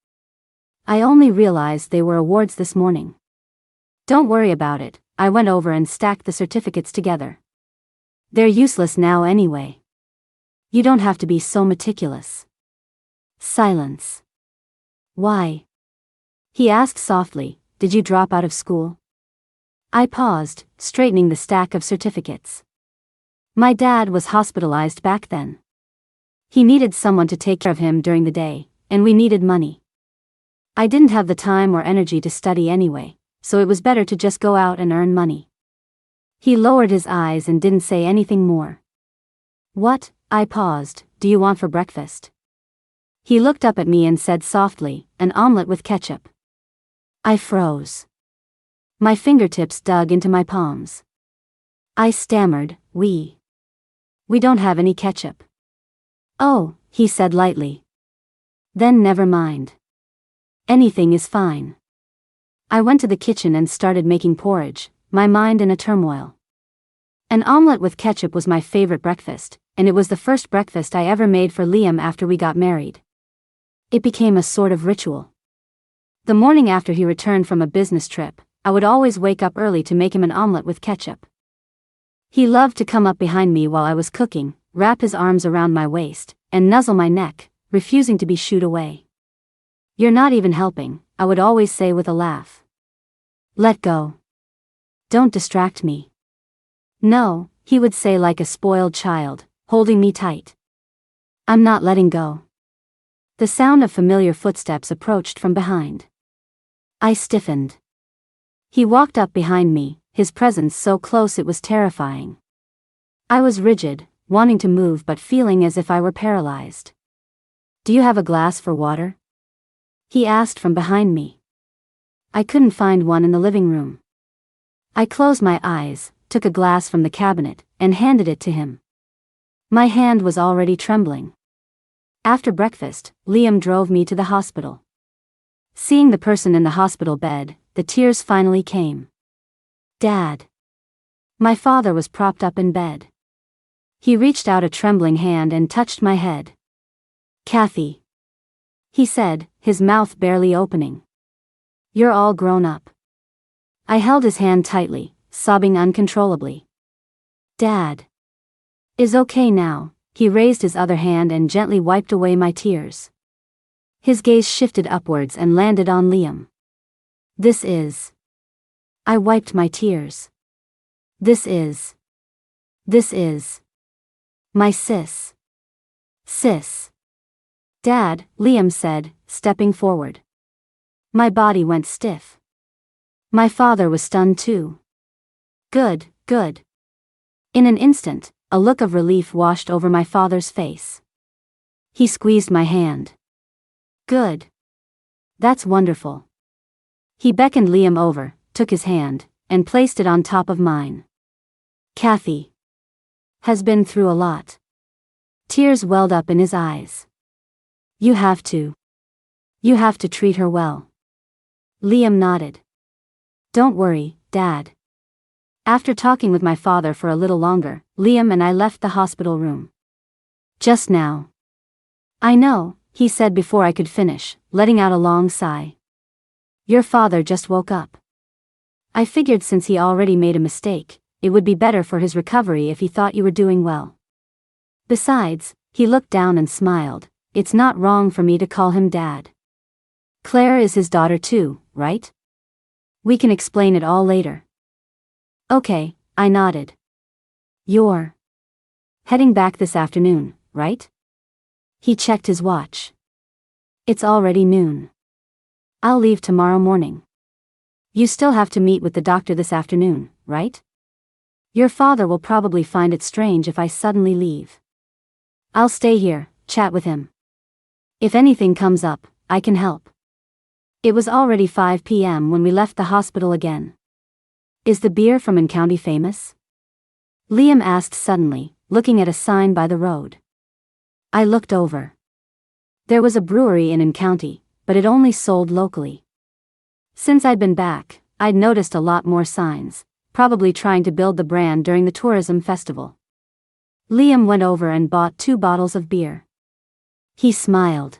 I only realized they were awards this morning. Don't worry about it, I went over and stacked the certificates together. They're useless now anyway. You don't have to be so meticulous. Silence. Why? He asked softly, did you drop out of school? I paused, straightening the stack of certificates. My dad was hospitalized back then. He needed someone to take care of him during the day, and we needed money. I didn't have the time or energy to study anyway, so it was better to just go out and earn money. He lowered his eyes and didn't say anything more. What, I paused, do you want for breakfast? He looked up at me and said softly, an omelet with ketchup. I froze. My fingertips dug into my palms. I stammered, we don't have any ketchup. Oh, he said lightly. Then never mind. Anything is fine. I went to the kitchen and started making porridge, my mind in a turmoil. An omelet with ketchup was my favorite breakfast, and it was the first breakfast I ever made for Liam after we got married. It became a sort of ritual. The morning after he returned from a business trip, I would always wake up early to make him an omelet with ketchup. He loved to come up behind me while I was cooking, wrap his arms around my waist, and nuzzle my neck, refusing to be shooed away. You're not even helping, I would always say with a laugh. Let go. Don't distract me. No, he would say like a spoiled child, holding me tight. I'm not letting go. The sound of familiar footsteps approached from behind. I stiffened. He walked up behind me, his presence so close it was terrifying. I was rigid, wanting to move but feeling as if I were paralyzed. Do you have a glass for water? He asked from behind me. I couldn't find one in the living room. I closed my eyes, took a glass from the cabinet, and handed it to him. My hand was already trembling. After breakfast, Liam drove me to the hospital. Seeing the person in the hospital bed, the tears finally came. Dad. My father was propped up in bed. He reached out a trembling hand and touched my head. Kathy. He said, his mouth barely opening. You're all grown up. I held his hand tightly, sobbing uncontrollably. Dad. Is okay now. He raised his other hand and gently wiped away my tears. His gaze shifted upwards and landed on Liam. This is. I wiped my tears. This is. My sis. Sis. Dad, Liam said, stepping forward. My body went stiff. My father was stunned too. Good. In an instant, a look of relief washed over my father's face. He squeezed my hand. Good. That's wonderful. He beckoned Liam over, took his hand, and placed it on top of mine. Kathy has been through a lot. Tears welled up in his eyes. You have to treat her well. Liam nodded. Don't worry, Dad. After talking with my father for a little longer, Liam and I left the hospital room. Just now. I know, he said before I could finish, letting out a long sigh. Your father just woke up. I figured since he already made a mistake, it would be better for his recovery if he thought you were doing well. Besides, he looked down and smiled, it's not wrong for me to call him Dad. Claire is his daughter too, right? We can explain it all later. Okay, I nodded. You're heading back this afternoon, right? He checked his watch. It's already noon. I'll leave tomorrow morning. You still have to meet with the doctor this afternoon, right? Your father will probably find it strange if I suddenly leave. I'll stay here, chat with him. If anything comes up, I can help. It was already 5 p.m. when we left the hospital again. Is the beer from County famous? Liam asked suddenly, looking at a sign by the road. I looked over. There was a brewery in County, but it only sold locally. Since I'd been back, I'd noticed a lot more signs, probably trying to build the brand during the tourism festival. Liam went over and bought 2 bottles of beer. He smiled.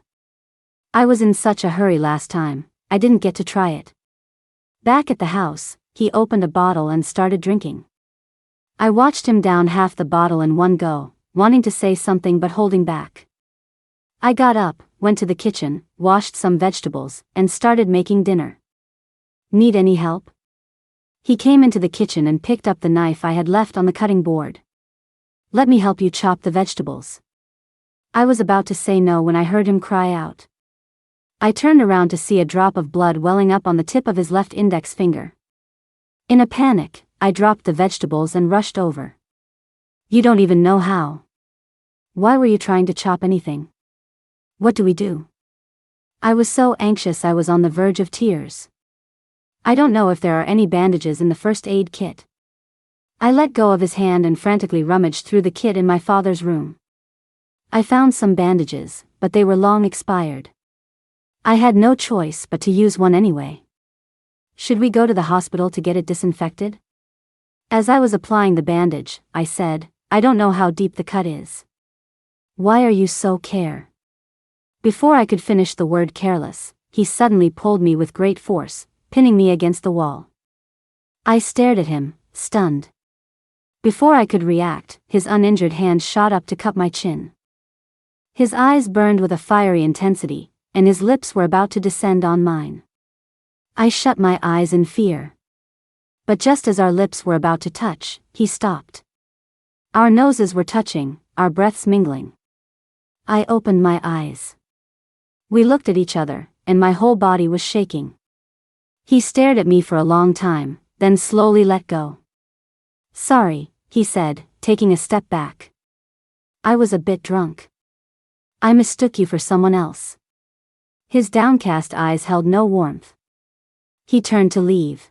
I was in such a hurry last time, I didn't get to try it. Back at the house, he opened a bottle and started drinking. I watched him down half the bottle in one go, wanting to say something but holding back. I got up, went to the kitchen, washed some vegetables, and started making dinner. Need any help? He came into the kitchen and picked up the knife I had left on the cutting board. Let me help you chop the vegetables. I was about to say no when I heard him cry out. I turned around to see a drop of blood welling up on the tip of his left index finger. In a panic, I dropped the vegetables and rushed over. You don't even know how. Why were you trying to chop anything? What do we do? I was so anxious I was on the verge of tears. I don't know if there are any bandages in the first aid kit. I let go of his hand and frantically rummaged through the kit in my father's room. I found some bandages, but they were long expired. I had no choice but to use one anyway. Should we go to the hospital to get it disinfected? As I was applying the bandage, I said, I don't know how deep the cut is. Why are you so care? Before I could finish the word careless, he suddenly pulled me with great force, pinning me against the wall. I stared at him, stunned. Before I could react, his uninjured hand shot up to cup my chin. His eyes burned with a fiery intensity, and his lips were about to descend on mine. I shut my eyes in fear. But just as our lips were about to touch, he stopped. Our noses were touching, our breaths mingling. I opened my eyes. We looked at each other, and my whole body was shaking. He stared at me for a long time, then slowly let go. Sorry, he said, taking a step back. I was a bit drunk. I mistook you for someone else. His downcast eyes held no warmth. He turned to leave.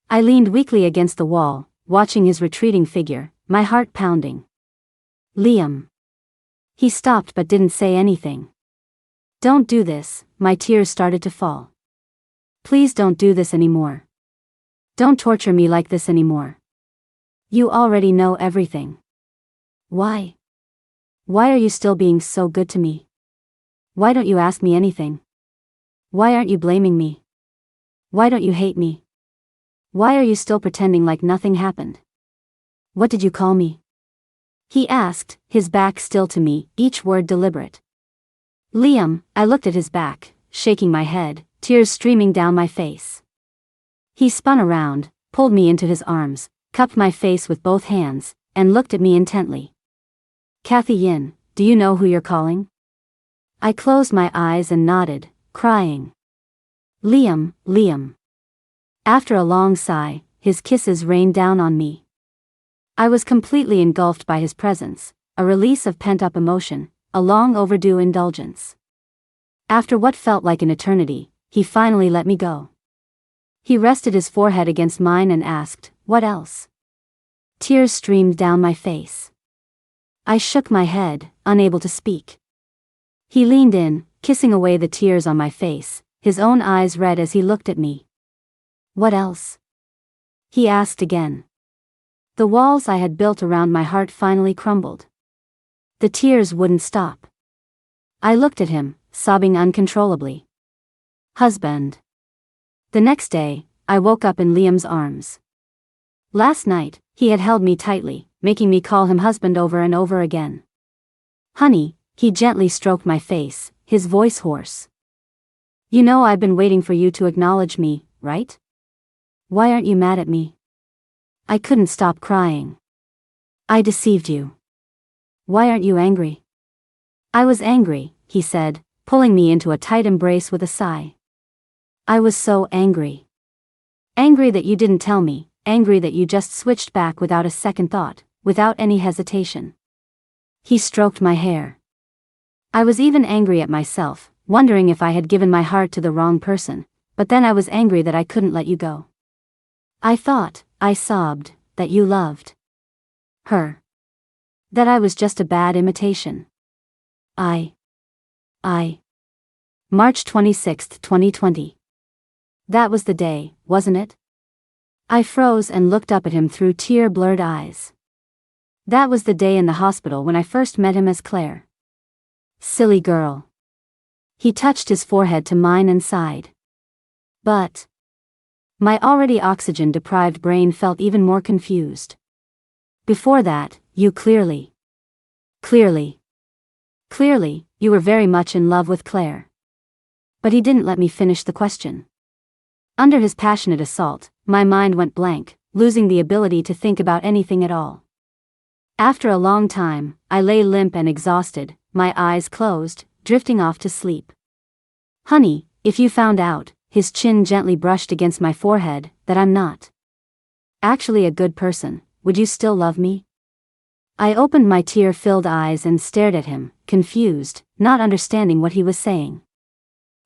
I leaned weakly against the wall, watching his retreating figure, my heart pounding. Liam. He stopped but didn't say anything. Don't do this, my tears started to fall. Please don't do this anymore. Don't torture me like this anymore. You already know everything. Why? Why are you still being so good to me? Why don't you ask me anything? Why aren't you blaming me? Why don't you hate me? Why are you still pretending like nothing happened? What did you call me? He asked, his back still to me, each word deliberate. Liam, I looked at his back, shaking my head, tears streaming down my face. He spun around, pulled me into his arms, cupped my face with both hands, and looked at me intently. Kathy Yin, do you know who you're calling? I closed my eyes and nodded, crying. Liam, Liam. After a long sigh, his kisses rained down on me. I was completely engulfed by his presence, a release of pent-up emotion, a long overdue indulgence. After what felt like an eternity, he finally let me go. He rested his forehead against mine and asked, what else? Tears streamed down my face. I shook my head, unable to speak. He leaned in, kissing away the tears on my face, his own eyes red as he looked at me. What else? He asked again. The walls I had built around my heart finally crumbled. The tears wouldn't stop. I looked at him, sobbing uncontrollably. Husband. The next day, I woke up in Liam's arms. Last night, he had held me tightly, making me call him husband over and over again. Honey, he gently stroked my face, his voice hoarse. You know I've been waiting for you to acknowledge me, right? Why aren't you mad at me? I couldn't stop crying. I deceived you. Why aren't you angry? I was angry, he said, pulling me into a tight embrace with a sigh. I was so angry. Angry that you didn't tell me, angry that you just switched back without a second thought, without any hesitation. He stroked my hair. I was even angry at myself, wondering if I had given my heart to the wrong person, but then I was angry that I couldn't let you go. I thought, I sobbed, that you loved her. That I was just a bad imitation. March 26, 2020. That was the day, wasn't it? I froze and looked up at him through tear-blurred eyes. That was the day in the hospital when I first met him as Claire. Silly girl. He touched his forehead to mine and sighed. But my already oxygen-deprived brain felt even more confused. Before that, you clearly, you were very much in love with Claire. But he didn't let me finish the question. Under his passionate assault, my mind went blank, losing the ability to think about anything at all. After a long time, I lay limp and exhausted, my eyes closed, drifting off to sleep. Honey, if you found out, his chin gently brushed against my forehead, that I'm not actually a good person, would you still love me? I opened my tear-filled eyes and stared at him, confused, not understanding what he was saying.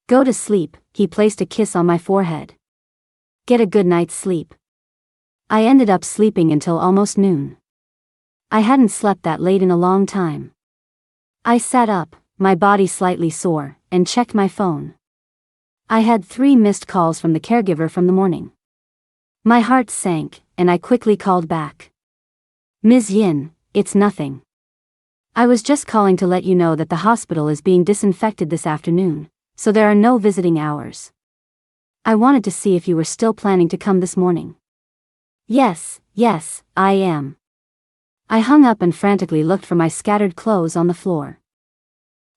Go to sleep, he placed a kiss on my forehead. Get a good night's sleep. I ended up sleeping until almost noon. I hadn't slept that late in a long time. I sat up, my body slightly sore, and checked my phone. I had 3 missed calls from the caregiver from the morning. My heart sank, and I quickly called back. Ms. Yin, it's nothing. I was just calling to let you know that the hospital is being disinfected this afternoon, so there are no visiting hours. I wanted to see if you were still planning to come this morning. Yes, I am. I hung up and frantically looked for my scattered clothes on the floor.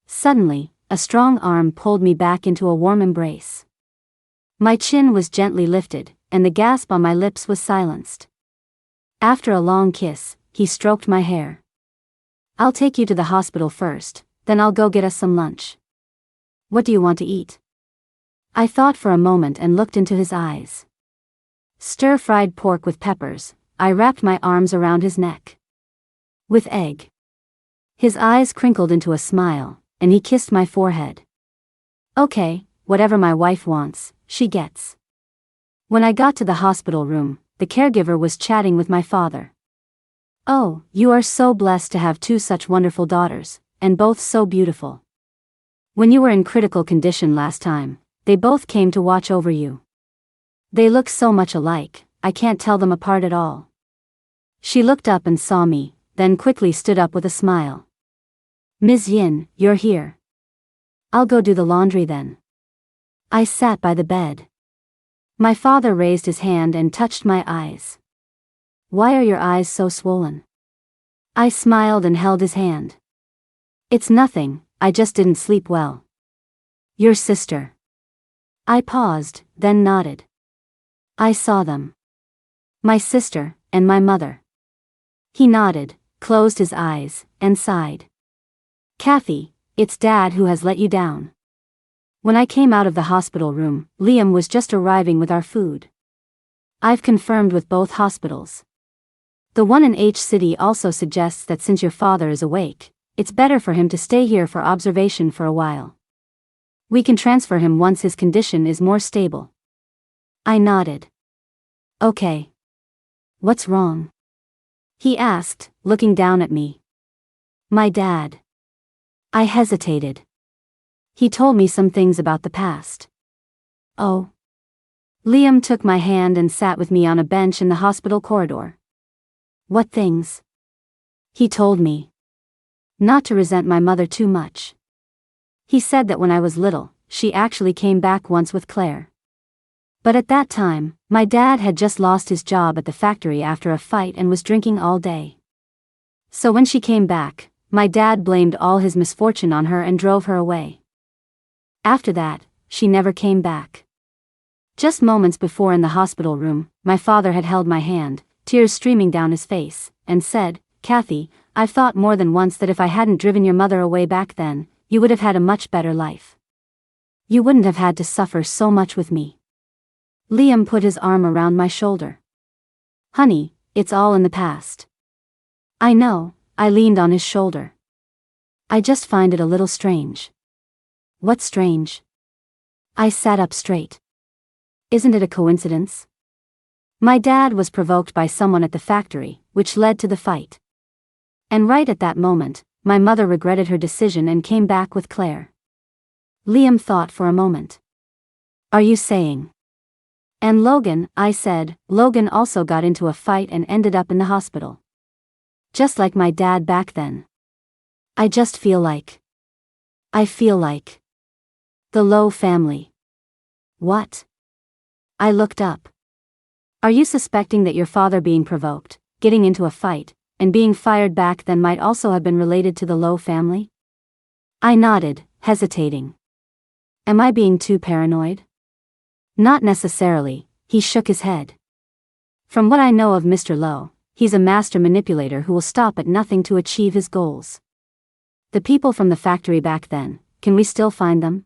Suddenly, a strong arm pulled me back into a warm embrace. My chin was gently lifted, and the gasp on my lips was silenced. After a long kiss, he stroked my hair. I'll take you to the hospital first, then I'll go get us some lunch. What do you want to eat? I thought for a moment and looked into his eyes. Stir-fried pork with peppers. I wrapped my arms around his neck. With egg. His eyes crinkled into a smile, and he kissed my forehead. Okay, whatever my wife wants, she gets. When I got to the hospital room, the caregiver was chatting with my father. Oh, you are so blessed to have 2 such wonderful daughters, and both so beautiful. When you were in critical condition last time, they both came to watch over you. They look so much alike, I can't tell them apart at all. She looked up and saw me, then quickly stood up with a smile. Ms. Yin, you're here. I'll go do the laundry then. I sat by the bed. My father raised his hand and touched my eyes. Why are your eyes so swollen? I smiled and held his hand. It's nothing, I just didn't sleep well. Your sister. I paused, then nodded. I saw them. My sister, and my mother. He nodded, closed his eyes, and sighed. Kathy, it's Dad who has let you down. When I came out of the hospital room, Liam was just arriving with our food. I've confirmed with both hospitals. The one in H City also suggests that since your father is awake, it's better for him to stay here for observation for a while. We can transfer him once his condition is more stable. I nodded. Okay. What's wrong? He asked, looking down at me. My dad. I hesitated. He told me some things about the past. Oh. Liam took my hand and sat with me on a bench in the hospital corridor. What things? He told me. Not to resent my mother too much. He said that when I was little, she actually came back once with Claire. But at that time, my dad had just lost his job at the factory after a fight and was drinking all day. So when she came back, my dad blamed all his misfortune on her and drove her away. After that, she never came back. Just moments before in the hospital room, my father had held my hand, tears streaming down his face, and said, "Kathy, I've thought more than once that if I hadn't driven your mother away back then, you would have had a much better life. You wouldn't have had to suffer so much with me." Liam put his arm around my shoulder. "Honey, it's all in the past." "I know," I leaned on his shoulder. "I just find it a little strange." "What's strange?" I sat up straight. "Isn't it a coincidence? My dad was provoked by someone at the factory, which led to the fight. And right at that moment, my mother regretted her decision and came back with Claire." Liam thought for a moment. "Are you saying?" "And Logan," I said. "Logan also got into a fight and ended up in the hospital. Just like my dad back then. I feel like the Lowe family." "What?" I looked up. "Are you suspecting that your father being provoked, getting into a fight, and being fired back then might also have been related to the Lowe family?" I nodded, hesitating. "Am I being too paranoid?" "Not necessarily," he shook his head. "From what I know of Mr. Lowe, he's a master manipulator who will stop at nothing to achieve his goals. The people from the factory back then, can we still find them?"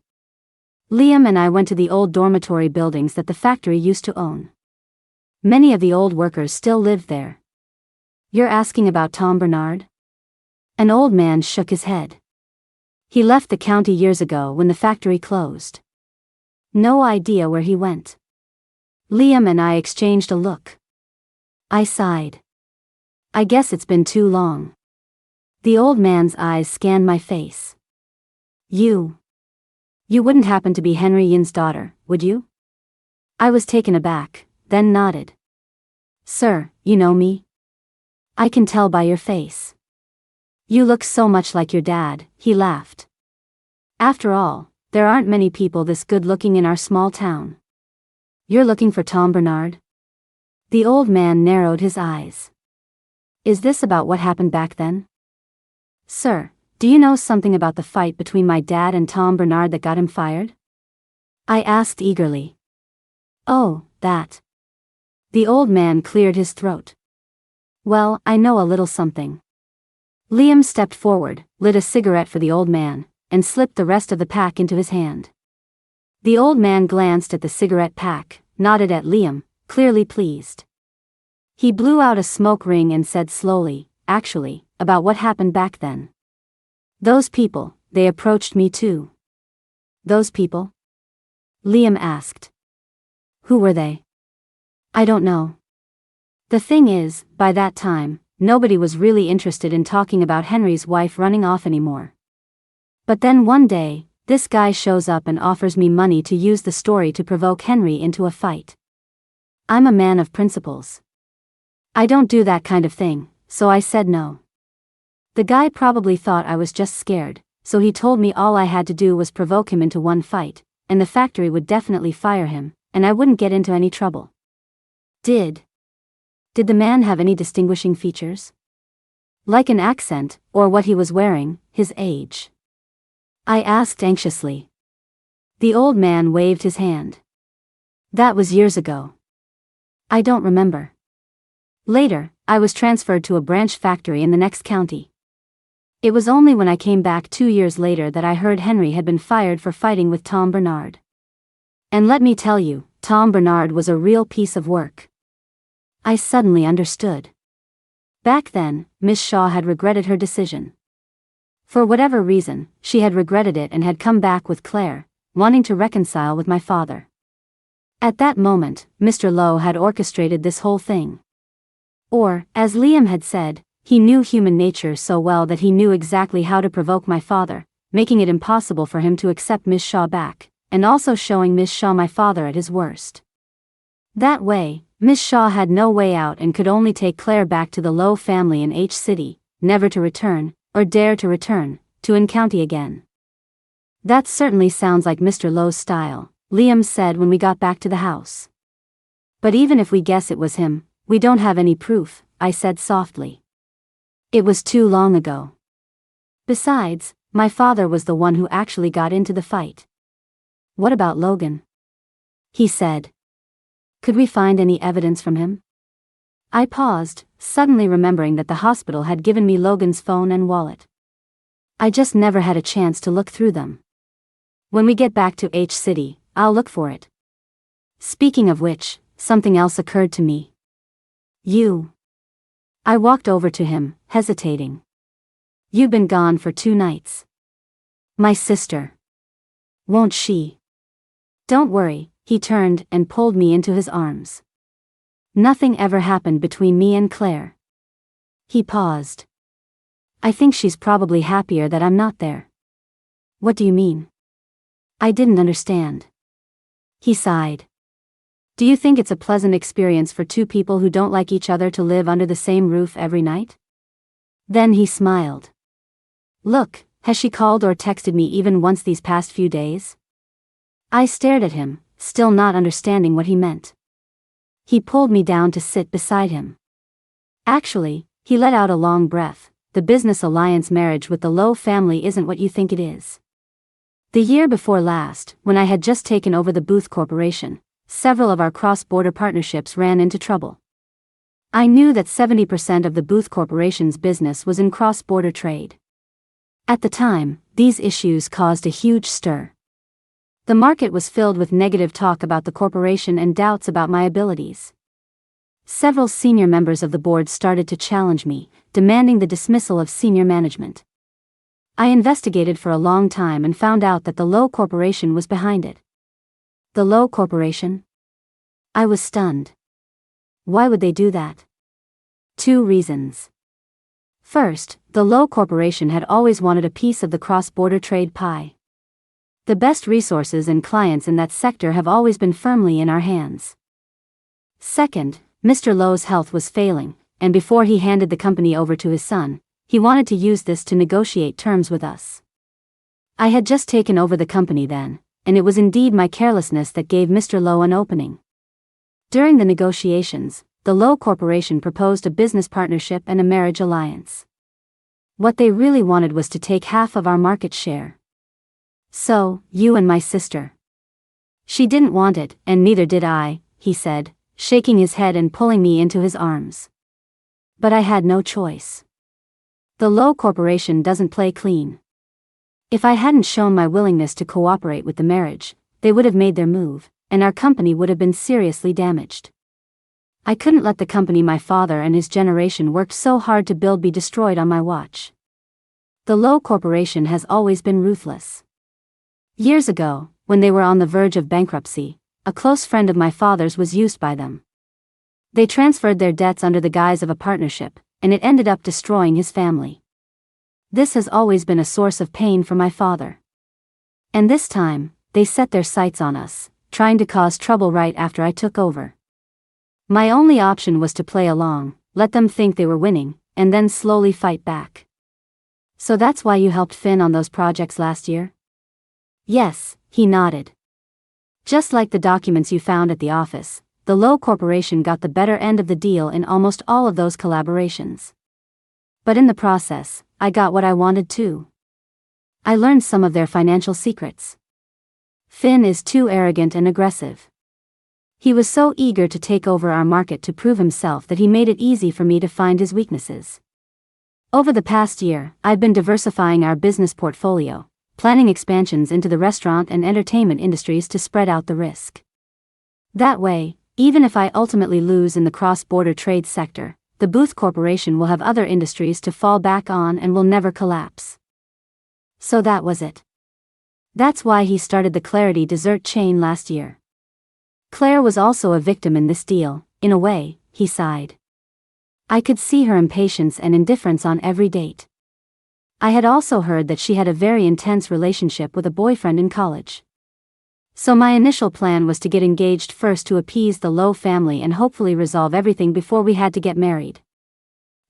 Liam and I went to the old dormitory buildings that the factory used to own. Many of the old workers still lived there. "You're asking about Tom Bernard?" An old man shook his head. "He left the county years ago when the factory closed. No idea where he went." Liam and I exchanged a look. I sighed. "I guess it's been too long." The old man's eyes scanned my face. You wouldn't happen to be Henry Yin's daughter, would you?" I was taken aback, then nodded. "Sir, you know me? I can tell by your face. You look so much like your dad," he laughed. "After all, there aren't many people this good-looking in our small town." "You're looking for Tom Bernard?" The old man narrowed his eyes. "Is this about what happened back then?" "Sir, do you know something about the fight between my dad and Tom Bernard that got him fired?" I asked eagerly. "Oh, that." The old man cleared his throat. "Well, I know a little something." Liam stepped forward, lit a cigarette for the old man, and slipped the rest of the pack into his hand. The old man glanced at the cigarette pack, nodded at Liam, clearly pleased. He blew out a smoke ring and said slowly, "Actually, about what happened back then. Those people, they approached me too." "Those people?" Liam asked. "Who were they?" "I don't know. The thing is, by that time, nobody was really interested in talking about Henry's wife running off anymore. But then one day, this guy shows up and offers me money to use the story to provoke Henry into a fight. I'm a man of principles. I don't do that kind of thing, so I said no. The guy probably thought I was just scared, so he told me all I had to do was provoke him into one fight, and the factory would definitely fire him, and I wouldn't get into any trouble." Did the man have any distinguishing features? Like an accent, or what he was wearing, his age? I asked anxiously. The old man waved his hand. "That was years ago. I don't remember. Later, I was transferred to a branch factory in the next county. It was only when I came back 2 years later that I heard Henry had been fired for fighting with Tom Bernard. And let me tell you, Tom Bernard was a real piece of work." I suddenly understood. Back then, Miss Shaw had regretted her decision. For whatever reason, she had regretted it and had come back with Claire, wanting to reconcile with my father. At that moment, Mr. Lowe had orchestrated this whole thing. Or, as Liam had said, he knew human nature so well that he knew exactly how to provoke my father, making it impossible for him to accept Miss Shaw back, and also showing Miss Shaw my father at his worst. That way, Miss Shaw had no way out and could only take Claire back to the Lowe family in H City, never to return, or dare to return, to N County again. That certainly sounds like Mr. Lowe's style, Liam said when we got back to the house. But even if we guess it was him, we don't have any proof, I said softly. It was too long ago. Besides, my father was the one who actually got into the fight. What about Logan? He said. Could we find any evidence from him? I paused, suddenly remembering that the hospital had given me Logan's phone and wallet. I just never had a chance to look through them. When we get back to H City, I'll look for it. Speaking of which, something else occurred to me. You. I walked over to him, hesitating. You've been gone for 2 nights. My sister. Won't she? Don't worry, he turned and pulled me into his arms. Nothing ever happened between me and Claire. He paused. I think she's probably happier that I'm not there. What do you mean? I didn't understand. He sighed. Do you think it's a pleasant experience for 2 people who don't like each other to live under the same roof every night? Then he smiled. Look, has she called or texted me even once these past few days? I stared at him, still not understanding what he meant. He pulled me down to sit beside him. Actually, he let out a long breath, the business alliance marriage with the Lowe family isn't what you think it is. The year before last, when I had just taken over the Booth Corporation, several of our cross-border partnerships ran into trouble. I knew that 70% of the Booth Corporation's business was in cross-border trade. At the time, these issues caused a huge stir. The market was filled with negative talk about the corporation and doubts about my abilities. Several senior members of the board started to challenge me, demanding the dismissal of senior management. I investigated for a long time and found out that the Lowe Corporation was behind it. The Lowe Corporation? I was stunned. Why would they do that? 2 reasons. First, the Lowe Corporation had always wanted a piece of the cross-border trade pie. The best resources and clients in that sector have always been firmly in our hands. Second, Mr. Lowe's health was failing, and before he handed the company over to his son, he wanted to use this to negotiate terms with us. I had just taken over the company then, and it was indeed my carelessness that gave Mr. Lowe an opening. During the negotiations, the Lowe Corporation proposed a business partnership and a marriage alliance. What they really wanted was to take half of our market share. So, you and my sister. She didn't want it, and neither did I, he said, shaking his head and pulling me into his arms. But I had no choice. The Lowe Corporation doesn't play clean. If I hadn't shown my willingness to cooperate with the marriage, they would have made their move, and our company would have been seriously damaged. I couldn't let the company my father and his generation worked so hard to build be destroyed on my watch. The Lowe Corporation has always been ruthless. Years ago, when they were on the verge of bankruptcy, a close friend of my father's was used by them. They transferred their debts under the guise of a partnership, and it ended up destroying his family. This has always been a source of pain for my father. And this time, they set their sights on us, trying to cause trouble right after I took over. My only option was to play along, let them think they were winning, and then slowly fight back. So that's why you helped Finn on those projects last year? Yes, he nodded. Just like the documents you found at the office, the Lowe Corporation got the better end of the deal in almost all of those collaborations. But in the process, I got what I wanted too. I learned some of their financial secrets. Finn is too arrogant and aggressive. He was so eager to take over our market to prove himself that he made it easy for me to find his weaknesses. Over the past year, I've been diversifying our business portfolio, planning expansions into the restaurant and entertainment industries to spread out the risk. That way, even if I ultimately lose in the cross-border trade sector, the Booth Corporation will have other industries to fall back on and will never collapse. So that was it. That's why he started the Clarity dessert chain last year. Claire was also a victim in this deal, in a way, he sighed. I could see her impatience and indifference on every date. I had also heard that she had a very intense relationship with a boyfriend in college. So my initial plan was to get engaged first to appease the Lowe family and hopefully resolve everything before we had to get married.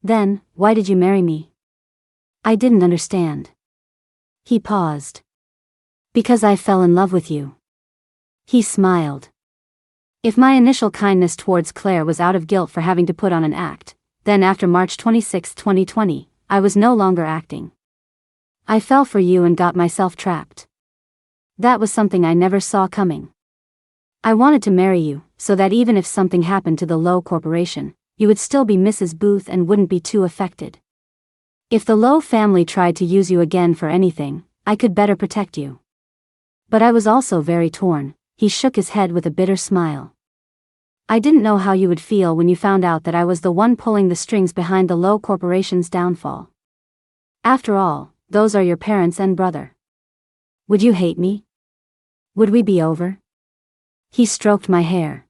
Then, why did you marry me? I didn't understand. He paused. Because I fell in love with you. He smiled. If my initial kindness towards Claire was out of guilt for having to put on an act, then after March 26, 2020, I was no longer acting. I fell for you and got myself trapped. That was something I never saw coming. I wanted to marry you, so that even if something happened to the Lowe Corporation, you would still be Mrs. Booth and wouldn't be too affected. If the Lowe family tried to use you again for anything, I could better protect you. But I was also very torn. He shook his head with a bitter smile. I didn't know how you would feel when you found out that I was the one pulling the strings behind the Lowe Corporation's downfall. After all, those are your parents and brother. Would you hate me? Would we be over? He stroked my hair.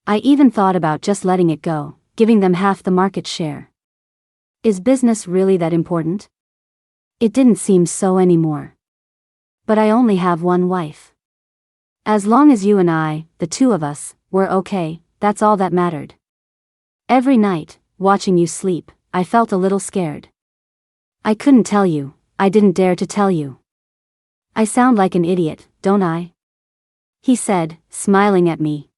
I even thought about just letting it go, giving them half the market share. Is business really that important? It didn't seem so anymore. But I only have one wife. As long as you and I, the two of us, were okay, that's all that mattered. Every night, watching you sleep, I felt a little scared. I couldn't tell you, I didn't dare to tell you. I sound like an idiot, don't I? He said, smiling at me.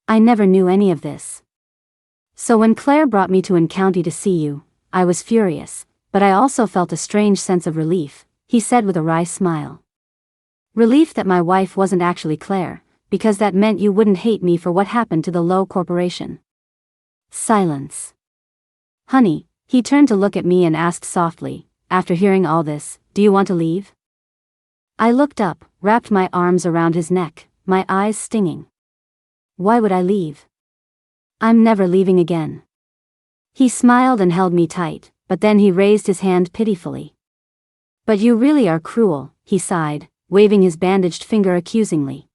I never knew any of this. So when Claire brought me to N County to see you, I was furious, but I also felt a strange sense of relief, he said with a wry smile. Relief that my wife wasn't actually Claire, because that meant you wouldn't hate me for what happened to the Lowe Corporation. Silence. Honey, he turned to look at me and asked softly, after hearing all this, do you want to leave? I looked up, wrapped my arms around his neck, my eyes stinging. Why would I leave? I'm never leaving again. He smiled and held me tight, but then he raised his hand pitifully. But you really are cruel, he sighed, waving his bandaged finger accusingly.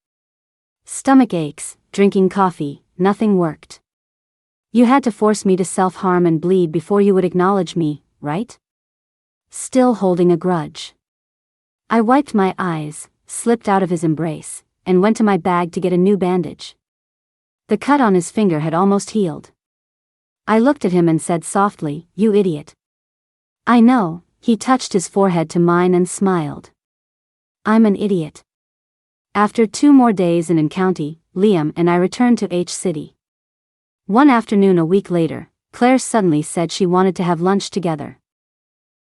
Stomach aches, drinking coffee, nothing worked. You had to force me to self-harm and bleed before you would acknowledge me, right? Still holding a grudge. I wiped my eyes, slipped out of his embrace, and went to my bag to get a new bandage. The cut on his finger had almost healed. I looked at him and said softly, you idiot. I know, he touched his forehead to mine and smiled. I'm an idiot. After 2 more days in N County, Liam and I returned to H City. One afternoon a week later, Claire suddenly said she wanted to have lunch together.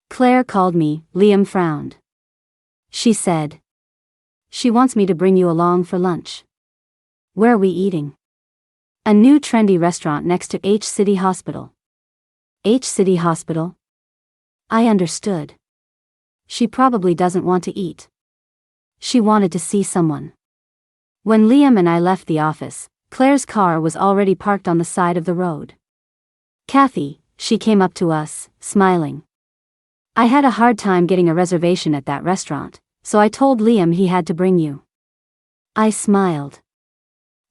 Claire called me, Liam frowned. She said. She wants me to bring you along for lunch. Where are we eating? A new trendy restaurant next to H City Hospital. H City Hospital? I understood. She probably doesn't want to eat. She wanted to see someone. When Liam and I left the office, Claire's car was already parked on the side of the road. Kathy, she came up to us, smiling. I had a hard time getting a reservation at that restaurant, so I told Liam he had to bring you. I smiled.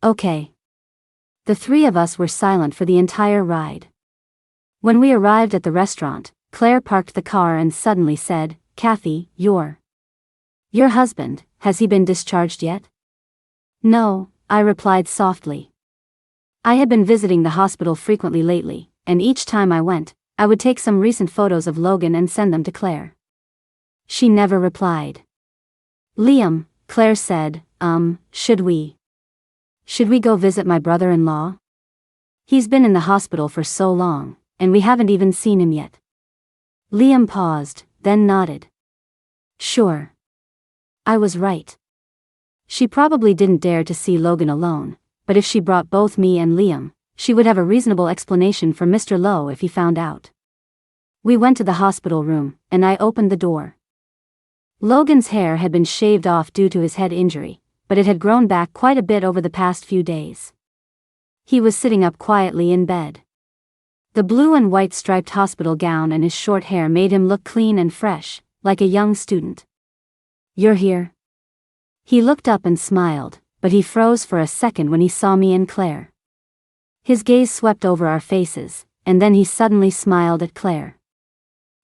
Okay. The 3 of us were silent for the entire ride. When we arrived at the restaurant, Claire parked the car and suddenly said, Kathy, your husband, has he been discharged yet? No, I replied softly. I had been visiting the hospital frequently lately, and each time I went, I would take some recent photos of Logan and send them to Claire. She never replied. Liam, Claire said, should we go visit my brother-in-law? He's been in the hospital for so long, and we haven't even seen him yet. Liam paused, then nodded. Sure. I was right. She probably didn't dare to see Logan alone, but if she brought both me and Liam, she would have a reasonable explanation for Mr. Lowe if he found out. We went to the hospital room, and I opened the door. Logan's hair had been shaved off due to his head injury, but it had grown back quite a bit over the past few days. He was sitting up quietly in bed. The blue and white striped hospital gown and his short hair made him look clean and fresh, like a young student. You're here? He looked up and smiled, but he froze for a second when he saw me and Claire. His gaze swept over our faces, and then he suddenly smiled at Claire.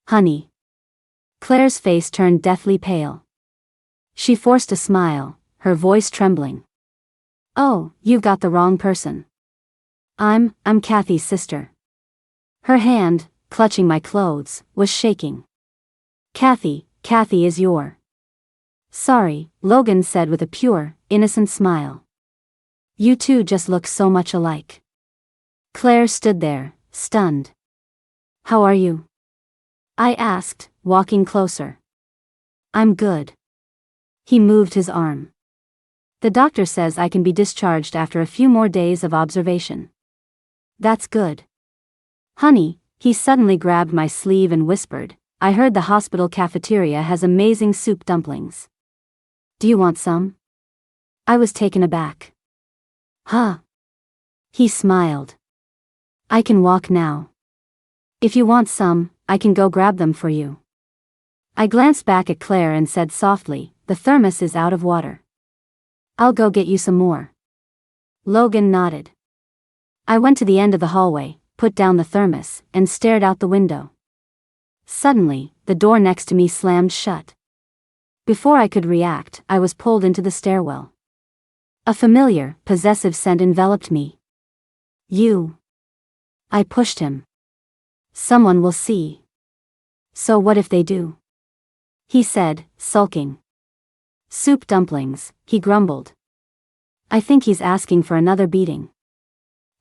Honey. Claire's face turned deathly pale. She forced a smile, her voice trembling. "Oh, you've got the wrong person. I'm Kathy's sister." Her hand, clutching my clothes, was shaking. Kathy is your. Sorry, Logan said with a pure, innocent smile. You two just look so much alike. Claire stood there, stunned. How are you? I asked, walking closer. I'm good. He moved his arm. The doctor says I can be discharged after a few more days of observation. That's good. Honey, he suddenly grabbed my sleeve and whispered, I heard the hospital cafeteria has amazing soup dumplings. Do you want some? I was taken aback. Huh? He smiled. I can walk now. If you want some, I can go grab them for you. I glanced back at Claire and said softly, the thermos is out of water. I'll go get you some more. Logan nodded. I went to the end of the hallway, put down the thermos, and stared out the window. Suddenly, the door next to me slammed shut. Before I could react, I was pulled into the stairwell. A familiar, possessive scent enveloped me. You. I pushed him. Someone will see. So what if they do? He said, sulking. Soup dumplings, he grumbled. I think he's asking for another beating.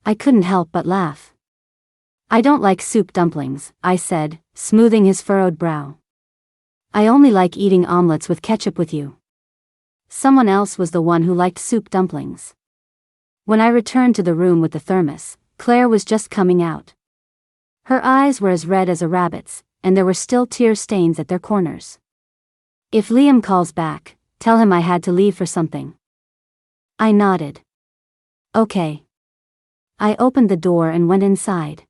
I couldn't help but laugh. I don't like soup dumplings, I said, smoothing his furrowed brow. I only like eating omelets with ketchup with you. Someone else was the one who liked soup dumplings. When I returned to the room with the thermos, Claire was just coming out. Her eyes were as red as a rabbit's, and there were still tear stains at their corners. If Liam calls back, tell him I had to leave for something. I nodded. Okay. I opened the door and went inside.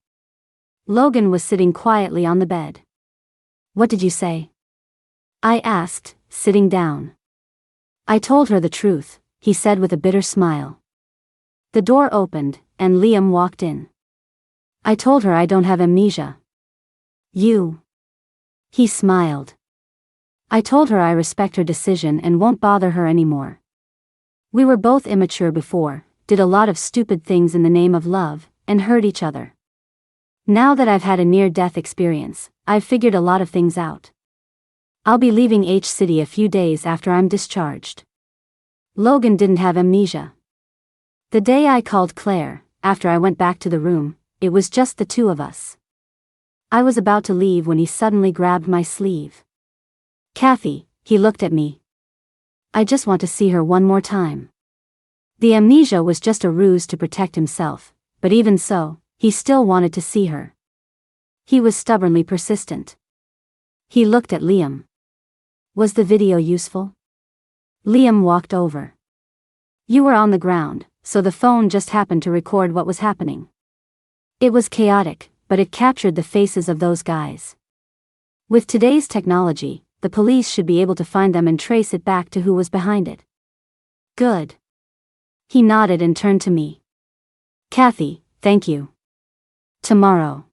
Logan was sitting quietly on the bed. What did you say? I asked, sitting down. I told her the truth, he said with a bitter smile. The door opened, and Liam walked in. I told her I don't have amnesia. You. He smiled. I told her I respect her decision and won't bother her anymore. We were both immature before, did a lot of stupid things in the name of love, and hurt each other. Now that I've had a near-death experience, I've figured a lot of things out. I'll be leaving H-City a few days after I'm discharged. Logan didn't have amnesia. The day I called Claire, after I went back to the room, it was just the two of us. I was about to leave when he suddenly grabbed my sleeve. Kathy, he looked at me. I just want to see her one more time. The amnesia was just a ruse to protect himself, but even so, he still wanted to see her. He was stubbornly persistent. He looked at Liam. Was the video useful? Liam walked over. You were on the ground, so the phone just happened to record what was happening. It was chaotic, but it captured the faces of those guys. With today's technology, the police should be able to find them and trace it back to who was behind it. Good. He nodded and turned to me. Kathy, thank you. Tomorrow.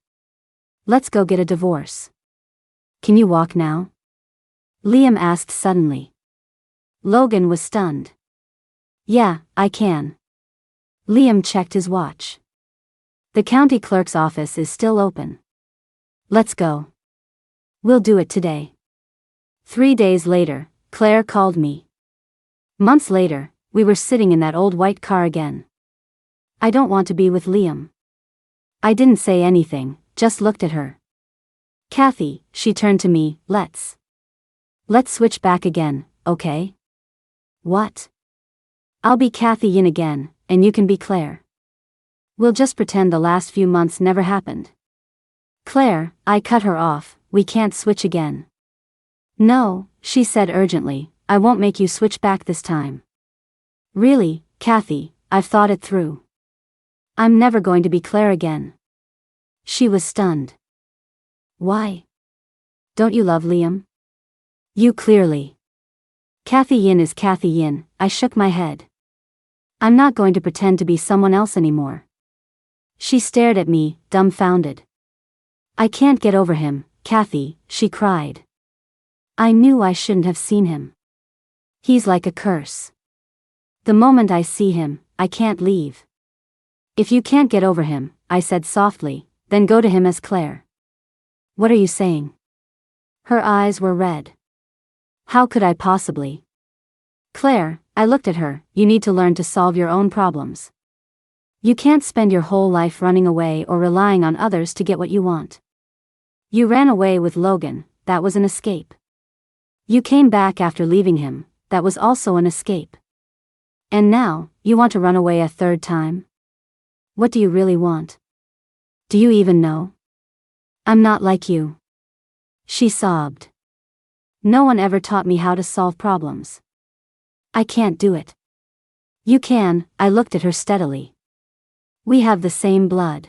Let's go get a divorce. Can you walk now? Liam asked suddenly. Logan was stunned. Yeah, I can. Liam checked his watch. The county clerk's office is still open. Let's go. We'll do it today. 3 days later, Claire called me. Months later, we were sitting in that old white car again. I don't want to be with Liam. I didn't say anything, just looked at her. Kathy, she turned to me, let's switch back again, okay? What? I'll be Kathy Yin again, and you can be Claire. We'll just pretend the last few months never happened. Claire, I cut her off, we can't switch again. No, she said urgently, I won't make you switch back this time. Really, Kathy, I've thought it through. I'm never going to be Claire again. She was stunned. Why? Don't you love Liam? You clearly. Kathy Yin is Kathy Yin, I shook my head. I'm not going to pretend to be someone else anymore. She stared at me, dumbfounded. I can't get over him, Kathy, she cried. I knew I shouldn't have seen him. He's like a curse. The moment I see him, I can't leave. If you can't get over him, I said softly, then go to him as Claire. What are you saying? Her eyes were red. How could I possibly? Claire, I looked at her, you need to learn to solve your own problems. You can't spend your whole life running away or relying on others to get what you want. You ran away with Logan, that was an escape. You came back after leaving him, that was also an escape. And now, you want to run away a third time? What do you really want? Do you even know? I'm not like you. She sobbed. No one ever taught me how to solve problems. I can't do it. You can, I looked at her steadily. We have the same blood.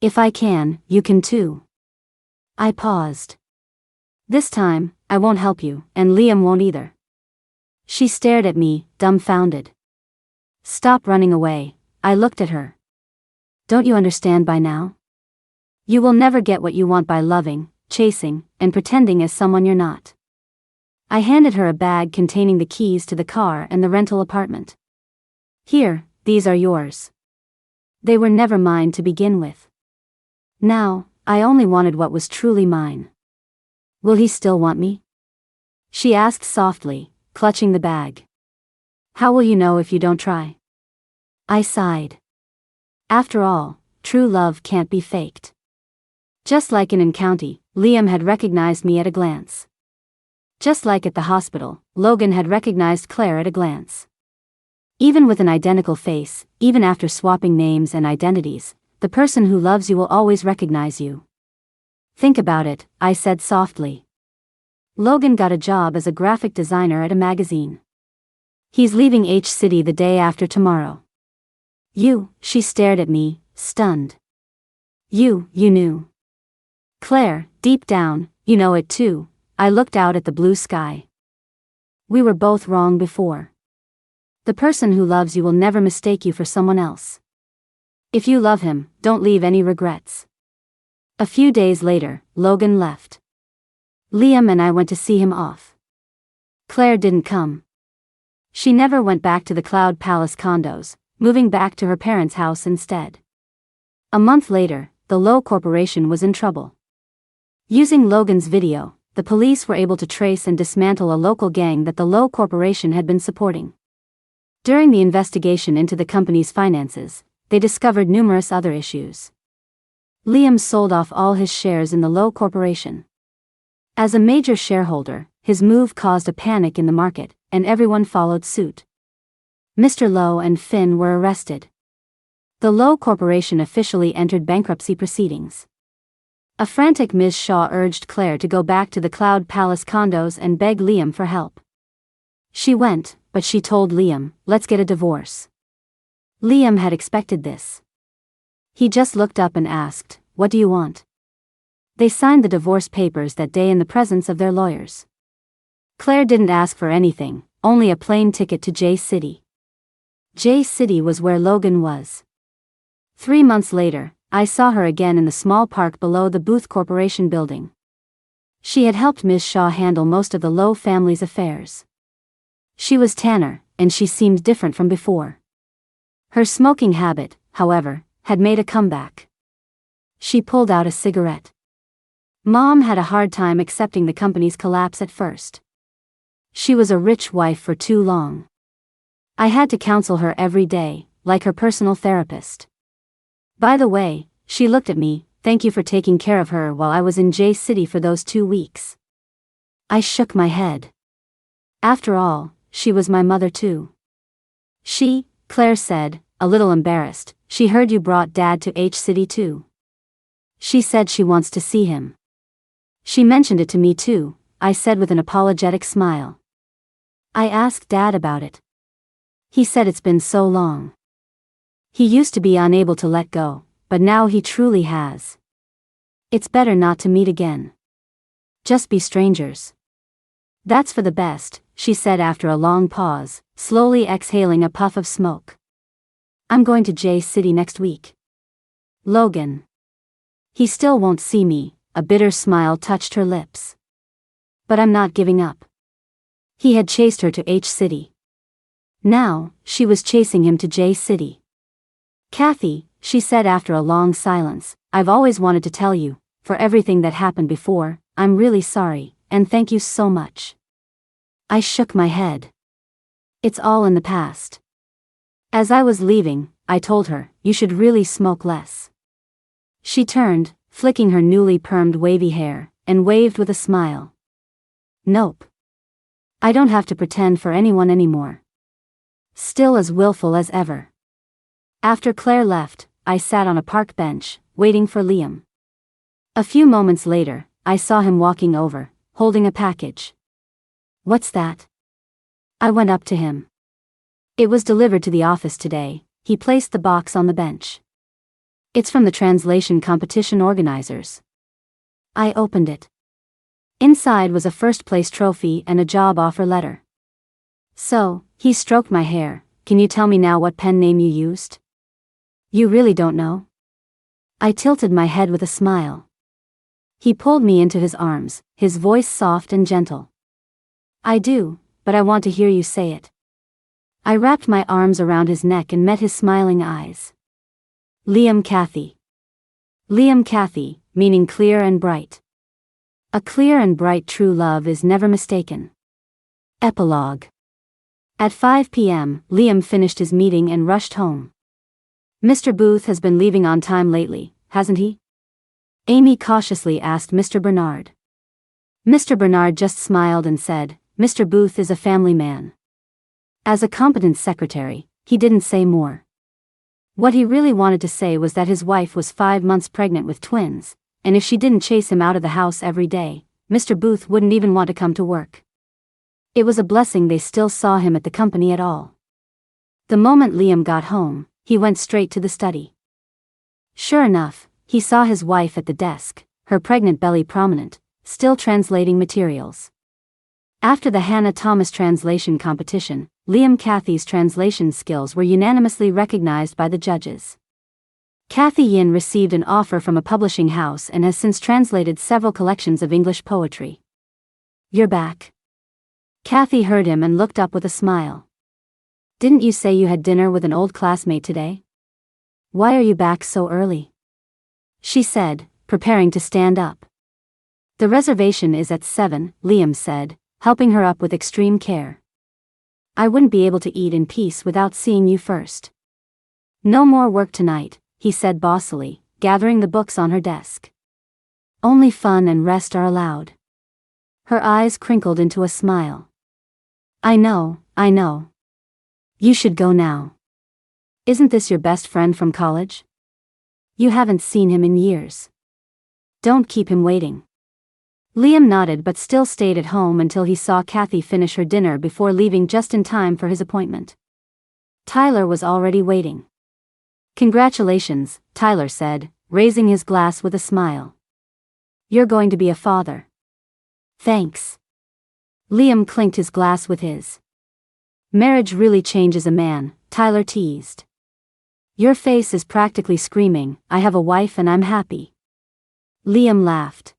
If I can, you can too. I paused. This time, I won't help you, and Liam won't either. She stared at me, dumbfounded. Stop running away, I looked at her. Don't you understand by now? You will never get what you want by loving, chasing, and pretending as someone you're not. I handed her a bag containing the keys to the car and the rental apartment. Here, these are yours. They were never mine to begin with. Now, I only wanted what was truly mine. Will he still want me? She asked softly, clutching the bag. How will you know if you don't try? I sighed. After all, true love can't be faked. Just like in County, Liam had recognized me at a glance. Just like at the hospital, Logan had recognized Claire at a glance. Even with an identical face, even after swapping names and identities, the person who loves you will always recognize you. Think about it, I said softly. Logan got a job as a graphic designer at a magazine. He's leaving H-City the day after tomorrow. She stared at me, stunned. You knew. Claire, deep down, you know it too, I looked out at the blue sky. We were both wrong before. The person who loves you will never mistake you for someone else. If you love him, don't leave any regrets. A few days later, Logan left. Liam and I went to see him off. Claire didn't come. She never went back to the Cloud Palace condos, moving back to her parents' house instead. A month later, the Lowe Corporation was in trouble. Using Logan's video, the police were able to trace and dismantle a local gang that the Lowe Corporation had been supporting. During the investigation into the company's finances, they discovered numerous other issues. Liam sold off all his shares in the Lowe Corporation. As a major shareholder, his move caused a panic in the market, and everyone followed suit. Mr. Lowe and Finn were arrested. The Lowe Corporation officially entered bankruptcy proceedings. A frantic Ms. Shaw urged Claire to go back to the Cloud Palace condos and beg Liam for help. She went, but she told Liam, "Let's get a divorce." Liam had expected this. He just looked up and asked, "What do you want?" They signed the divorce papers that day in the presence of their lawyers. Claire didn't ask for anything, only a plane ticket to J-City. J-City was where Logan was. 3 months later, I saw her again in the small park below the Booth Corporation building. She had helped Ms. Shaw handle most of the Lowe family's affairs. She was tanner, and she seemed different from before. Her smoking habit, however, had made a comeback. She pulled out a cigarette. Mom had a hard time accepting the company's collapse at first. She was a rich wife for too long. I had to counsel her every day, like her personal therapist. By the way, she looked at me, "Thank you for taking care of her while I was in J-City for those 2 weeks." I shook my head. After all, she was my mother too. Claire said, a little embarrassed, "She heard you brought Dad to H-City too." She said she wants to see him. She mentioned it to me too, I said with an apologetic smile. I asked Dad about it. He said it's been so long. He used to be unable to let go, but now he truly has. It's better not to meet again. Just be strangers. That's for the best, she said after a long pause, slowly exhaling a puff of smoke. I'm going to J-City next week. Logan. He still won't see me, a bitter smile touched her lips. But I'm not giving up. He had chased her to H-City. Now, she was chasing him to J City. "Kathy," she said after a long silence, "I've always wanted to tell you, for everything that happened before, I'm really sorry, and thank you so much." I shook my head. "It's all in the past." As I was leaving, I told her, "You should really smoke less." She turned, flicking her newly permed wavy hair, and waved with a smile. "Nope. I don't have to pretend for anyone anymore." Still as willful as ever. After Claire left, I sat on a park bench, waiting for Liam. A few moments later, I saw him walking over, holding a package. "What's that?" I went up to him. "It was delivered to the office today." He placed the box on the bench. "It's from the translation competition organizers." I opened it. Inside was a first-place trophy and a job offer letter. "So," he stroked my hair, "can you tell me now what pen name you used?" "You really don't know?" I tilted my head with a smile. He pulled me into his arms, his voice soft and gentle. "I do, but I want to hear you say it." I wrapped my arms around his neck and met his smiling eyes. "Liam Kathy." Liam Kathy, meaning clear and bright. A clear and bright true love is never mistaken. Epilogue. At 5 p.m., Liam finished his meeting and rushed home. "Mr. Booth has been leaving on time lately, hasn't he?" Amy cautiously asked Mr. Bernard. Mr. Bernard just smiled and said, "Mr. Booth is a family man." As a competent secretary, he didn't say more. What he really wanted to say was that his wife was 5 months pregnant with twins, and if she didn't chase him out of the house every day, Mr. Booth wouldn't even want to come to work. It was a blessing they still saw him at the company at all. The moment Liam got home, he went straight to the study. Sure enough, he saw his wife at the desk, her pregnant belly prominent, still translating materials. After the Hannah Thomas translation competition, Liam Kathy's translation skills were unanimously recognized by the judges. Kathy Yin received an offer from a publishing house and has since translated several collections of English poetry. "You're back." Kathy heard him and looked up with a smile. "Didn't you say you had dinner with an old classmate today? Why are you back so early?" she said, preparing to stand up. "The reservation is at 7, Liam said, helping her up with extreme care. "I wouldn't be able to eat in peace without seeing you first." "No more work tonight," he said bossily, gathering the books on her desk. "Only fun and rest are allowed." Her eyes crinkled into a smile. I know. You should go now. Isn't this your best friend from college? You haven't seen him in years. Don't keep him waiting." Liam nodded but still stayed at home until he saw Kathy finish her dinner before leaving just in time for his appointment. Tyler was already waiting. "Congratulations," Tyler said, raising his glass with a smile. "You're going to be a father." "Thanks." Liam clinked his glass with his. "Marriage really changes a man," Tyler teased. "Your face is practically screaming, 'I have a wife and I'm happy.'" Liam laughed.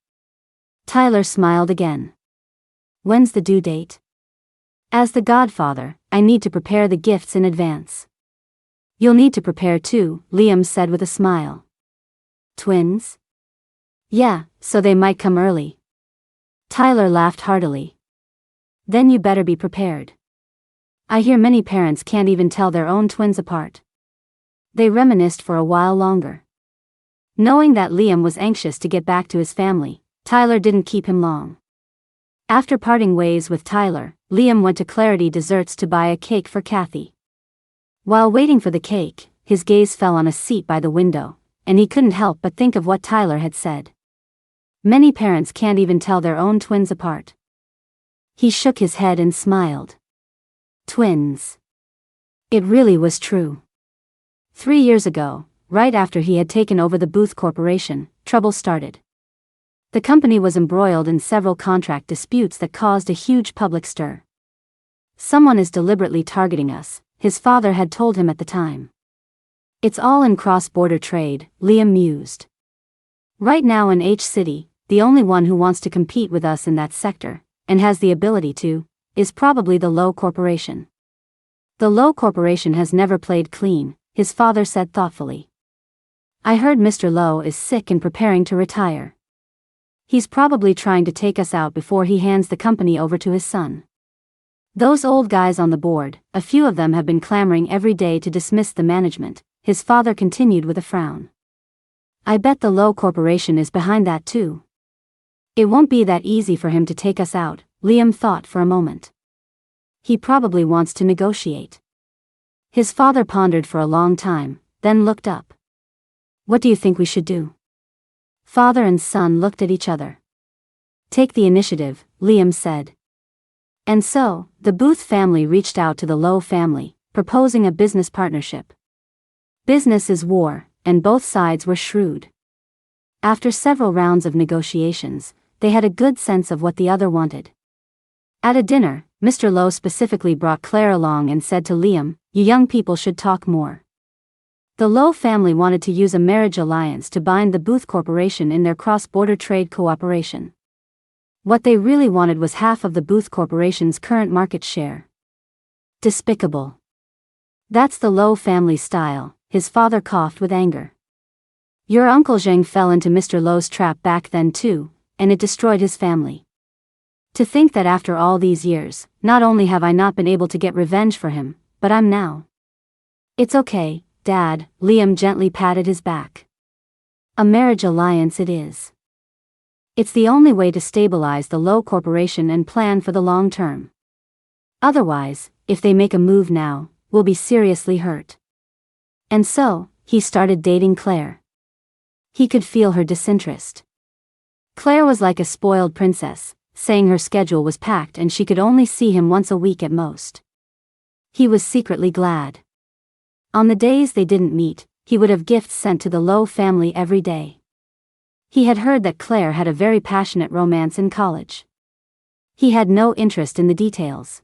Tyler smiled again. "When's the due date?" "As the godfather, I need to prepare the gifts in advance." "You'll need to prepare too," Liam said with a smile. "Twins?" "Yeah, so they might come early." Tyler laughed heartily. "Then you better be prepared. I hear many parents can't even tell their own twins apart." They reminisced for a while longer. Knowing that Liam was anxious to get back to his family, Tyler didn't keep him long. After parting ways with Tyler, Liam went to Clarity Desserts to buy a cake for Kathy. While waiting for the cake, his gaze fell on a seat by the window, and he couldn't help but think of what Tyler had said. Many parents can't even tell their own twins apart. He shook his head and smiled. Twins. It really was true. 3 years ago, right after he had taken over the Booth Corporation, trouble started. The company was embroiled in several contract disputes that caused a huge public stir. "Someone is deliberately targeting us," his father had told him at the time. "It's all in cross-border trade," Liam mused. "Right now in H City, the only one who wants to compete with us in that sector, and has the ability to, is probably the Lowe Corporation. The Lowe Corporation has never played clean, his father said thoughtfully. I heard Mr. Lowe is sick and preparing to retire. He's probably trying to take us out before he hands the company over to his son. Those old guys on the board, a few of them have been clamoring every day to dismiss the management, his father continued with a frown. I bet the Lowe Corporation is behind that too. It won't be that easy for him to take us out, Liam thought for a moment. He probably wants to negotiate. His father pondered for a long time, then looked up. What do you think we should do? Father and son looked at each other. Take the initiative, Liam said. And so, the Booth family reached out to the Lowe family, proposing a business partnership. Business is war, and both sides were shrewd. After several rounds of negotiations, they had a good sense of what the other wanted. At a dinner, Mr. Lowe specifically brought Claire along and said to Liam, "You young people should talk more." The Lowe family wanted to use a marriage alliance to bind the Booth Corporation in their cross-border trade cooperation. What they really wanted was half of the Booth Corporation's current market share. Despicable. That's the Lowe family style, his father coughed with anger. Your Uncle Zheng fell into Mr. Lowe's trap back then too, and it destroyed his family. To think that after all these years, not only have I not been able to get revenge for him, but I'm now. It's okay, Dad, Liam gently patted his back. A marriage alliance it is. It's the only way to stabilize the Lowe Corporation and plan for the long term. Otherwise, if they make a move now, we'll be seriously hurt. And so, he started dating Claire. He could feel her disinterest. Claire was like a spoiled princess, saying her schedule was packed and she could only see him once a week at most. He was secretly glad. On the days they didn't meet, he would have gifts sent to the Lowe family every day. He had heard that Claire had a very passionate romance in college. He had no interest in the details.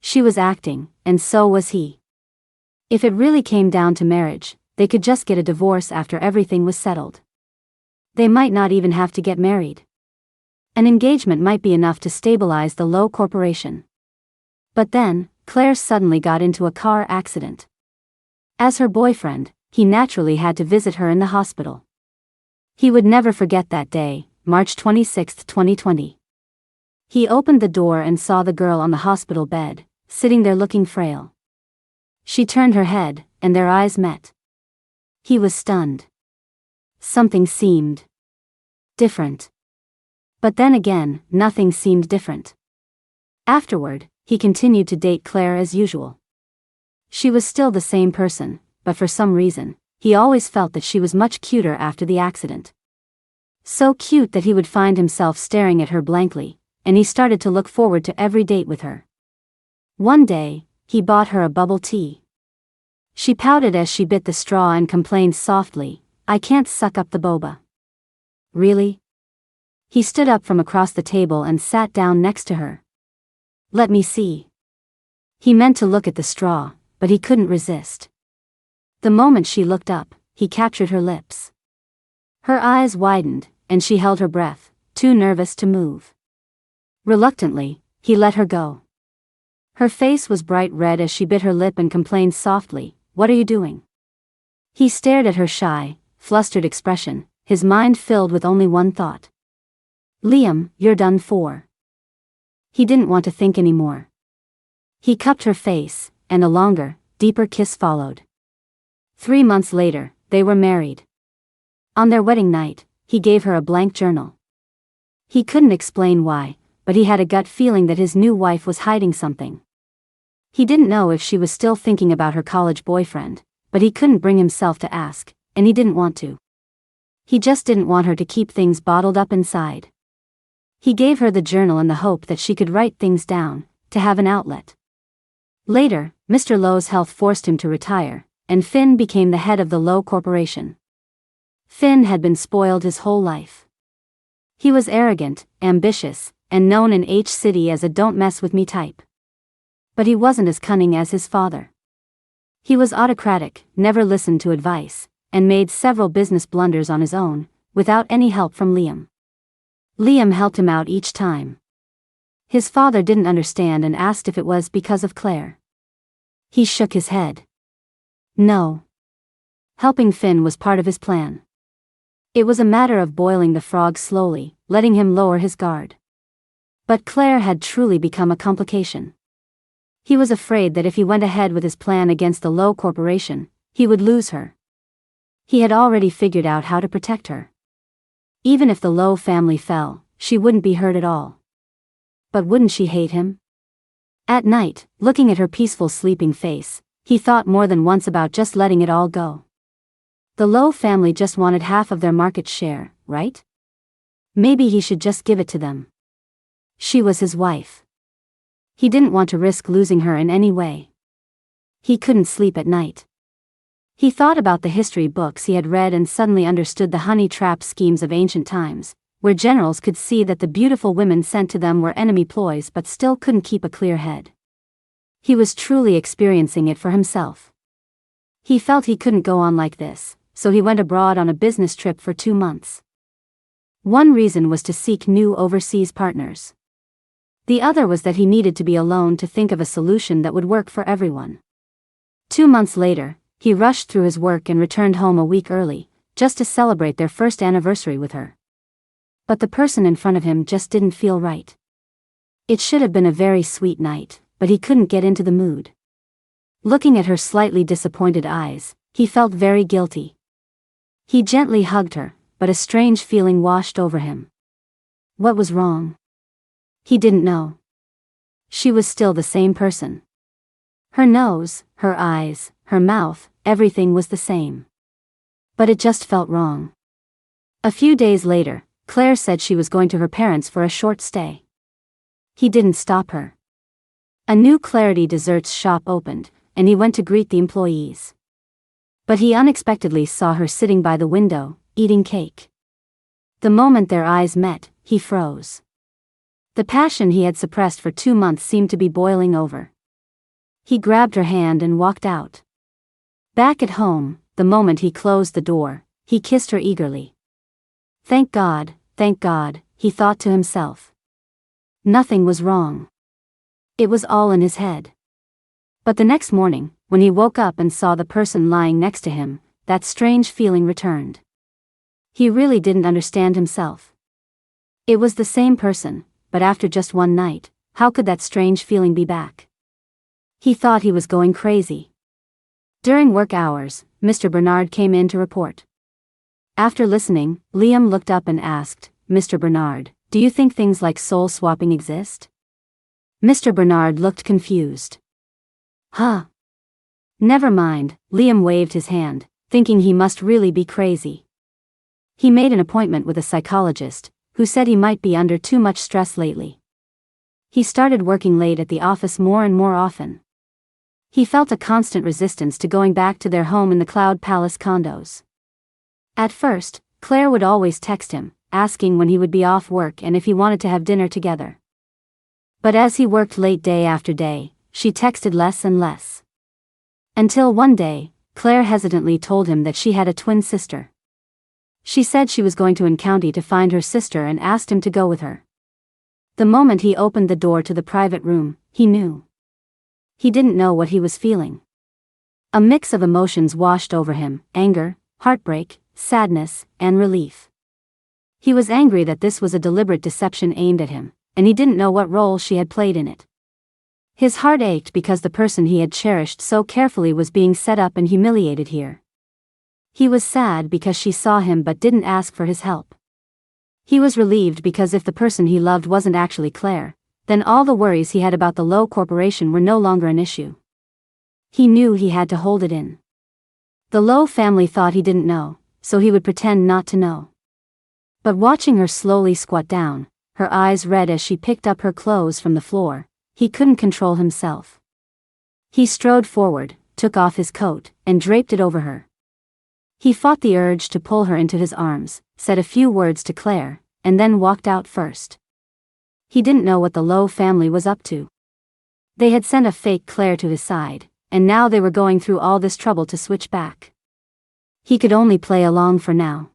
She was acting, and so was he. If it really came down to marriage, they could just get a divorce after everything was settled. They might not even have to get married. An engagement might be enough to stabilize the Lowe Corporation. But then, Claire suddenly got into a car accident. As her boyfriend, he naturally had to visit her in the hospital. He would never forget that day, March 26, 2020. He opened the door and saw the girl on the hospital bed, sitting there looking frail. She turned her head, and their eyes met. He was stunned. Something seemed different. But then again, nothing seemed different. Afterward, he continued to date Claire as usual. She was still the same person, but for some reason, he always felt that she was much cuter after the accident. So cute that he would find himself staring at her blankly, and he started to look forward to every date with her. One day, he bought her a bubble tea. She pouted as she bit the straw and complained softly, "I can't suck up the boba." Really? He stood up from across the table and sat down next to her. "Let me see." He meant to look at the straw, but he couldn't resist. The moment she looked up, he captured her lips. Her eyes widened, and she held her breath, too nervous to move. Reluctantly, he let her go. Her face was bright red as she bit her lip and complained softly, "What are you doing?" He stared at her shy, flustered expression, his mind filled with only one thought. "Liam, you're done for." He didn't want to think anymore. He cupped her face, and a longer, deeper kiss followed. 3 months later, they were married. On their wedding night, he gave her a blank journal. He couldn't explain why, but he had a gut feeling that his new wife was hiding something. He didn't know if she was still thinking about her college boyfriend, but he couldn't bring himself to ask, and he didn't want to. He just didn't want her to keep things bottled up inside. He gave her the journal in the hope that she could write things down, to have an outlet. Later, Mr. Lowe's health forced him to retire, and Finn became the head of the Lowe Corporation. Finn had been spoiled his whole life. He was arrogant, ambitious, and known in H City as a don't mess with me type. But he wasn't as cunning as his father. He was autocratic, never listened to advice, and made several business blunders on his own, without any help from Liam. Liam helped him out each time. His father didn't understand and asked if it was because of Claire. He shook his head. No. Helping Finn was part of his plan. It was a matter of boiling the frog slowly, letting him lower his guard. But Claire had truly become a complication. He was afraid that if he went ahead with his plan against the Lowe Corporation, he would lose her. He had already figured out how to protect her. Even if the Lowe family fell, she wouldn't be hurt at all. But wouldn't she hate him? At night, looking at her peaceful sleeping face, he thought more than once about just letting it all go. The Lowe family just wanted half of their market share, right? Maybe he should just give it to them. She was his wife. He didn't want to risk losing her in any way. He couldn't sleep at night. He thought about the history books he had read and suddenly understood the honey trap schemes of ancient times, where generals could see that the beautiful women sent to them were enemy ploys but still couldn't keep a clear head. He was truly experiencing it for himself. He felt he couldn't go on like this, so he went abroad on a business trip for 2 months. One reason was to seek new overseas partners. The other was that he needed to be alone to think of a solution that would work for everyone. 2 months later, he rushed through his work and returned home a week early, just to celebrate their first anniversary with her. But the person in front of him just didn't feel right. It should have been a very sweet night, but he couldn't get into the mood. Looking at her slightly disappointed eyes, he felt very guilty. He gently hugged her, but a strange feeling washed over him. What was wrong? He didn't know. She was still the same person. Her nose, her eyes, her mouth, everything was the same. But it just felt wrong. A few days later, Claire said she was going to her parents for a short stay. He didn't stop her. A new Clarity Desserts shop opened, and he went to greet the employees. But he unexpectedly saw her sitting by the window, eating cake. The moment their eyes met, he froze. The passion he had suppressed for 2 months seemed to be boiling over. He grabbed her hand and walked out. Back at home, the moment he closed the door, he kissed her eagerly. Thank God, he thought to himself. Nothing was wrong. It was all in his head. But the next morning, when he woke up and saw the person lying next to him, that strange feeling returned. He really didn't understand himself. It was the same person, but after just one night, how could that strange feeling be back? He thought he was going crazy. During work hours, Mr. Bernard came in to report. After listening, Liam looked up and asked, Mr. Bernard, do you think things like soul swapping exist? Mr. Bernard looked confused. Huh? Never mind, Liam waved his hand, thinking he must really be crazy. He made an appointment with a psychologist, who said he might be under too much stress lately. He started working late at the office more and more often. He felt a constant resistance to going back to their home in the Cloud Palace condos. At first, Claire would always text him, asking when he would be off work and if he wanted to have dinner together. But as he worked late day after day, she texted less and less. Until one day, Claire hesitantly told him that she had a twin sister. She said she was going to County to find her sister and asked him to go with her. The moment he opened the door to the private room, he knew. He didn't know what he was feeling. A mix of emotions washed over him, anger, heartbreak, sadness, and relief. He was angry that this was a deliberate deception aimed at him, and he didn't know what role she had played in it. His heart ached because the person he had cherished so carefully was being set up and humiliated here. He was sad because she saw him but didn't ask for his help. He was relieved because if the person he loved wasn't actually Claire, then all the worries he had about the Lowe Corporation were no longer an issue. He knew he had to hold it in. The Lowe family thought he didn't know, so he would pretend not to know. But watching her slowly squat down, her eyes red as she picked up her clothes from the floor, he couldn't control himself. He strode forward, took off his coat, and draped it over her. He fought the urge to pull her into his arms, said a few words to Claire, and then walked out first. He didn't know what the Lowe family was up to. They had sent a fake Claire to his side, and now they were going through all this trouble to switch back. He could only play along for now.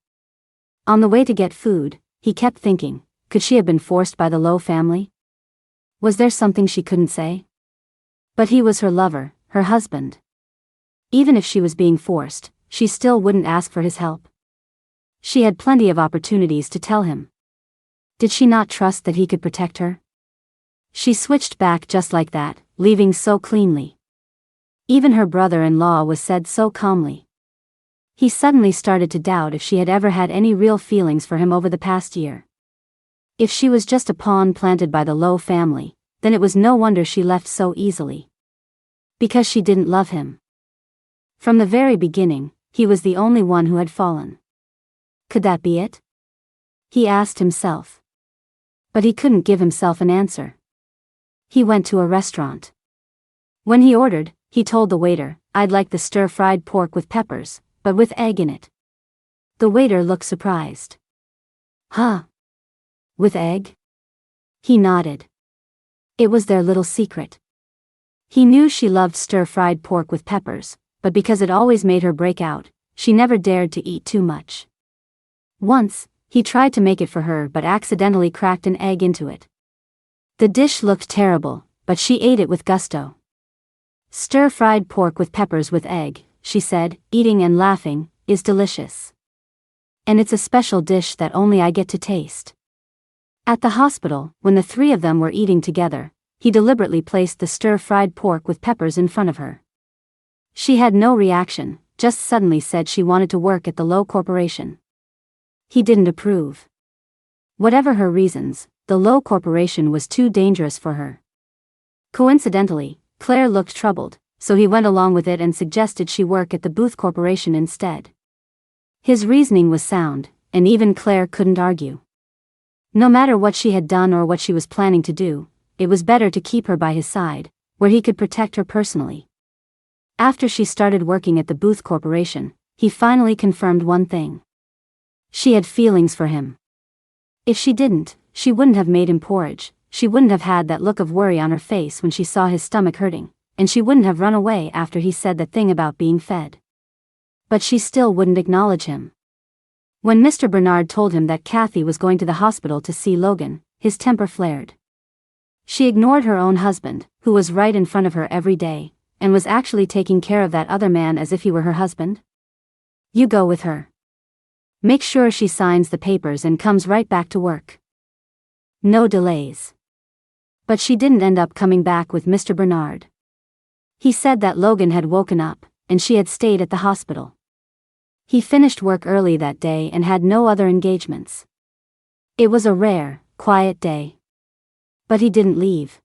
On the way to get food, he kept thinking, could she have been forced by the Lowe family? Was there something she couldn't say? But he was her lover, her husband. Even if she was being forced, she still wouldn't ask for his help. She had plenty of opportunities to tell him. Did she not trust that he could protect her? She switched back just like that, leaving so cleanly. Even her brother-in-law was said so calmly. He suddenly started to doubt if she had ever had any real feelings for him over the past year. If she was just a pawn planted by the Lowe family, then it was no wonder she left so easily. Because she didn't love him. From the very beginning, he was the only one who had fallen. Could that be it? He asked himself. But he couldn't give himself an answer. He went to a restaurant. When he ordered, he told the waiter, "I'd like the stir-fried pork with peppers, but with egg in it." The waiter looked surprised. "Huh? With egg?" He nodded. It was their little secret. He knew she loved stir-fried pork with peppers, but because it always made her break out, she never dared to eat too much. Once, he tried to make it for her but accidentally cracked an egg into it. The dish looked terrible, but she ate it with gusto. "Stir-fried pork with peppers with egg," she said, eating and laughing, "is delicious. And it's a special dish that only I get to taste." At the hospital, when the three of them were eating together, he deliberately placed the stir-fried pork with peppers in front of her. She had no reaction, just suddenly said she wanted to work at the Lowe Corporation. He didn't approve. Whatever her reasons, the Lowe Corporation was too dangerous for her. Coincidentally, Claire looked troubled, so he went along with it and suggested she work at the Booth Corporation instead. His reasoning was sound, and even Claire couldn't argue. No matter what she had done or what she was planning to do, it was better to keep her by his side, where he could protect her personally. After she started working at the Booth Corporation, he finally confirmed one thing. She had feelings for him. If she didn't, she wouldn't have made him porridge, she wouldn't have had that look of worry on her face when she saw his stomach hurting, and she wouldn't have run away after he said that thing about being fed. But she still wouldn't acknowledge him. When Mr. Bernard told him that Kathy was going to the hospital to see Logan, his temper flared. She ignored her own husband, who was right in front of her every day, and was actually taking care of that other man as if he were her husband. "You go with her. Make sure she signs the papers and comes right back to work. No delays." But she didn't end up coming back with Mr. Bernard. He said that Logan had woken up, and she had stayed at the hospital. He finished work early that day and had no other engagements. It was a rare, quiet day. But he didn't leave.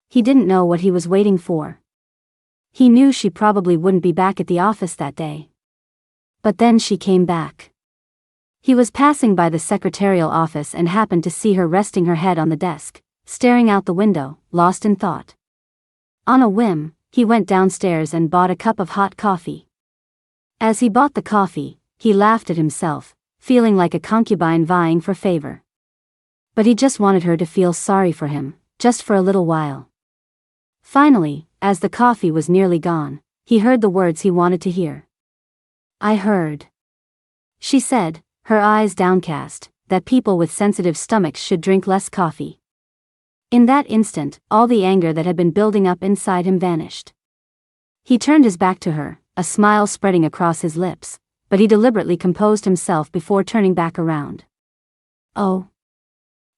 He didn't know what he was waiting for. He knew she probably wouldn't be back at the office that day. But then she came back. He was passing by the secretarial office and happened to see her resting her head on the desk, staring out the window, lost in thought. On a whim, he went downstairs and bought a cup of hot coffee. As he bought the coffee, he laughed at himself, feeling like a concubine vying for favor. But he just wanted her to feel sorry for him, just for a little while. Finally, as the coffee was nearly gone, he heard the words he wanted to hear. "I heard," she said, her eyes downcast, "that people with sensitive stomachs should drink less coffee." In that instant, all the anger that had been building up inside him vanished. He turned his back to her, a smile spreading across his lips, but he deliberately composed himself before turning back around. "Oh.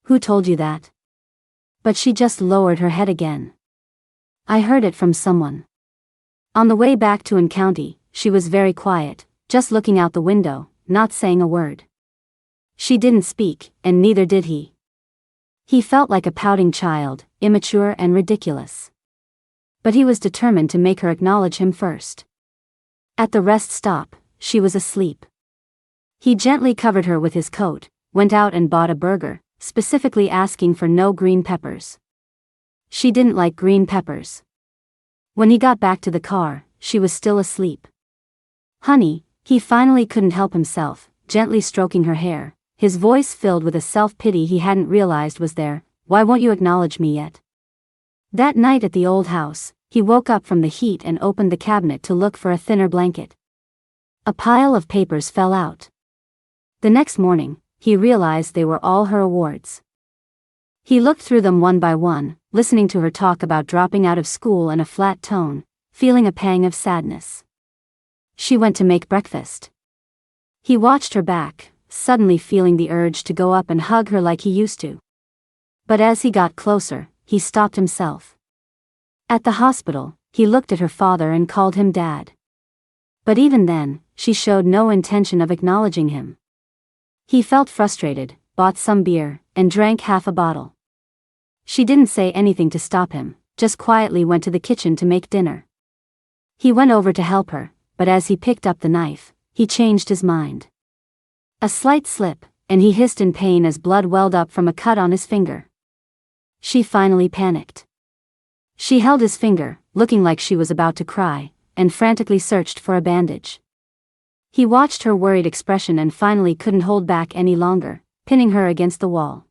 Who told you that?" But she just lowered her head again. "I heard it from someone." On the way back to County, she was very quiet, just looking out the window, not saying a word. She didn't speak, and neither did he. He felt like a pouting child, immature and ridiculous. But he was determined to make her acknowledge him first. At the rest stop, she was asleep. He gently covered her with his coat, went out and bought a burger, specifically asking for no green peppers. She didn't like green peppers. When he got back to the car, she was still asleep. "Honey," he finally couldn't help himself, gently stroking her hair, his voice filled with a self-pity he hadn't realized was there, "why won't you acknowledge me yet?" That night at the old house, he woke up from the heat and opened the cabinet to look for a thinner blanket. A pile of papers fell out. The next morning, he realized they were all her awards. He looked through them one by one, listening to her talk about dropping out of school in a flat tone, feeling a pang of sadness. She went to make breakfast. He watched her back, suddenly feeling the urge to go up and hug her like he used to. But as he got closer, he stopped himself. At the hospital, he looked at her father and called him Dad. But even then, she showed no intention of acknowledging him. He felt frustrated, bought some beer, and drank half a bottle. She didn't say anything to stop him, just quietly went to the kitchen to make dinner. He went over to help her, but as he picked up the knife, he changed his mind. A slight slip, and he hissed in pain as blood welled up from a cut on his finger. She finally panicked. She held his finger, looking like she was about to cry, and frantically searched for a bandage. He watched her worried expression and finally couldn't hold back any longer, pinning her against the wall.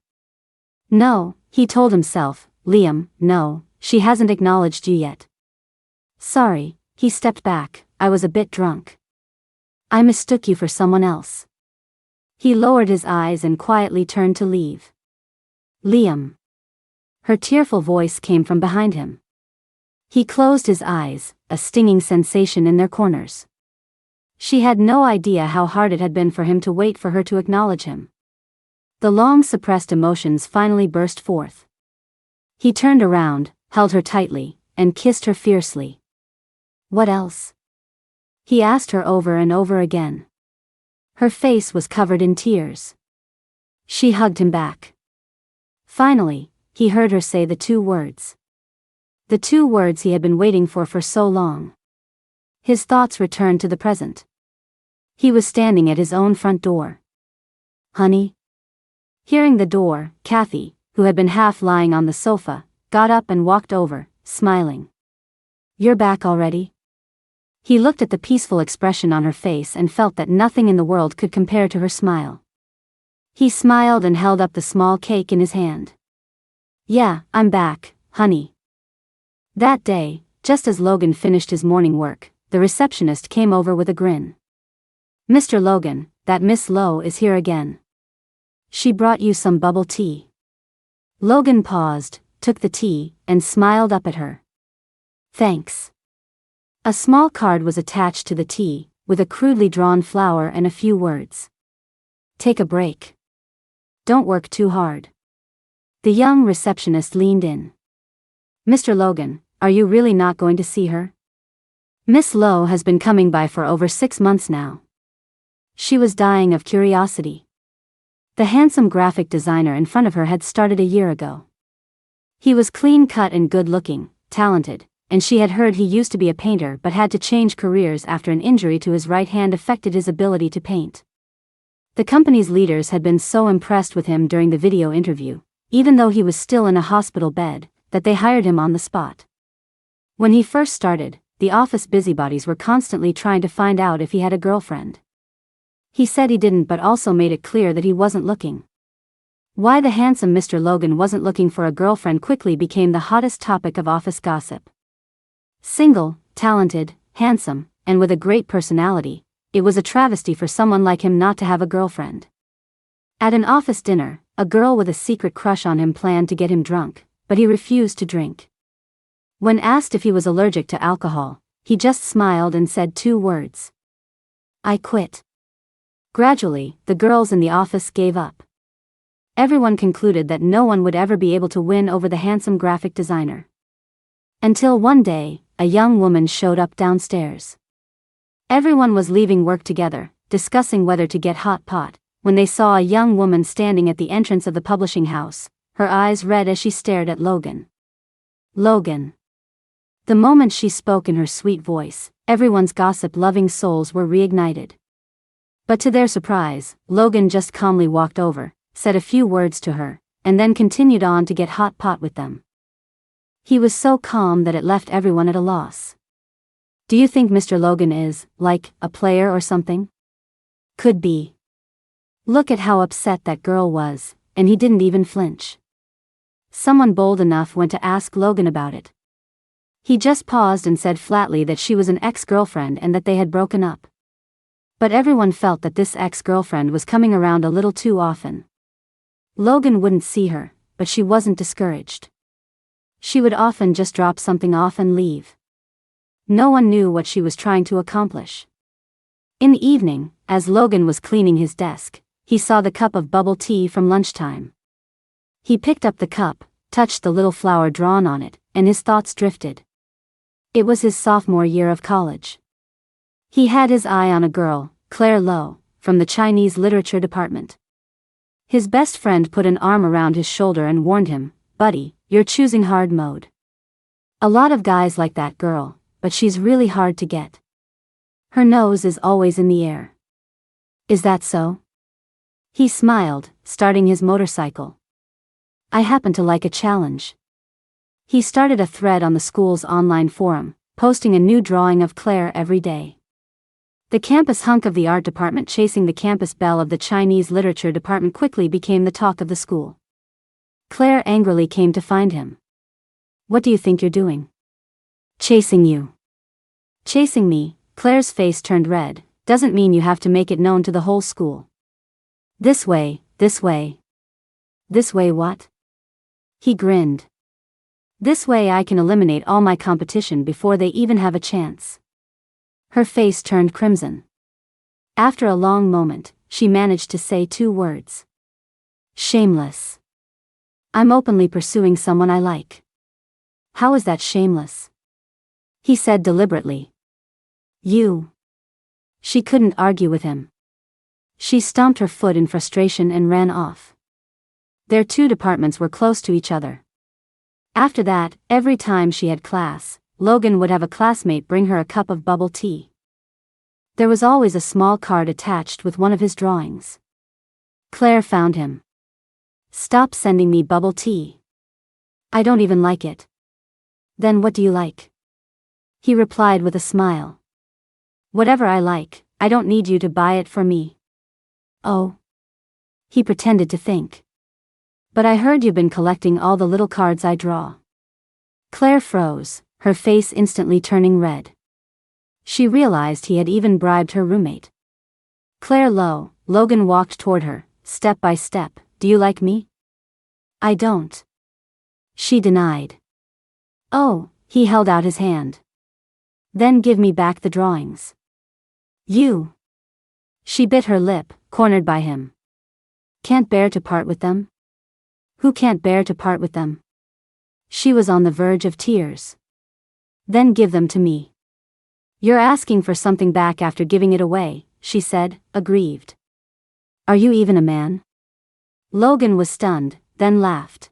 No, he told himself, Liam, no, she hasn't acknowledged you yet. Sorry, he stepped back, I was a bit drunk. I mistook you for someone else. He lowered his eyes and quietly turned to leave. Liam. Her tearful voice came from behind him. He closed his eyes, a stinging sensation in their corners. She had no idea how hard it had been for him to wait for her to acknowledge him. The long-suppressed emotions finally burst forth. He turned around, held her tightly, and kissed her fiercely. What else? He asked her over and over again. Her face was covered in tears. She hugged him back. Finally, he heard her say the two words. The two words he had been waiting for so long. His thoughts returned to the present. He was standing at his own front door. Honey? Hearing the door, Kathy, who had been half lying on the sofa, got up and walked over, smiling. You're back already? He looked at the peaceful expression on her face and felt that nothing in the world could compare to her smile. He smiled and held up the small cake in his hand. Yeah, I'm back, honey. That day, just as Logan finished his morning work, the receptionist came over with a grin. Mr. Logan, that Miss Lowe is here again. She brought you some bubble tea. Logan paused, took the tea, and smiled up at her. Thanks. A small card was attached to the tea, with a crudely drawn flower and a few words. Take a break. Don't work too hard. The young receptionist leaned in. Mr. Logan, are you really not going to see her? Miss Lowe has been coming by for over 6 months now. She was dying of curiosity. The handsome graphic designer in front of her had started a year ago. He was clean-cut and good-looking, talented, and she had heard he used to be a painter but had to change careers after an injury to his right hand affected his ability to paint. The company's leaders had been so impressed with him during the video interview, even though he was still in a hospital bed, that they hired him on the spot. When he first started, the office busybodies were constantly trying to find out if he had a girlfriend. He said he didn't but also made it clear that he wasn't looking. Why the handsome Mr. Logan wasn't looking for a girlfriend quickly became the hottest topic of office gossip. Single, talented, handsome, and with a great personality, it was a travesty for someone like him not to have a girlfriend. At an office dinner, a girl with a secret crush on him planned to get him drunk, but he refused to drink. When asked if he was allergic to alcohol, he just smiled and said 2 words. I quit. Gradually, the girls in the office gave up. Everyone concluded that no one would ever be able to win over the handsome graphic designer. Until one day, a young woman showed up downstairs. Everyone was leaving work together, discussing whether to get hot pot, when they saw a young woman standing at the entrance of the publishing house, her eyes red as she stared at Logan. Logan. The moment she spoke in her sweet voice, everyone's gossip-loving souls were reignited. But to their surprise, Logan just calmly walked over, said a few words to her, and then continued on to get hot pot with them. He was so calm that it left everyone at a loss. Do you think Mr. Logan is, like, a player or something? Could be. Look at how upset that girl was, and he didn't even flinch. Someone bold enough went to ask Logan about it. He just paused and said flatly that she was an ex-girlfriend and that they had broken up. But everyone felt that this ex-girlfriend was coming around a little too often. Logan wouldn't see her, but she wasn't discouraged. She would often just drop something off and leave. No one knew what she was trying to accomplish. In the evening, as Logan was cleaning his desk, he saw the cup of bubble tea from lunchtime. He picked up the cup, touched the little flower drawn on it, and his thoughts drifted. It was his sophomore year of college. He had his eye on a girl, Claire Lowe, from the Chinese literature department. His best friend put an arm around his shoulder and warned him, "Buddy, you're choosing hard mode. A lot of guys like that girl, but she's really hard to get. Her nose is always in the air." "Is that so?" He smiled, starting his motorcycle. "I happen to like a challenge." He started a thread on the school's online forum, posting a new drawing of Claire every day. The campus hunk of the art department chasing the campus belle of the Chinese literature department quickly became the talk of the school. Claire angrily came to find him. "What do you think you're doing?" "Chasing you." "Chasing me?" Claire's face turned red. "Doesn't mean you have to make it known to the whole school." This way, this way." "This way what?" He grinned. "This way I can eliminate all my competition before they even have a chance." Her face turned crimson. After a long moment, she managed to say 2 words. "Shameless. I'm openly pursuing someone I like." "How is that shameless?" He said deliberately. "You." She couldn't argue with him. She stomped her foot in frustration and ran off. Their 2 departments were close to each other. After that, every time she had class, Logan would have a classmate bring her a cup of bubble tea. There was always a small card attached with one of his drawings. Claire found him. "Stop sending me bubble tea. I don't even like it." "Then what do you like?" He replied with a smile. "Whatever I like, I don't need you to buy it for me." "Oh." He pretended to think. "But I heard you've been collecting all the little cards I draw." Claire froze, her face instantly turning red. She realized he had even bribed her roommate. "Claire Lowe," Logan walked toward her, step by step. "Do you like me?" "I don't." She denied. "Oh," he held out his hand. "Then give me back the drawings." "You." She bit her lip, cornered by him. "Can't bear to part with them?" "Who can't bear to part with them?" She was on the verge of tears. "Then give them to me." "You're asking for something back after giving it away," she said, aggrieved. "Are you even a man?" Logan was stunned, then laughed.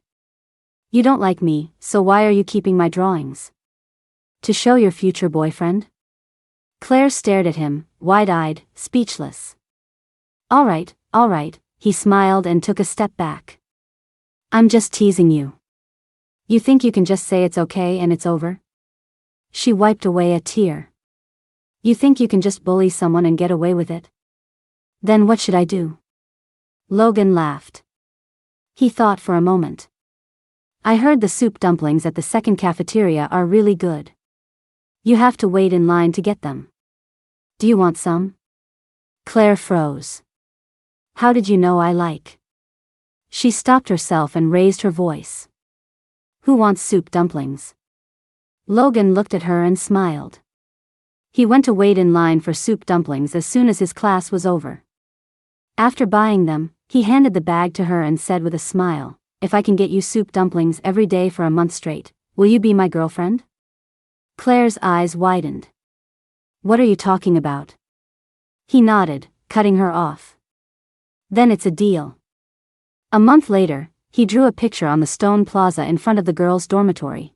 "You don't like me, so why are you keeping my drawings? To show your future boyfriend?" Claire stared at him, wide-eyed, speechless. All right, he smiled and took a step back. "I'm just teasing you. You think you can just say it's okay and it's over?" She wiped away a tear. "You think you can just bully someone and get away with it? Then what should I do?" Logan laughed. He thought for a moment. "I heard the soup dumplings at the second cafeteria are really good. You have to wait in line to get them. Do you want some?" Claire froze. "How did you know I like?" She stopped herself and raised her voice. "Who wants soup dumplings?" Logan looked at her and smiled. He went to wait in line for soup dumplings as soon as his class was over. After buying them, he handed the bag to her and said with a smile, "If I can get you soup dumplings every day for a month straight, will you be my girlfriend?" Claire's eyes widened. "What are you talking about?" He nodded, cutting her off. "Then it's a deal." A month later, he drew a picture on the stone plaza in front of the girls' dormitory.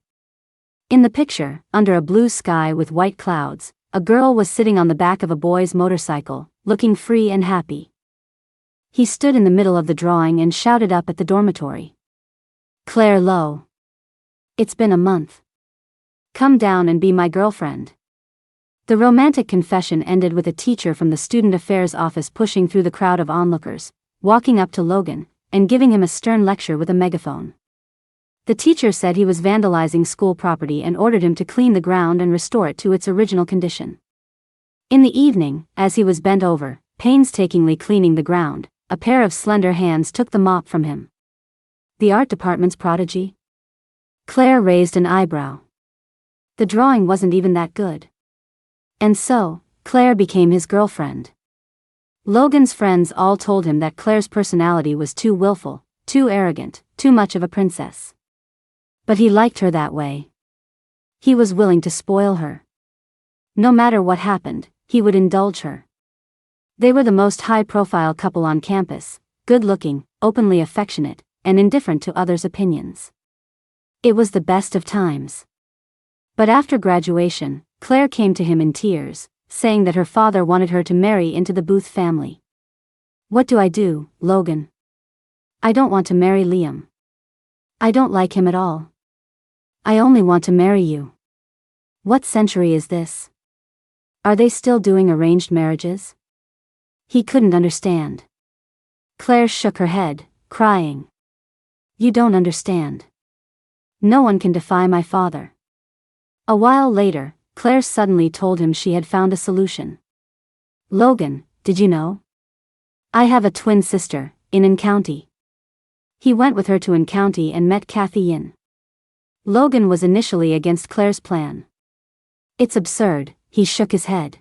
In the picture, under a blue sky with white clouds, a girl was sitting on the back of a boy's motorcycle, looking free and happy. He stood in the middle of the drawing and shouted up at the dormitory. "Claire Lowe. It's been a month. Come down and be my girlfriend." The romantic confession ended with a teacher from the student affairs office pushing through the crowd of onlookers, walking up to Logan, and giving him a stern lecture with a megaphone. The teacher said he was vandalizing school property and ordered him to clean the ground and restore it to its original condition. In the evening, as he was bent over, painstakingly cleaning the ground, a pair of slender hands took the mop from him. "The art department's prodigy?" Claire raised an eyebrow. The drawing wasn't even that good. And so, Claire became his girlfriend. Logan's friends all told him that Claire's personality was too willful, too arrogant, too much of a princess. But he liked her that way. He was willing to spoil her. No matter what happened, he would indulge her. They were the most high-profile couple on campus, good-looking, openly affectionate, and indifferent to others' opinions. It was the best of times. But after graduation, Claire came to him in tears, saying that her father wanted her to marry into the Booth family. "What do I do, Logan? I don't want to marry Liam. I don't like him at all. I only want to marry you. What century is this? Are they still doing arranged marriages?" He couldn't understand. Claire shook her head, crying. "You don't understand. No one can defy my father." A while later, Claire suddenly told him she had found a solution. "Logan, did you know? I have a twin sister, in County." He went with her to County and met Kathy Yin. Logan was initially against Claire's plan. "It's absurd," he shook his head.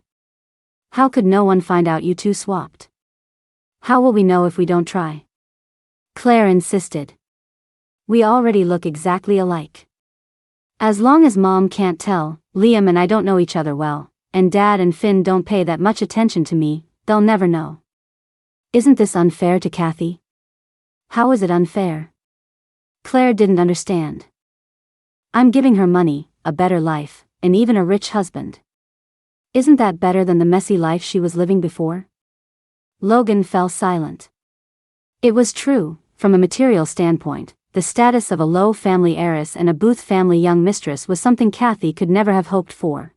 "How could no one find out you two swapped? How will we know if we don't try?" Claire insisted. "We already look exactly alike. As long as Mom can't tell, Liam and I don't know each other well, and Dad and Finn don't pay that much attention to me, they'll never know. Isn't this unfair to Kathy?" "How is it unfair?" Claire didn't understand. "I'm giving her money, a better life, and even a rich husband. Isn't that better than the messy life she was living before?" Logan fell silent. It was true, from a material standpoint. The status of a Lowe family heiress and a Booth family young mistress was something Kathy could never have hoped for.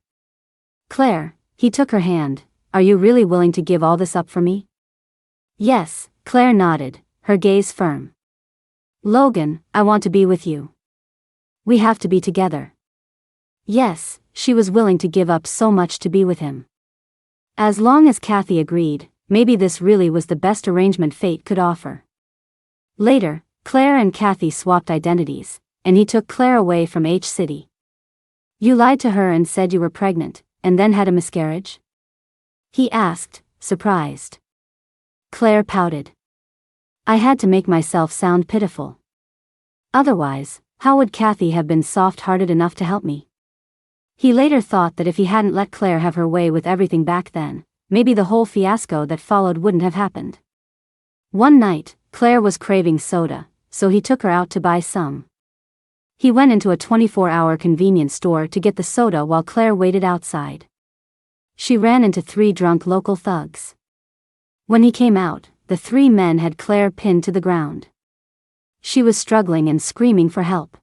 "Claire," he took her hand, "are you really willing to give all this up for me?" "Yes," Claire nodded, her gaze firm. "Logan, I want to be with you. We have to be together." Yes, she was willing to give up so much to be with him. As long as Kathy agreed, maybe this really was the best arrangement fate could offer. Later, Claire and Kathy swapped identities, and he took Claire away from H-City. "You lied to her and said you were pregnant, and then had a miscarriage?" he asked, surprised. Claire pouted. "I had to make myself sound pitiful. Otherwise, how would Kathy have been soft-hearted enough to help me?" He later thought that if he hadn't let Claire have her way with everything back then, maybe the whole fiasco that followed wouldn't have happened. One night, Claire was craving soda, so he took her out to buy some. He went into a 24-hour convenience store to get the soda while Claire waited outside. She ran into 3 drunk local thugs. When he came out, the 3 men had Claire pinned to the ground. She was struggling and screaming for help.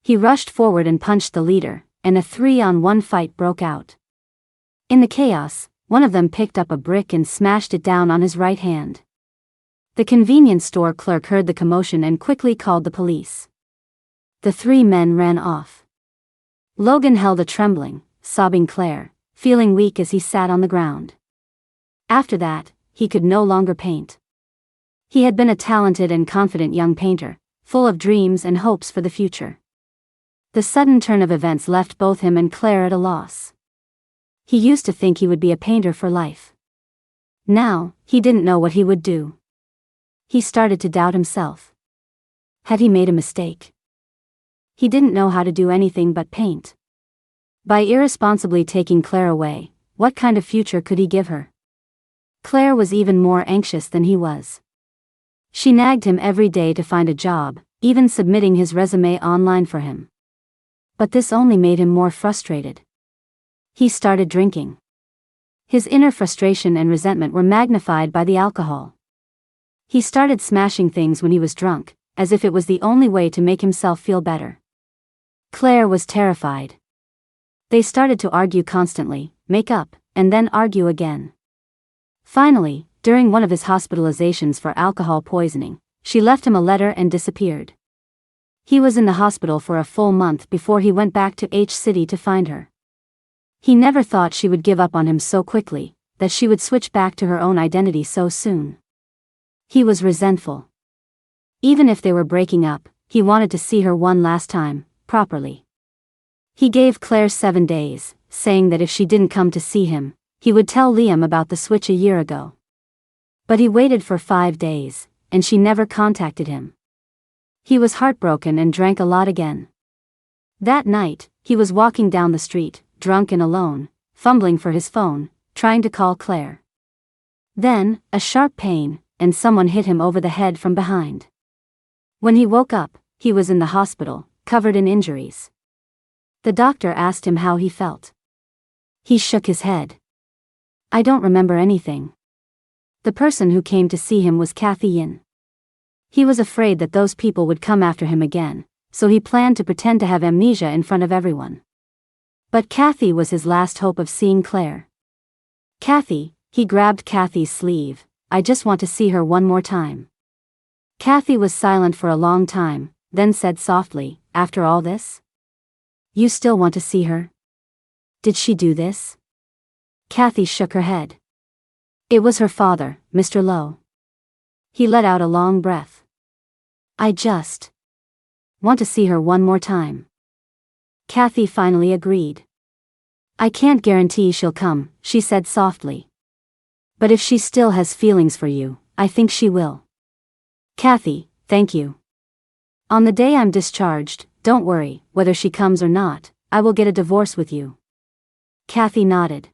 He rushed forward and punched the leader, and a 3-on-1 fight broke out. In the chaos, one of them picked up a brick and smashed it down on his right hand. The convenience store clerk heard the commotion and quickly called the police. The 3 men ran off. Logan held a trembling, sobbing Claire, feeling weak as he sat on the ground. After that, he could no longer paint. He had been a talented and confident young painter, full of dreams and hopes for the future. The sudden turn of events left both him and Claire at a loss. He used to think he would be a painter for life. Now, he didn't know what he would do. He started to doubt himself. Had he made a mistake? He didn't know how to do anything but paint. By irresponsibly taking Claire away, what kind of future could he give her? Claire was even more anxious than he was. She nagged him every day to find a job, even submitting his resume online for him. But this only made him more frustrated. He started drinking. His inner frustration and resentment were magnified by the alcohol. He started smashing things when he was drunk, as if it was the only way to make himself feel better. Claire was terrified. They started to argue constantly, make up, and then argue again. Finally, during one of his hospitalizations for alcohol poisoning, she left him a letter and disappeared. He was in the hospital for a full month before he went back to H-City to find her. He never thought she would give up on him so quickly, that she would switch back to her own identity so soon. He was resentful. Even if they were breaking up, he wanted to see her one last time, properly. He gave Claire 7 days, saying that if she didn't come to see him, he would tell Liam about the switch a year ago. But he waited for 5 days, and she never contacted him. He was heartbroken and drank a lot again. That night, he was walking down the street, drunk and alone, fumbling for his phone, trying to call Claire. Then, a sharp pain, and someone hit him over the head from behind. When he woke up, he was in the hospital, covered in injuries. The doctor asked him how he felt. He shook his head. "I don't remember anything." The person who came to see him was Kathy Yin. He was afraid that those people would come after him again, so he planned to pretend to have amnesia in front of everyone. But Kathy was his last hope of seeing Claire. "Kathy," he grabbed Kathy's sleeve, "I just want to see her one more time." Kathy was silent for a long time, then said softly, "After all this? You still want to see her? Did she do this?" Kathy shook her head. "It was her father, Mr. Lowe." He let out a long breath. "I just want to see her one more time." Kathy finally agreed. "I can't guarantee she'll come," she said softly. "But if she still has feelings for you, I think she will." "Kathy, thank you. On the day I'm discharged, don't worry, whether she comes or not, I will get a divorce with you." Kathy nodded.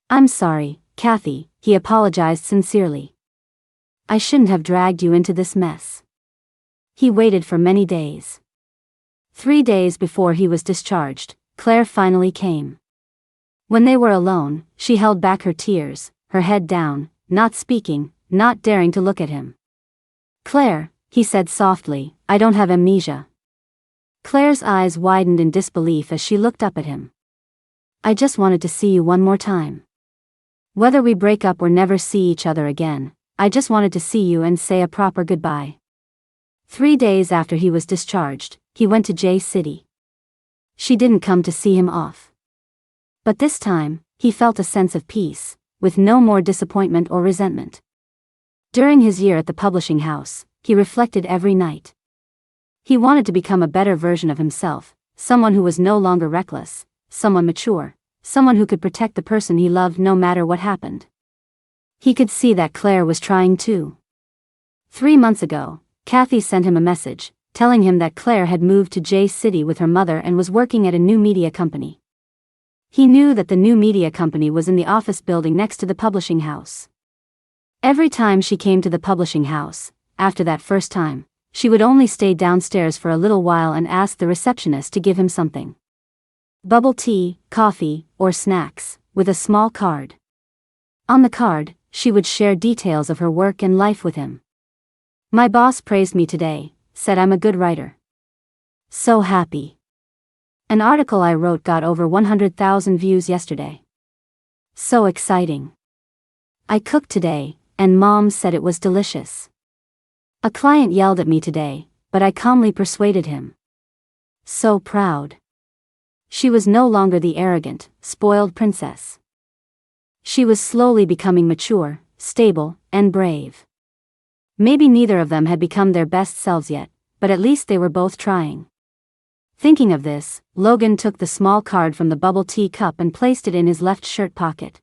"I'm sorry, Kathy," he apologized sincerely. "I shouldn't have dragged you into this mess." He waited for many days. 3 days before he was discharged, Claire finally came. When they were alone, she held back her tears, her head down, not speaking, not daring to look at him. "Claire," he said softly, "I don't have amnesia." Claire's eyes widened in disbelief as she looked up at him. "I just wanted to see you one more time. Whether we break up or never see each other again, I just wanted to see you and say a proper goodbye." 3 days after he was discharged, he went to J City. She didn't come to see him off. But this time, he felt a sense of peace, with no more disappointment or resentment. During his year at the publishing house, he reflected every night. He wanted to become a better version of himself, someone who was no longer reckless, someone mature, someone who could protect the person he loved no matter what happened. He could see that Claire was trying too. 3 months ago, Kathy sent him a message, telling him that Claire had moved to J City with her mother and was working at a new media company. He knew that the new media company was in the office building next to the publishing house. Every time she came to the publishing house, after that first time, she would only stay downstairs for a little while and ask the receptionist to give him something. Bubble tea, coffee, or snacks, with a small card. On the card, she would share details of her work and life with him. "My boss praised me today, said I'm a good writer. So happy. An article I wrote got over 100,000 views yesterday. So exciting. I cooked today, and Mom said it was delicious. A client yelled at me today, but I calmly persuaded him. So proud." She was no longer the arrogant, spoiled princess. She was slowly becoming mature, stable, and brave. Maybe neither of them had become their best selves yet, but at least they were both trying. Thinking of this, Logan took the small card from the bubble tea cup and placed it in his left shirt pocket.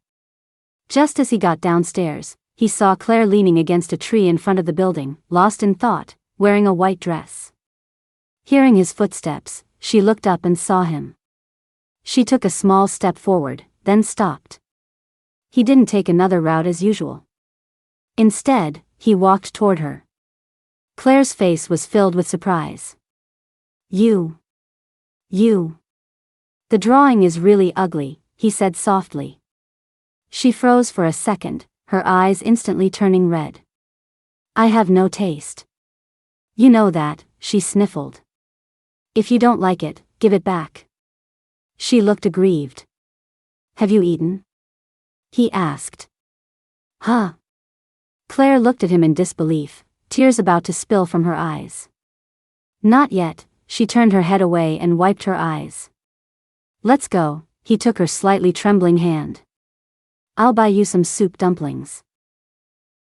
Just as he got downstairs, he saw Claire leaning against a tree in front of the building, lost in thought, wearing a white dress. Hearing his footsteps, she looked up and saw him. She took a small step forward, then stopped. He didn't take another route as usual. Instead, he walked toward her. Claire's face was filled with surprise. You. The drawing is really ugly," he said softly. She froze for a second, her eyes instantly turning red. "I have no taste." "You know that," she sniffled. "If you don't like it, give it back." She looked aggrieved. "Have you eaten?" he asked. "Huh?" Claire looked at him in disbelief, tears about to spill from her eyes. "Not yet," she turned her head away and wiped her eyes. "Let's go," he took her slightly trembling hand. "I'll buy you some soup dumplings."